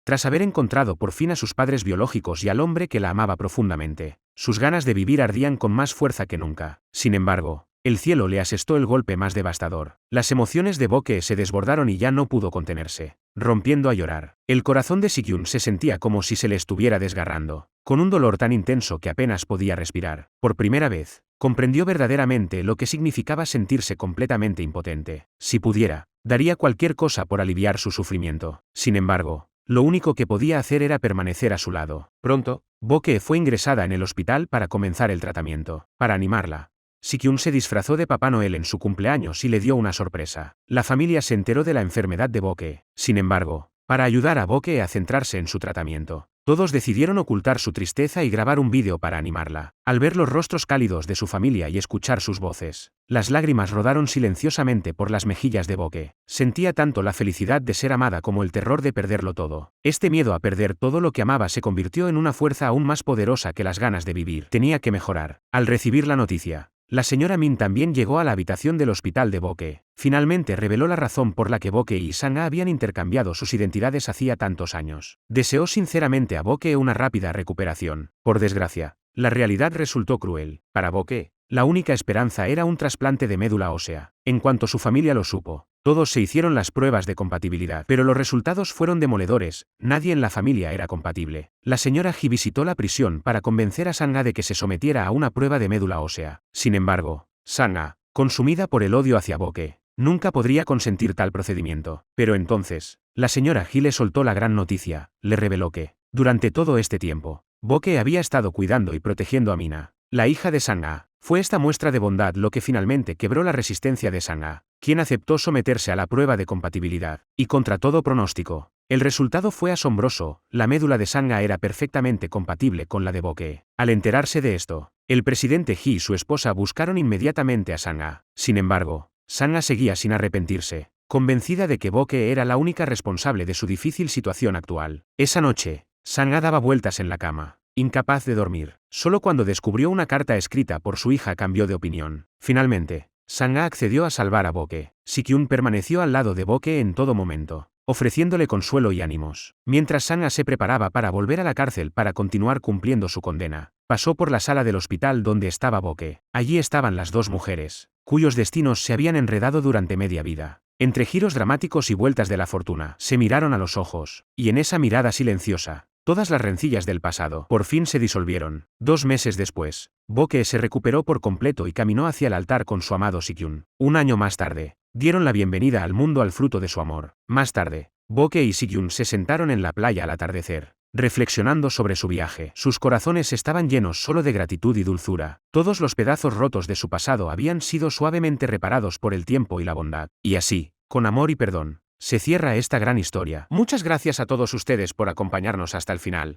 Tras haber encontrado por fin a sus padres biológicos y al hombre que la amaba profundamente, sus ganas de vivir ardían con más fuerza que nunca. Sin embargo, el cielo le asestó el golpe más devastador. Las emociones de Boke se desbordaron y ya no pudo contenerse, rompiendo a llorar. El corazón de Sikyun se sentía como si se le estuviera desgarrando, con un dolor tan intenso que apenas podía respirar. Por primera vez, comprendió verdaderamente lo que significaba sentirse completamente impotente. Si pudiera, daría cualquier cosa por aliviar su sufrimiento. Sin embargo, lo único que podía hacer era permanecer a su lado. Pronto, Boke fue ingresada en el hospital para comenzar el tratamiento. Para animarla, Sikyun se disfrazó de Papá Noel en su cumpleaños y le dio una sorpresa. La familia se enteró de la enfermedad de Boke. Sin embargo, para ayudar a Boke a centrarse en su tratamiento, todos decidieron ocultar su tristeza y grabar un vídeo para animarla. Al ver los rostros cálidos de su familia y escuchar sus voces, las lágrimas rodaron silenciosamente por las mejillas de Boke. Sentía tanto la felicidad de ser amada como el terror de perderlo todo. Este miedo a perder todo lo que amaba se convirtió en una fuerza aún más poderosa que las ganas de vivir. Tenía que mejorar. Al recibir la noticia, la señora Min también llegó a la habitación del hospital de Boke. Finalmente reveló la razón por la que Boke y Sanga habían intercambiado sus identidades hacía tantos años. Deseó sinceramente a Boke una rápida recuperación. Por desgracia, la realidad resultó cruel. Para Boke, la única esperanza era un trasplante de médula ósea. En cuanto su familia lo supo, todos se hicieron las pruebas de compatibilidad, pero los resultados fueron demoledores. Nadie en la familia era compatible. La señora Ji visitó la prisión para convencer a Sanga de que se sometiera a una prueba de médula ósea. Sin embargo, Sanga, consumida por el odio hacia Boke, nunca podría consentir tal procedimiento. Pero entonces, la señora Ji le soltó la gran noticia. Le reveló que, durante todo este tiempo, Boke había estado cuidando y protegiendo a Mina, la hija de Sang-a. Fue esta muestra de bondad lo que finalmente quebró la resistencia de Sang-a, quien aceptó someterse a la prueba de compatibilidad, y contra todo pronóstico. El resultado fue asombroso, la médula de Sang-a era perfectamente compatible con la de Boke. Al enterarse de esto, el presidente Hee y su esposa buscaron inmediatamente a Sang-a. Sin embargo, Sang-a seguía sin arrepentirse, convencida de que Boke era la única responsable de su difícil situación actual. Esa noche, Sang-a daba vueltas en la cama, incapaz de dormir. Solo cuando descubrió una carta escrita por su hija cambió de opinión. Finalmente, Sang-a accedió a salvar a Boke. Si-kyun permaneció al lado de Boke en todo momento, ofreciéndole consuelo y ánimos. Mientras Sang-a se preparaba para volver a la cárcel para continuar cumpliendo su condena, pasó por la sala del hospital donde estaba Boke. Allí estaban las dos mujeres, cuyos destinos se habían enredado durante media vida. Entre giros dramáticos y vueltas de la fortuna, se miraron a los ojos, y en esa mirada silenciosa, todas las rencillas del pasado por fin se disolvieron. 2 meses después, Boke se recuperó por completo y caminó hacia el altar con su amado Si-kyun. Un año más tarde, dieron la bienvenida al mundo al fruto de su amor. Más tarde, Boke y Si-kyun se sentaron en la playa al atardecer, reflexionando sobre su viaje. Sus corazones estaban llenos solo de gratitud y dulzura. Todos los pedazos rotos de su pasado habían sido suavemente reparados por el tiempo y la bondad. Y así, con amor y perdón, se cierra esta gran historia. Muchas gracias a todos ustedes por acompañarnos hasta el final.